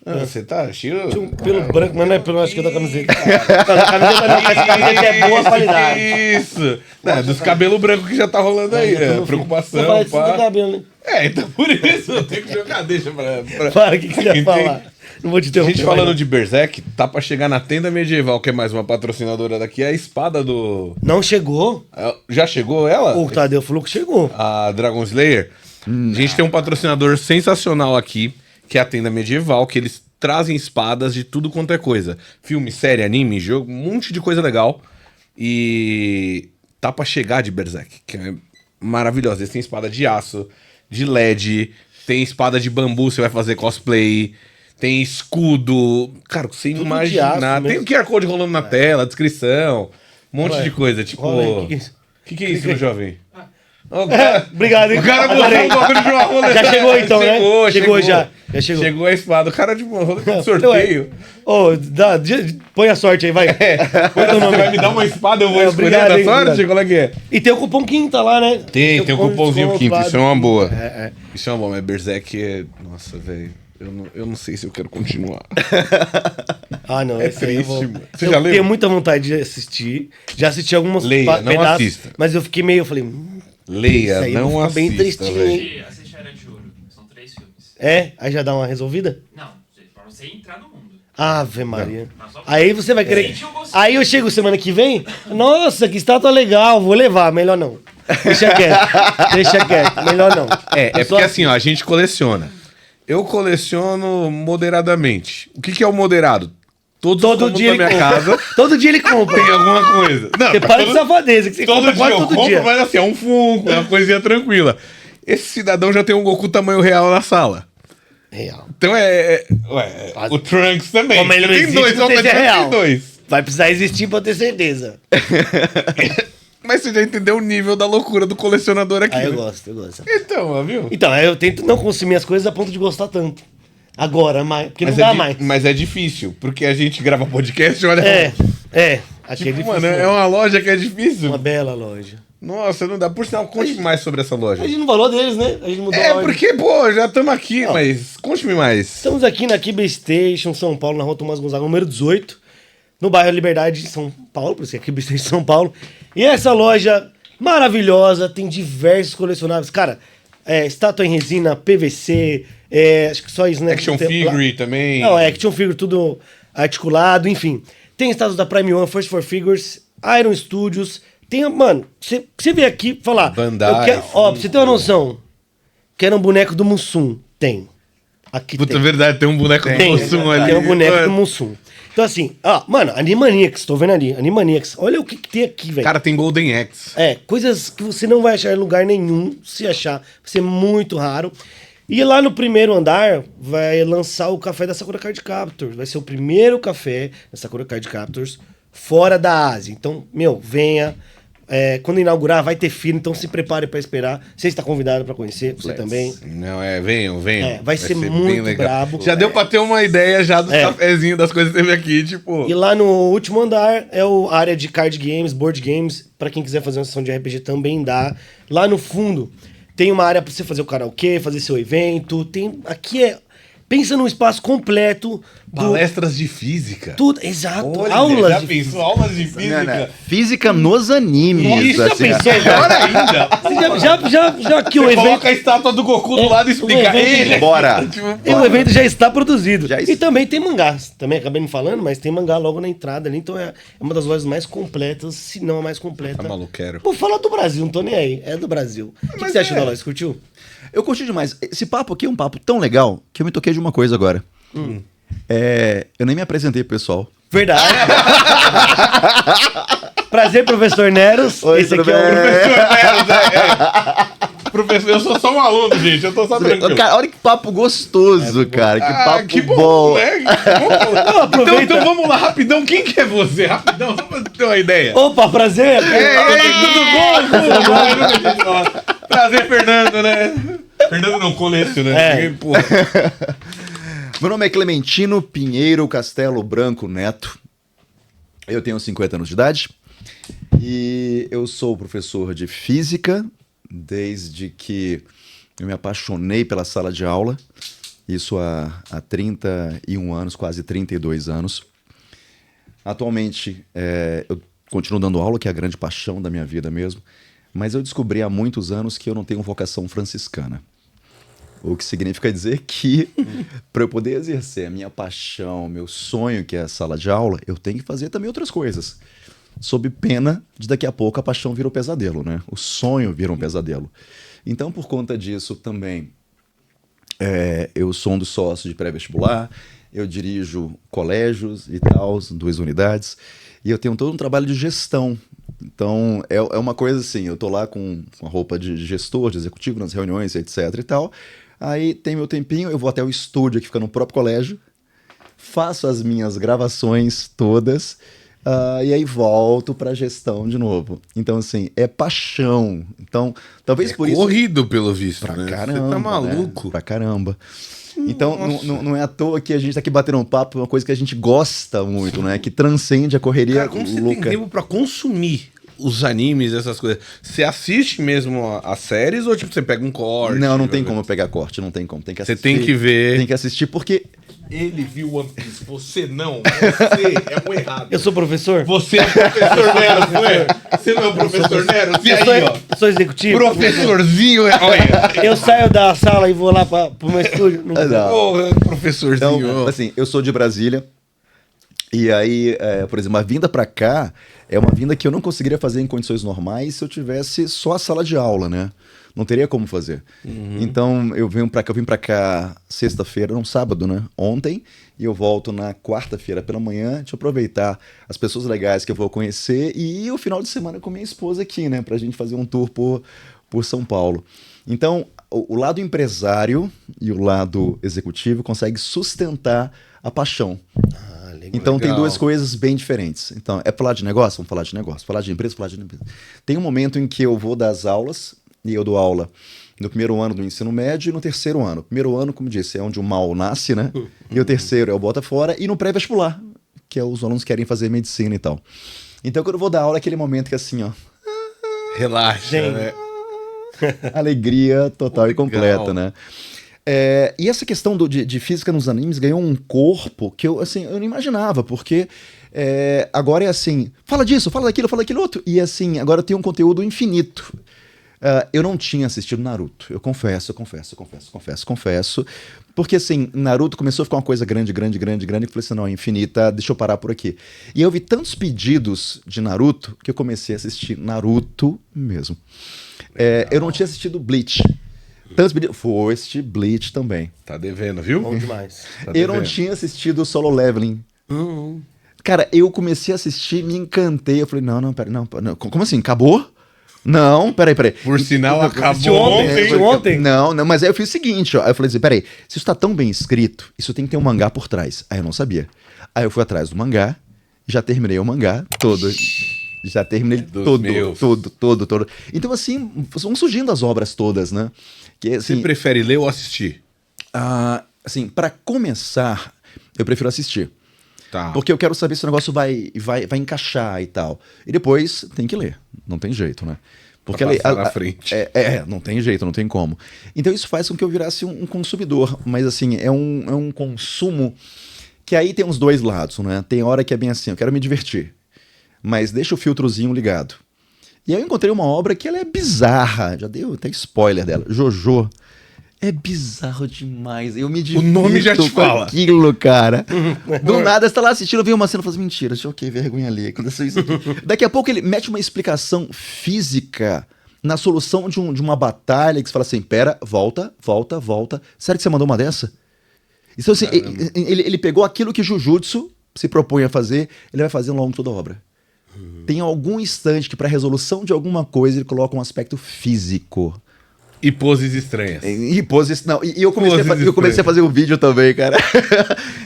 Você tá cheio... Tinha um pelo branco, mas não é pelo, acho que é da camiseta. Não, da camiseta não, mas a camiseta é boa qualidade. Isso! Não, dos cabelos brancos que já tá rolando aí, né? Preocupação, Você fala disso do pá. cabelo, né? Então por isso eu tenho que jogar, deixa pra... Para, o que você ia Entendi. falar? Não vou te A interromper. gente falando de Berserk, tá pra chegar na Tenda Medieval, que é mais uma patrocinadora daqui, é a espada do... Não chegou? Já chegou ela? O Tadeu falou que chegou. A Dragon Slayer. A gente tem um patrocinador sensacional aqui, que é a Tenda Medieval, que eles trazem espadas de tudo quanto é coisa. Filme, série, anime, jogo, um monte de coisa legal. E tá pra chegar de Berserk, que é maravilhosa. Eles têm espada de aço, de LED, tem espada de bambu, você vai fazer cosplay, tem escudo. Cara, você Tudo de imaginar. aço Tem o mesmo. QR Code rolando na tela, descrição, um monte Ué, de coisa. Tipo, rola aí, que é isso? que é isso, meu jovem? Ó, o cara- Obrigado, hein? o cara Adorei. botou um bagulho de uma roleta. Já chegou então, né? Chegou Já chegou. Chegou a espada. O cara de uma roleta de sorteio. Ô, põe a sorte aí, vai. Põe teu Você nome. vai me dar uma espada, eu vou escolher obrigado, da hein, sorte? obrigado. Qual é que é? E tem o cupom quinta lá, né? Tem o de cupomzinho desconto quinto. lá. Isso é uma boa. É. Isso é uma boa, mas Berserk é... Nossa, velho. Eu não sei se eu quero continuar. Ah, não. É esse aí eu triste, vou... mano. Você eu já leu? tenho muita vontade de assistir. Já assisti algumas Leia, não assista. mas eu fiquei meio, eu falei... Leia, Isso aí eu não vou ficar bem assista, tristinho, velho. hein? Assiste Era de Ouro. São 3 filmes. É? Aí já dá uma resolvida? Não, pra você entrar no mundo. Ave Maria. Mas só- Aí você vai querer... Sente o gostinho. Aí eu chego semana que vem, nossa, que estátua legal, vou levar, melhor não. Deixa quieto, melhor não. É Só porque assim, ó, a gente coleciona. Eu coleciono moderadamente. O que é o moderado? todos Todo os cômodos dia da ele minha compra. casa Todo dia ele compra. tem alguma coisa. Não, Você para de safadeza, que você todo compra dia quase eu todo compro, dia. mas assim, é um Funko, é uma coisinha tranquila. Esse cidadão já tem um Goku tamanho real na sala. Real. Então o Trunks também. Como ele não tem existe, dois, não só sei se é tem real. dois. Vai precisar existir pra eu ter certeza. Mas você já entendeu o nível da loucura do colecionador aqui. Ah, eu né? gosto, eu gosto. Então, ó, viu? Então, eu tento não consumir as coisas a ponto de gostar tanto. Agora, porque não dá mais. Mas é difícil, porque a gente grava podcast, olha. Aqui é Tipo, difícil. mano, é uma loja que é difícil. Uma bela loja. Nossa, não dá. Por sinal, conte mais sobre essa loja. A gente não falou deles, né? A gente mudou É, a ordem. porque, pô, já estamos aqui, mas conte-me mais. Estamos aqui na Kiba Station, São Paulo, na rua Tomás Gonzaga, número 18, no bairro Liberdade, São Paulo, por isso que é Kiba Station, São Paulo. E essa loja maravilhosa, tem diversos colecionáveis. Cara, estátua em resina, PVC, acho que só isso, né? Action figure também. Não, action figure, tudo articulado, enfim. Tem estátuas da Prime One, First for Figures, Iron Studios. Tem, mano, você vem aqui falar. Bandai, pra você ter uma noção, quero um boneco do Mussum. Tem. Aqui Puta, tem. verdade, tem um boneco do Mussum ali. Tem um boneco mano. do Mussum. Então, assim, mano, Animaniacs, tô vendo ali. Animaniacs. Olha o que tem aqui, velho. Cara, tem Golden Axe. Coisas que você não vai achar em lugar nenhum. Se achar, vai ser muito raro. E lá no primeiro andar vai lançar o café da Sakura Card Captors. Vai ser o primeiro café da Sakura Card Captors fora da Ásia. Então, venha. Quando inaugurar, vai ter fila, então se prepare pra esperar. Você está convidado pra conhecer, você também. Não, venham. Vai ser bem muito legal. brabo. Já deu pra ter uma ideia já dos cafezinhos, das coisas que teve aqui, tipo... E lá no último andar é a área de card games, board games. Pra quem quiser fazer uma sessão de RPG também dá. Lá no fundo tem uma área pra você fazer o karaokê, fazer seu evento. Aqui pensa num espaço completo. Palestras de física. Tudo, exato. Olha, aulas já de pensou? Aulas de física? Física nos animes. Nossa, assim. já pensou, Melhor ainda. Você já que o Você evento... coloca a estátua do Goku do lado e explica. o evento- Ele. Bora. Tipo, O evento já está produzido. Já E também tem mangás. Também acabei não falando, mas tem mangá logo na entrada ali. Então é uma das lojas mais completas, se não a mais completa. Tá maluco, quero. Vou falar do Brasil, não tô nem aí. É do Brasil. O que você achou da loja? Você curtiu? Eu curti demais. Esse papo aqui é um papo tão legal que eu me toquei de uma coisa agora. Eu nem me apresentei pro pessoal. Verdade. Prazer, professor Neros. Oi, Esse tudo aqui é o bem? professor. Professor, eu sou só um aluno, gente. Eu tô só tranquilo. Cara, olha que papo gostoso, cara. Que papo que bom. né? Que bom. Não, aproveita. Então vamos lá, rapidão. Quem que é você? Rapidão, só pra ter uma ideia. Opa, prazer. Tudo bom? Prazer, Fernando, né? Fernando não, Colecio, né? Porra. Meu nome é Clementino Pinheiro Castelo Branco Neto. Eu tenho 50 anos de idade. E eu sou professor de física desde que eu me apaixonei pela sala de aula. Isso há 31 anos, quase 32 anos. Atualmente, eu continuo dando aula, que é a grande paixão da minha vida mesmo. Mas eu descobri há muitos anos que eu não tenho vocação franciscana. O que significa dizer que, para eu poder exercer a minha paixão, meu sonho, que é a sala de aula, eu tenho que fazer também outras coisas. Sob pena de daqui a pouco a paixão vira um pesadelo, né? O sonho vira um pesadelo. Então, por conta disso também, eu sou um dos sócios de pré-vestibular, eu dirijo colégios e tal, 2 unidades, e eu tenho todo um trabalho de gestão. Então, é uma coisa assim, eu tô lá com a roupa de gestor, de executivo, nas reuniões, etc e tal. Aí tem meu tempinho, eu vou até o estúdio que fica no próprio colégio, faço as minhas gravações todas, e aí volto pra gestão de novo. Então, assim, é paixão. Então, talvez por isso... Corrido, pelo visto, Pra né? caramba, Você tá maluco. né? Pra caramba. Então, não é à toa que a gente tá aqui batendo um papo, uma coisa que a gente gosta muito, né? Que transcende a correria Cara, como você tem louca. tempo pra consumir os animes, essas coisas? Você assiste mesmo as séries ou tipo, você pega um corte? Não tem como eu pegar corte, não tem como. Tem que Você assistir. tem que ver. Tem que assistir porque... Ele viu One Piece, você não. Você é um errado. Eu sou professor? Você é o professor Nero, não é? Você não é o professor Nero? E aí, ó. Sou executivo? Professorzinho, olha. Eu saio da sala e vou lá pro meu estúdio. Não. Não. Porra, professorzinho. Então, ó. assim, eu sou de Brasília. E aí, por exemplo, a vinda pra cá é uma vinda que eu não conseguiria fazer em condições normais se eu tivesse só a sala de aula, né? Não teria como fazer. Então, eu vim pra cá sexta-feira, não sábado, né? Ontem, e eu volto na quarta-feira pela manhã. Deixa eu aproveitar as pessoas legais que eu vou conhecer e o final de semana com minha esposa aqui, né? Pra gente fazer um tour por São Paulo. Então, o lado empresário e o lado executivo consegue sustentar a paixão. Legal. Então tem Legal. duas coisas bem diferentes. Então, é falar de negócio? Vamos falar de negócio. Falar de empresa? Falar de empresa. Tem um momento em que eu vou dar as aulas, e eu dou aula no primeiro ano do ensino médio e no terceiro ano. O primeiro ano, como disse, é onde o mal nasce, né? E o terceiro é o bota fora, e no pré-vestibular, que é os alunos que querem fazer medicina e tal. Então, quando eu vou dar aula, é aquele momento que assim, ó, Relaxa, Zen. né? alegria total e Legal. completa, né? E essa questão de física nos animes ganhou um corpo que eu não imaginava, porque agora é assim, fala disso, fala daquilo outro, e assim, agora eu tenho um conteúdo infinito. Eu não tinha assistido Naruto, eu confesso, porque assim, Naruto começou a ficar uma coisa grande, e eu falei assim, não, é infinita, deixa eu parar por aqui. E eu vi tantos pedidos de Naruto que eu comecei a assistir Naruto mesmo. Eu não tinha assistido Bleach. Tantos pedidos, vou assistir Bleach também. Tá devendo, viu? Bom demais. Tá Eu não devendo. tinha assistido Solo Leveling. Cara, eu comecei a assistir, me encantei. Eu falei, não, pera, não. Como assim? Acabou? Não, peraí. Por sinal, Assistiu acabou ontem, ontem. assistiu ontem? Não, mas aí eu fiz o seguinte, ó. Aí eu falei assim, peraí, se isso tá tão bem escrito, isso tem que ter um mangá por trás. Aí eu não sabia. Aí eu fui atrás do mangá, já terminei o mangá todo. Já terminei Dos todo, meus. todo. Então, assim, vão surgindo as obras todas, né? Que, Você assim, prefere ler ou assistir? assim, para começar, eu prefiro assistir. Tá. Porque eu quero saber se o negócio vai encaixar e tal. E depois tem que ler. Não tem jeito, né? Porque Pra passar na frente. não tem jeito, não tem como. Então isso faz com que eu virasse um consumidor. Mas assim, é um consumo que aí tem uns dois lados, né? Tem hora que é bem assim, eu quero me divertir. Mas deixa o filtrozinho ligado. E aí eu encontrei uma obra que ela é bizarra. Já deu até spoiler dela. Jojo. É bizarro demais. Eu me divirto nome já te com fala. aquilo, cara. Do nada, você tá lá assistindo, vem uma cena e fala assim, mentira, deixa eu que vergonha ali. Aconteceu isso aqui. Daqui a pouco ele mete uma explicação física na solução de uma batalha que você fala assim, pera, volta. Sério que você mandou uma dessa? Então assim, ele pegou aquilo que Jujutsu se propõe a fazer, ele vai fazer ao longo de toda a obra. Tem algum instante que pra resolução de alguma coisa ele coloca um aspecto físico. E poses estranhas. E poses. Não, e eu comecei, Poses eu comecei a fazer um vídeo também, cara.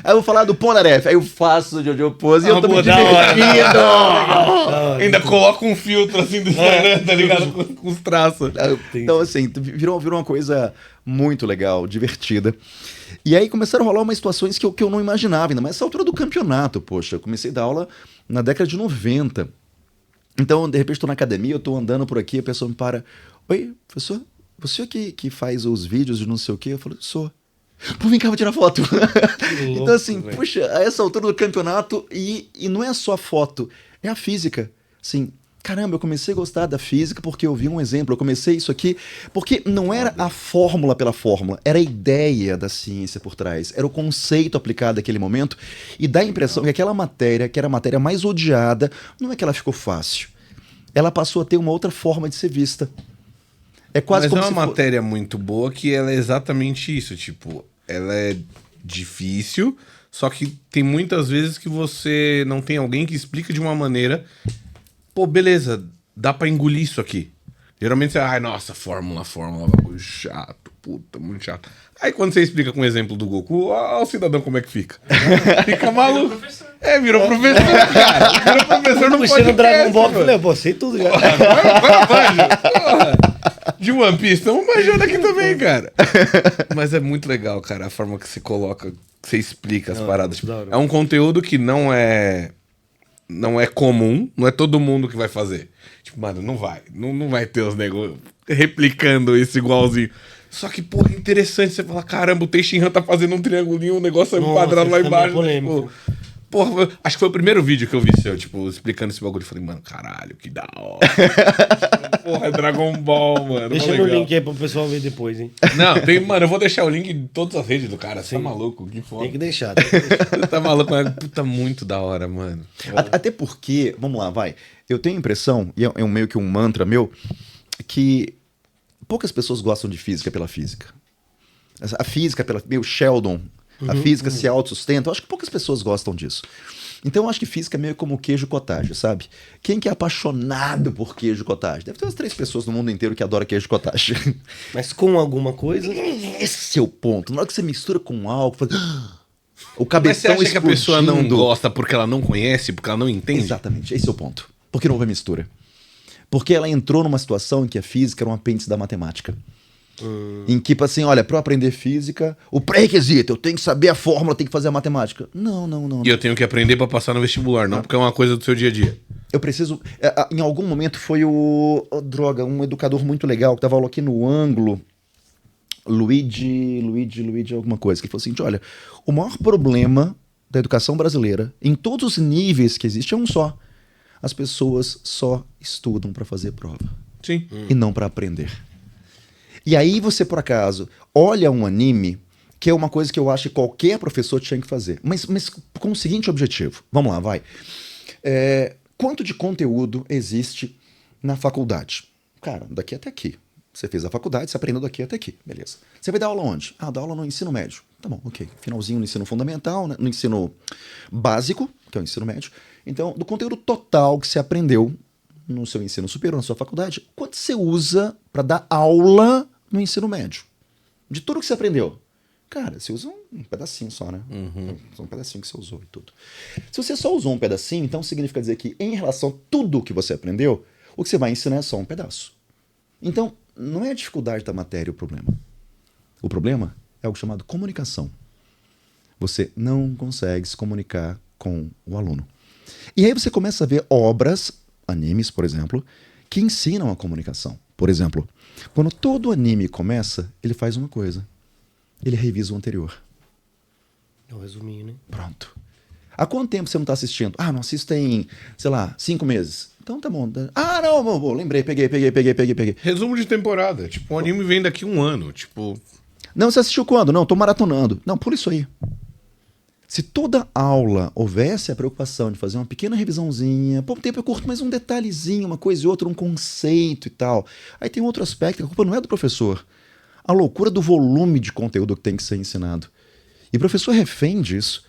Aí eu vou falar do Polnareff. Aí eu faço o Jojo Pose e eu tô me pô, da hora. divertindo. Ainda coloca um filtro assim do Instagram, tá ligado? Com os traços. Então, assim, virou uma coisa muito legal, divertida. E aí começaram a rolar umas situações que eu não imaginava ainda. Mas essa altura do campeonato, poxa, eu comecei a dar aula na década de 90. Então, de repente, tô na academia, eu tô andando por aqui, a pessoa me para. Oi, professor? Você que faz os vídeos de não sei o quê? Eu falo, sou. Pô, vem cá, vou tirar foto. louco, Então, assim, véio. puxa, a essa altura do campeonato, e não é só a foto, é a física. Assim, caramba, eu comecei a gostar da física porque eu vi um exemplo, eu comecei isso aqui, porque não era a fórmula pela fórmula, era a ideia da ciência por trás, era o conceito aplicado naquele momento, e dá a impressão que aquela matéria, que era a matéria mais odiada, não é que ela ficou fácil, ela passou a ter uma outra forma de ser vista. É quase Mas como é uma se for- matéria muito boa que ela é exatamente isso, tipo, ela é difícil, só que tem muitas vezes que você não tem alguém que explica de uma maneira, pô, beleza, dá pra engolir isso aqui. Geralmente você, ai, nossa, fórmula, bagulho chato, puta, muito chato. Aí quando você explica com o exemplo do Goku, ó, o cidadão como é que fica. Fica maluco. professor. Virou professor, cara. Virou professor no Puxei no Dragon Ball, eu mano. falei, pô, sei tudo já. De One Piece, estamos manjando aqui também, cara. Mas é muito legal, cara, a forma que você coloca, que você explica as paradas. da hora. É um conteúdo que não é comum, não é todo mundo que vai fazer. Tipo, mano, não vai ter os negócios replicando isso igualzinho. Só que, pô, é interessante você falar, caramba, o Teixeira tá fazendo um triangulinho, o negócio é Nossa, quadrado lá isso também é embaixo. polêmico. Tipo, Porra, acho que foi o primeiro vídeo que eu vi seu, tipo, explicando esse bagulho. Eu falei, mano, caralho, que da hora. Porra, é Dragon Ball, mano. Deixa no link aí pro pessoal ver depois, hein? Não, tem, mano, eu vou deixar o link em todas as redes do cara. Você tá maluco? Que foda. Tem que deixar. Você tá maluco, mas puta, muito da hora, mano. Até porque, vamos lá, vai. Eu tenho a impressão, e é meio que um mantra meu, que poucas pessoas gostam de física pela física. A física pela... Meu, Sheldon, a física se autossustenta. Eu acho que poucas pessoas gostam disso. Então eu acho que física é meio como queijo cottage, sabe? Quem que é apaixonado por queijo cottage? Deve ter umas 3 pessoas no mundo inteiro que adoram queijo cottage. Mas com alguma coisa... Esse é o ponto. Na hora que você mistura com álcool... Faz... O Mas você cabeção acha que a pessoa não explodindo. gosta porque ela não conhece, porque ela não entende? Exatamente, esse é o ponto. Por que não houve mistura? Porque ela entrou numa situação em que a física era um apêndice da matemática. Em que, tipo assim, olha, para eu aprender física, o pré-requisito, eu tenho que saber a fórmula, eu tenho que fazer a matemática. Não. E eu tenho que aprender pra passar no vestibular, não porque é uma coisa do seu dia a dia. Eu preciso... em algum momento foi um educador muito legal, que dava aula aqui no ângulo, Luigi alguma coisa, que ele falou assim, olha, o maior problema da educação brasileira, em todos os níveis que existe, é um só. As pessoas só estudam para fazer prova. Sim. E não para aprender. E aí você, por acaso, olha um anime, que é uma coisa que eu acho que qualquer professor tinha que fazer, mas com o seguinte objetivo. Vamos lá, vai. Quanto de conteúdo existe na faculdade? Cara, daqui até aqui. Você fez a faculdade, você aprendeu daqui até aqui, beleza. Você vai dar aula onde? Dá aula no ensino médio. Tá bom, ok. Finalzinho no ensino fundamental, né? No ensino básico, que é o ensino médio. Então, do conteúdo total que você aprendeu no seu ensino superior, na sua faculdade, quanto você usa para dar aula no ensino médio? De tudo que você aprendeu. Cara, você usa um pedacinho só, né? Um pedacinho que você usou e tudo. Se você só usou um pedacinho, então significa dizer que em relação a tudo que você aprendeu, o que você vai ensinar é só um pedaço. Então, não é a dificuldade da matéria o problema. O problema é algo chamado comunicação. Você não consegue se comunicar com o aluno. E aí você começa a ver obras, animes, por exemplo, que ensinam a comunicação. Por exemplo, quando todo anime começa, ele faz uma coisa. Ele revisa o anterior. É um resuminho, né? Pronto. Há quanto tempo você não está assistindo? Não assisto tem, sei lá, 5 meses. Então tá bom. Não, lembrei, peguei. Resumo de temporada. Tipo, o anime vem daqui 1 ano. Tipo, Não, você assistiu quando? Não, tô maratonando. Não, pula isso aí. Se toda aula houvesse a preocupação de fazer uma pequena revisãozinha, por um tempo eu curto mais um detalhezinho, uma coisa e outra, um conceito e tal. Aí tem outro aspecto, a culpa não é do professor. A loucura do volume de conteúdo que tem que ser ensinado. E o professor é refém disso.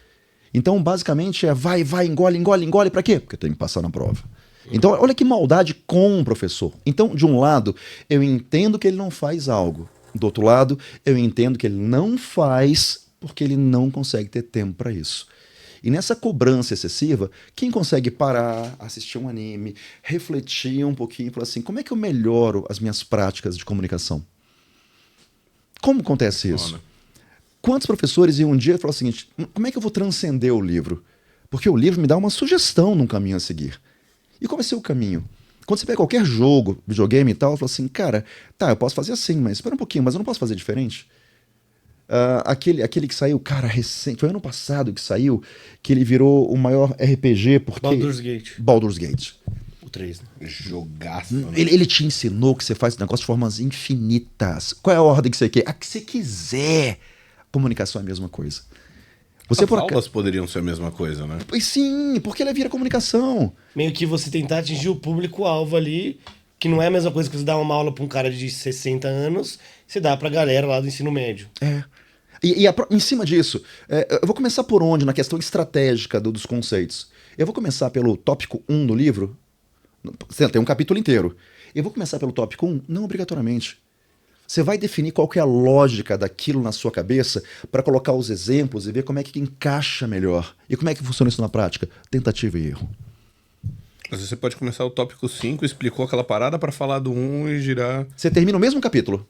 Então, basicamente, vai, engole, pra quê? Porque tem que passar na prova. Então, olha que maldade com o professor. Então, de um lado, eu entendo que ele não faz algo. Do outro lado, eu entendo que ele não faz porque ele não consegue ter tempo para isso. E nessa cobrança excessiva, quem consegue parar, assistir um anime, refletir um pouquinho e falar assim, como é que eu melhoro as minhas práticas de comunicação? Como acontece isso? Quantos professores iam um dia falar o seguinte, como é que eu vou transcender o livro? Porque o livro me dá uma sugestão num caminho a seguir. E qual vai ser o caminho? Quando você pega qualquer jogo, videogame e tal, fala assim, cara, tá, eu posso fazer assim, mas espera um pouquinho, mas eu não posso fazer diferente? Aquele que saiu, cara, recente, foi ano passado que saiu, que ele virou o maior RPG porque... Baldur's Gate. O 3, né? jogaço. Né? Ele te ensinou que você faz esse negócio de formas infinitas. Qual é a ordem que você quer? A que você quiser. Comunicação é a mesma coisa. As aulas poderiam ser a mesma coisa, né? Pois sim, porque ela vira comunicação. Meio que você tentar atingir o público-alvo ali, que não é a mesma coisa que você dar uma aula pra um cara de 60 anos, você dá pra galera lá do ensino médio. Em cima disso, eu vou começar por onde? Na questão estratégica dos conceitos. Eu vou começar pelo tópico 1 do livro. Tem um capítulo inteiro. Eu vou começar pelo tópico 1? Não obrigatoriamente. Você vai definir qual que é a lógica daquilo na sua cabeça para colocar os exemplos e ver como é que encaixa melhor. E como é que funciona isso na prática? Tentativa e erro. Mas você pode começar o tópico 5, explicou aquela parada para falar do 1 e girar... Você termina o mesmo capítulo.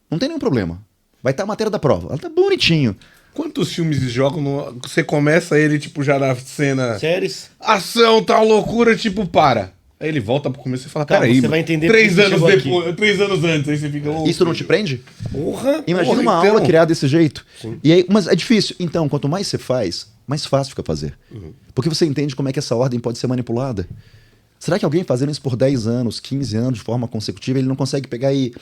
Não tem nenhum problema. Vai estar a matéria da prova. Ela tá bonitinho. Quantos filmes jogam você começa ele, tipo, já na cena... Séries? Ação, tal, loucura, tipo, para. Aí ele volta pro começo e fala, Calma, peraí, você vai entender 3 porque anos chegou depois, 3 anos antes, aí você fica... Isso não te prende? Porra! Imagina Porra, uma então... aula criada desse jeito. E aí, mas é difícil. Então, quanto mais você faz, mais fácil fica fazer. Porque você entende como é que essa ordem pode ser manipulada. Será que alguém fazendo isso por 10 anos, 15 anos, de forma consecutiva, ele não consegue pegar e...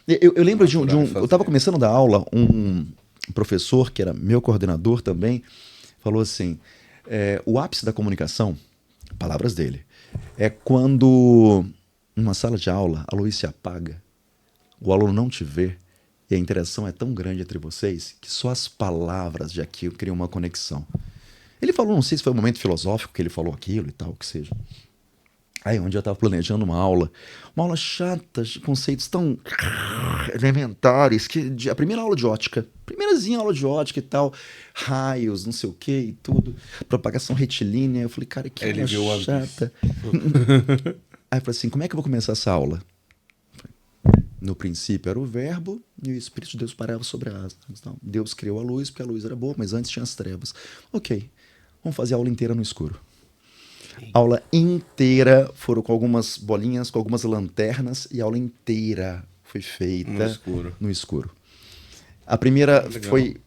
Eu lembro de um... Eu estava começando a dar aula, um professor, que era meu coordenador também, falou assim, o ápice da comunicação, palavras dele, é quando, numa sala de aula, a luz se apaga, o aluno não te vê, e a interação é tão grande entre vocês que só as palavras de aquilo criam uma conexão. Ele falou, não sei se foi um momento filosófico que ele falou aquilo e tal, o que seja. Aí, onde eu estava planejando uma aula chata, de conceitos tão elementares, que a primeira aula de ótica, primeirazinha aula de ótica e tal, raios, não sei o que e tudo, propagação retilínea, eu falei, cara, que aula chata. Aí eu falei assim, como é que eu vou começar essa aula? No princípio era o verbo e o Espírito de Deus parava sobre as águas. Então, Deus criou a luz, porque a luz era boa, mas antes tinha as trevas. Ok, vamos fazer a aula inteira no escuro. A aula inteira foram com algumas bolinhas, com algumas lanternas, e a aula inteira foi feita no escuro. A primeira foi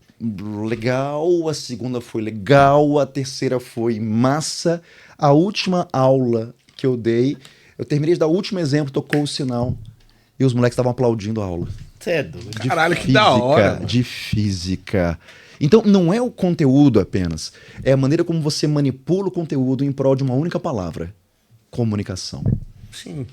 legal, a segunda foi legal, a terceira foi massa. A última aula que eu dei, eu terminei de dar o último exemplo, tocou o sinal, e os moleques estavam aplaudindo a aula. Cedo. Caralho, que da hora. De física. Então, não é o conteúdo apenas. É a maneira como você manipula o conteúdo em prol de uma única palavra. Comunicação. Sim.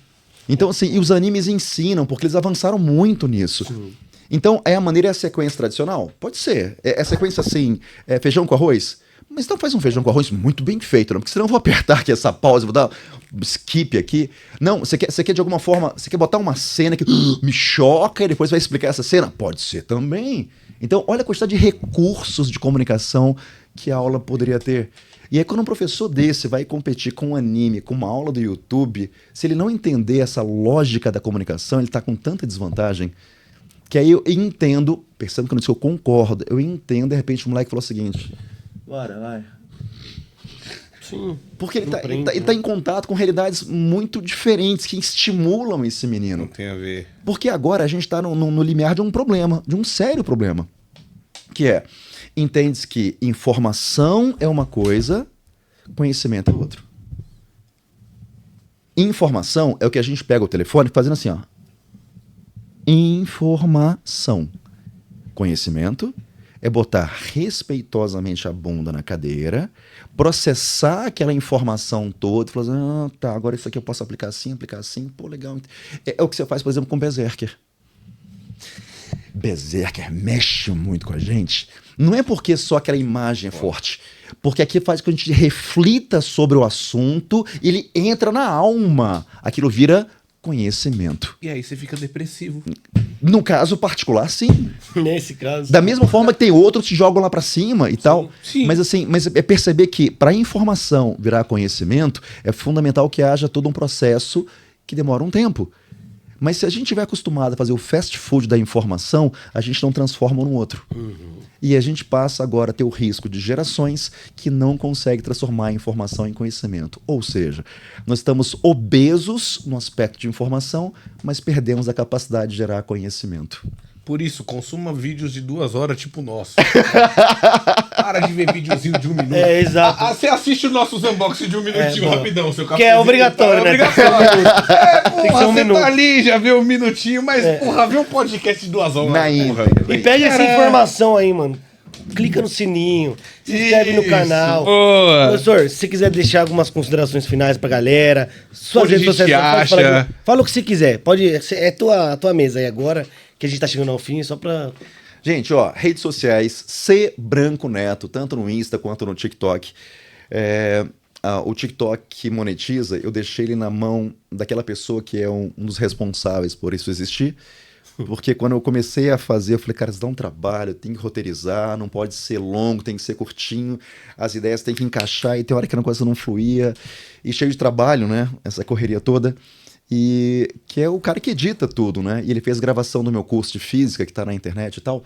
Então, assim, e os animes ensinam, porque eles avançaram muito nisso. Sim. Então, é a maneira, é a sequência tradicional? Pode ser. É a sequência, assim, feijão com arroz? Mas então faz um feijão com arroz muito bem feito, não? Porque senão eu vou apertar aqui essa pausa, vou dar um skip aqui. Não, você quer de alguma forma, você quer botar uma cena que me choca e depois vai explicar essa cena? Pode ser também. Então, olha a quantidade de recursos de comunicação que a aula poderia ter. E aí, quando um professor desse vai competir com um anime, com uma aula do YouTube, se ele não entender essa lógica da comunicação, ele está com tanta desvantagem, que aí eu entendo, percebendo que eu concordo, eu entendo, de repente, o moleque falou o seguinte... Bora, vai. Sim. Porque ele tá em contato com realidades muito diferentes que estimulam esse menino. Não tem a ver. Porque agora a gente está no limiar de um problema, de um sério problema. Que é, entende-se que informação é uma coisa, conhecimento é outra. Informação é o que a gente pega o telefone fazendo assim, ó. Informação. Conhecimento é botar respeitosamente a bunda na cadeira, processar aquela informação toda e falar assim, tá, agora isso aqui eu posso aplicar assim, pô, legal. É o que você faz, por exemplo, com Berserker. Berserker mexe muito com a gente. Não é porque só aquela imagem é forte, porque aqui faz com que a gente reflita sobre o assunto, ele entra na alma, aquilo vira conhecimento. E aí você fica depressivo. No caso particular, sim. Nesse caso. Da mesma forma que tem outros que te jogam lá pra cima e tal. Sim. Mas assim, é perceber que para informação virar conhecimento, é fundamental que haja todo um processo que demora um tempo. Mas se a gente estiver acostumado a fazer o fast food da informação, a gente não transforma num outro. E a gente passa agora a ter o risco de gerações que não conseguem transformar a informação em conhecimento. Ou seja, nós estamos obesos no aspecto de informação, mas perdemos a capacidade de gerar conhecimento. Por isso, consuma vídeos de 2 horas, tipo o nosso. Para de ver videozinho de 1 minuto. É, exato. Você assiste os nossos unboxing de 1 minutinho, rapidão, seu café. Que é obrigatório, né? Obrigatório. Tem que ser 1 você minuto. tá ali, já vê 1 minutinho, mas, porra, vê um podcast de 2 horas. Na porra. íntegra. E pede essa informação aí, mano. Clica no sininho, se inscreve no Isso, canal. boa. Professor, se você quiser deixar algumas considerações finais pra galera, suas Onde redes a gente sociais, acha? fala o que você quiser. Pode, é a tua mesa aí agora, que a gente tá chegando ao fim, só pra... Gente, ó, redes sociais, C Branco Neto, tanto no Insta quanto no TikTok. O TikTok que monetiza, eu deixei ele na mão daquela pessoa que é um dos responsáveis por isso existir. Porque quando eu comecei a fazer, eu falei, cara, isso dá um trabalho, tem que roteirizar, não pode ser longo, tem que ser curtinho, as ideias tem que encaixar, e tem hora que a coisa não fluía, e cheio de trabalho, né, essa correria toda, e que é o cara que edita tudo, né, e ele fez gravação do meu curso de física, que tá na internet e tal,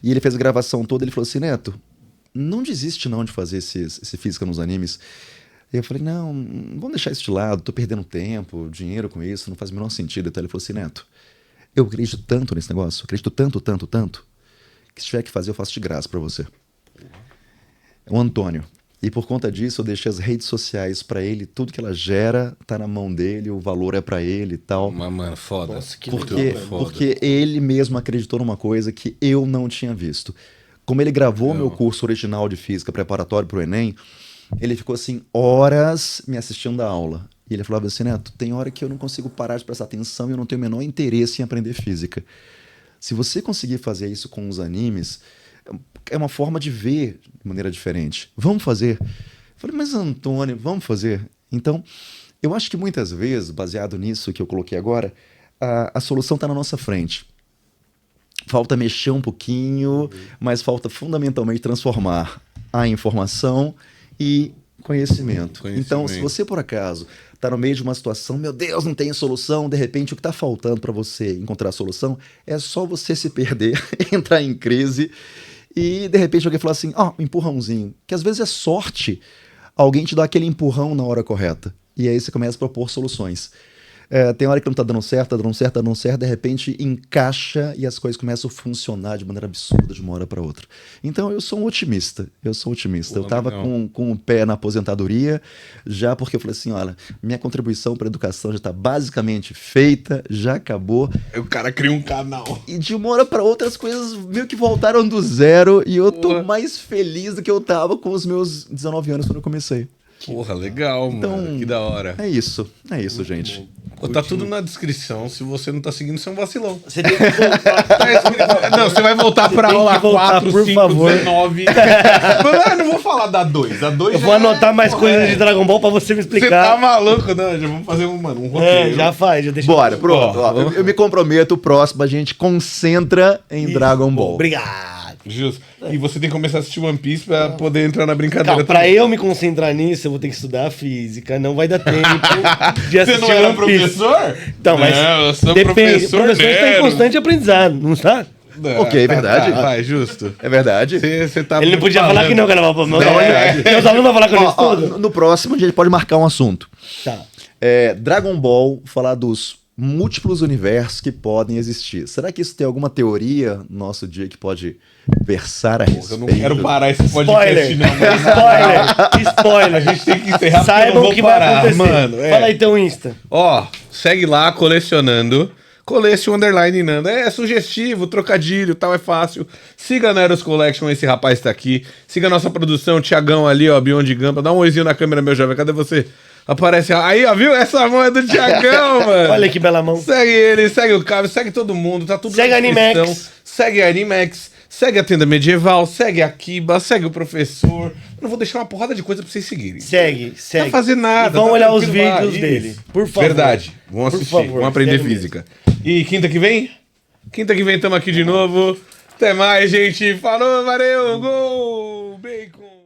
e ele fez a gravação toda, ele falou assim, Neto, não desiste não de fazer esse física nos animes. E eu falei, não, vamos deixar isso de lado, tô perdendo tempo, dinheiro com isso, não faz o menor sentido. Então ele falou assim, Neto, eu acredito tanto nesse negócio, acredito tanto, que se tiver que fazer, eu faço de graça pra você. o Antônio. E por conta disso eu deixei as redes sociais pra ele, tudo que ela gera tá na mão dele, o valor é pra ele e tal. Mas, mano, foda. Nossa, que Porque, legal, foda. porque ele mesmo acreditou numa coisa que eu não tinha visto. Como ele gravou meu curso original de física preparatório para o Enem, ele ficou assim, horas me assistindo a aula. E ele falava assim, Neto, tem hora que eu não consigo parar de prestar atenção e eu não tenho o menor interesse em aprender física. Se você conseguir fazer isso com os animes, é uma forma de ver de maneira diferente. Vamos fazer? Eu falei, mas Antônio, vamos fazer? Então, eu acho que muitas vezes, baseado nisso que eu coloquei agora, a solução está na nossa frente. Falta mexer um pouquinho, mas falta fundamentalmente transformar a informação e conhecimento. Então, se você, por acaso, está no meio de uma situação, meu Deus, não tem solução, de repente o que está faltando para você encontrar a solução é só você se perder, entrar em crise e, de repente, alguém falar assim, um empurrãozinho, que às vezes é sorte, alguém te dá aquele empurrão na hora correta. E aí você começa a propor soluções. Tem hora que não tá dando certo, de repente encaixa e as coisas começam a funcionar de maneira absurda de uma hora para outra. Então eu sou um otimista, eu tava com o pé na aposentadoria, já porque eu falei assim, olha, minha contribuição para a educação já está basicamente feita, já acabou. Aí o cara cria um canal. E de uma hora para outra as coisas meio que voltaram do zero e eu tô mais feliz do que eu tava com os meus 19 anos quando eu comecei. Porra, legal, mano. Que da hora. É isso, gente. Pô, tá tudo na descrição. Se você não tá seguindo, você é um vacilão. Você tem que voltar. Tá escrito. Não, você vai voltar pra tem que aula voltar, 4, por 5, favor. 19. Eu não vou falar da 2. A 2 Eu vou anotar mais coisas de Dragon Ball pra você me Você tá explicar. maluco? Não, já vamos fazer um roteiro. Já faz, já deixa. Bora, pronto. Ó, eu me comprometo, o próximo a gente concentra em Isso. Dragon Ball. Obrigado. Justo. E você tem que começar a assistir One Piece pra poder entrar na brincadeira. Calma, pra também. eu me concentrar nisso, eu vou ter que estudar física. Não vai dar tempo de assistir Você não era One Piece. professor? Então, mas não, eu sou depende. professor O professor está em nerd. constante aprendizado, não está? Não, Ok, verdade. Vai, justo. É verdade? Você tá Ele não podia falar que não, que era pra meus alunos. Meus alunos vão falar que eu não estudo. No próximo a gente pode marcar um assunto. Tá. Dragon Ball, falar dos múltiplos universos que podem existir. Será que isso tem alguma teoria no nosso dia que pode versar a respeito? Eu não quero parar esse podcast, Spoiler! não. Mas... Spoiler! A gente tem que encerrar porque eu Saibam não o vou que parar, vai acontecer. mano. Fala aí teu Insta. Ó, segue lá, colecionando. Colece o underline Nanda. É sugestivo, trocadilho, tal, é fácil. Siga a Neros Collection, esse rapaz tá aqui. Siga a nossa produção, Thiagão ali, ó, Beyond Gampa. Dá um oizinho na câmera, meu jovem. Cadê você? Aparece aí, ó, viu? Essa mão é do Thiagão, mano. Olha que bela mão. Segue ele, segue o Cabe, segue todo mundo, tá tudo Segue na a Animax. descrição. Segue a Animax, segue a Tenda Medieval, segue a Kiba, segue o professor. Eu não vou deixar uma porrada de coisa pra vocês seguirem. Segue. Não vai fazer nada. E vão tá olhar os tranquilo lá, vídeos isso. dele. Por favor. Verdade. Vamos Por assistir, favor, vamos aprender sério física. E quinta que vem? Quinta que vem tamo aqui de novo. Até mais, gente. Falou, valeu, gol, bacon.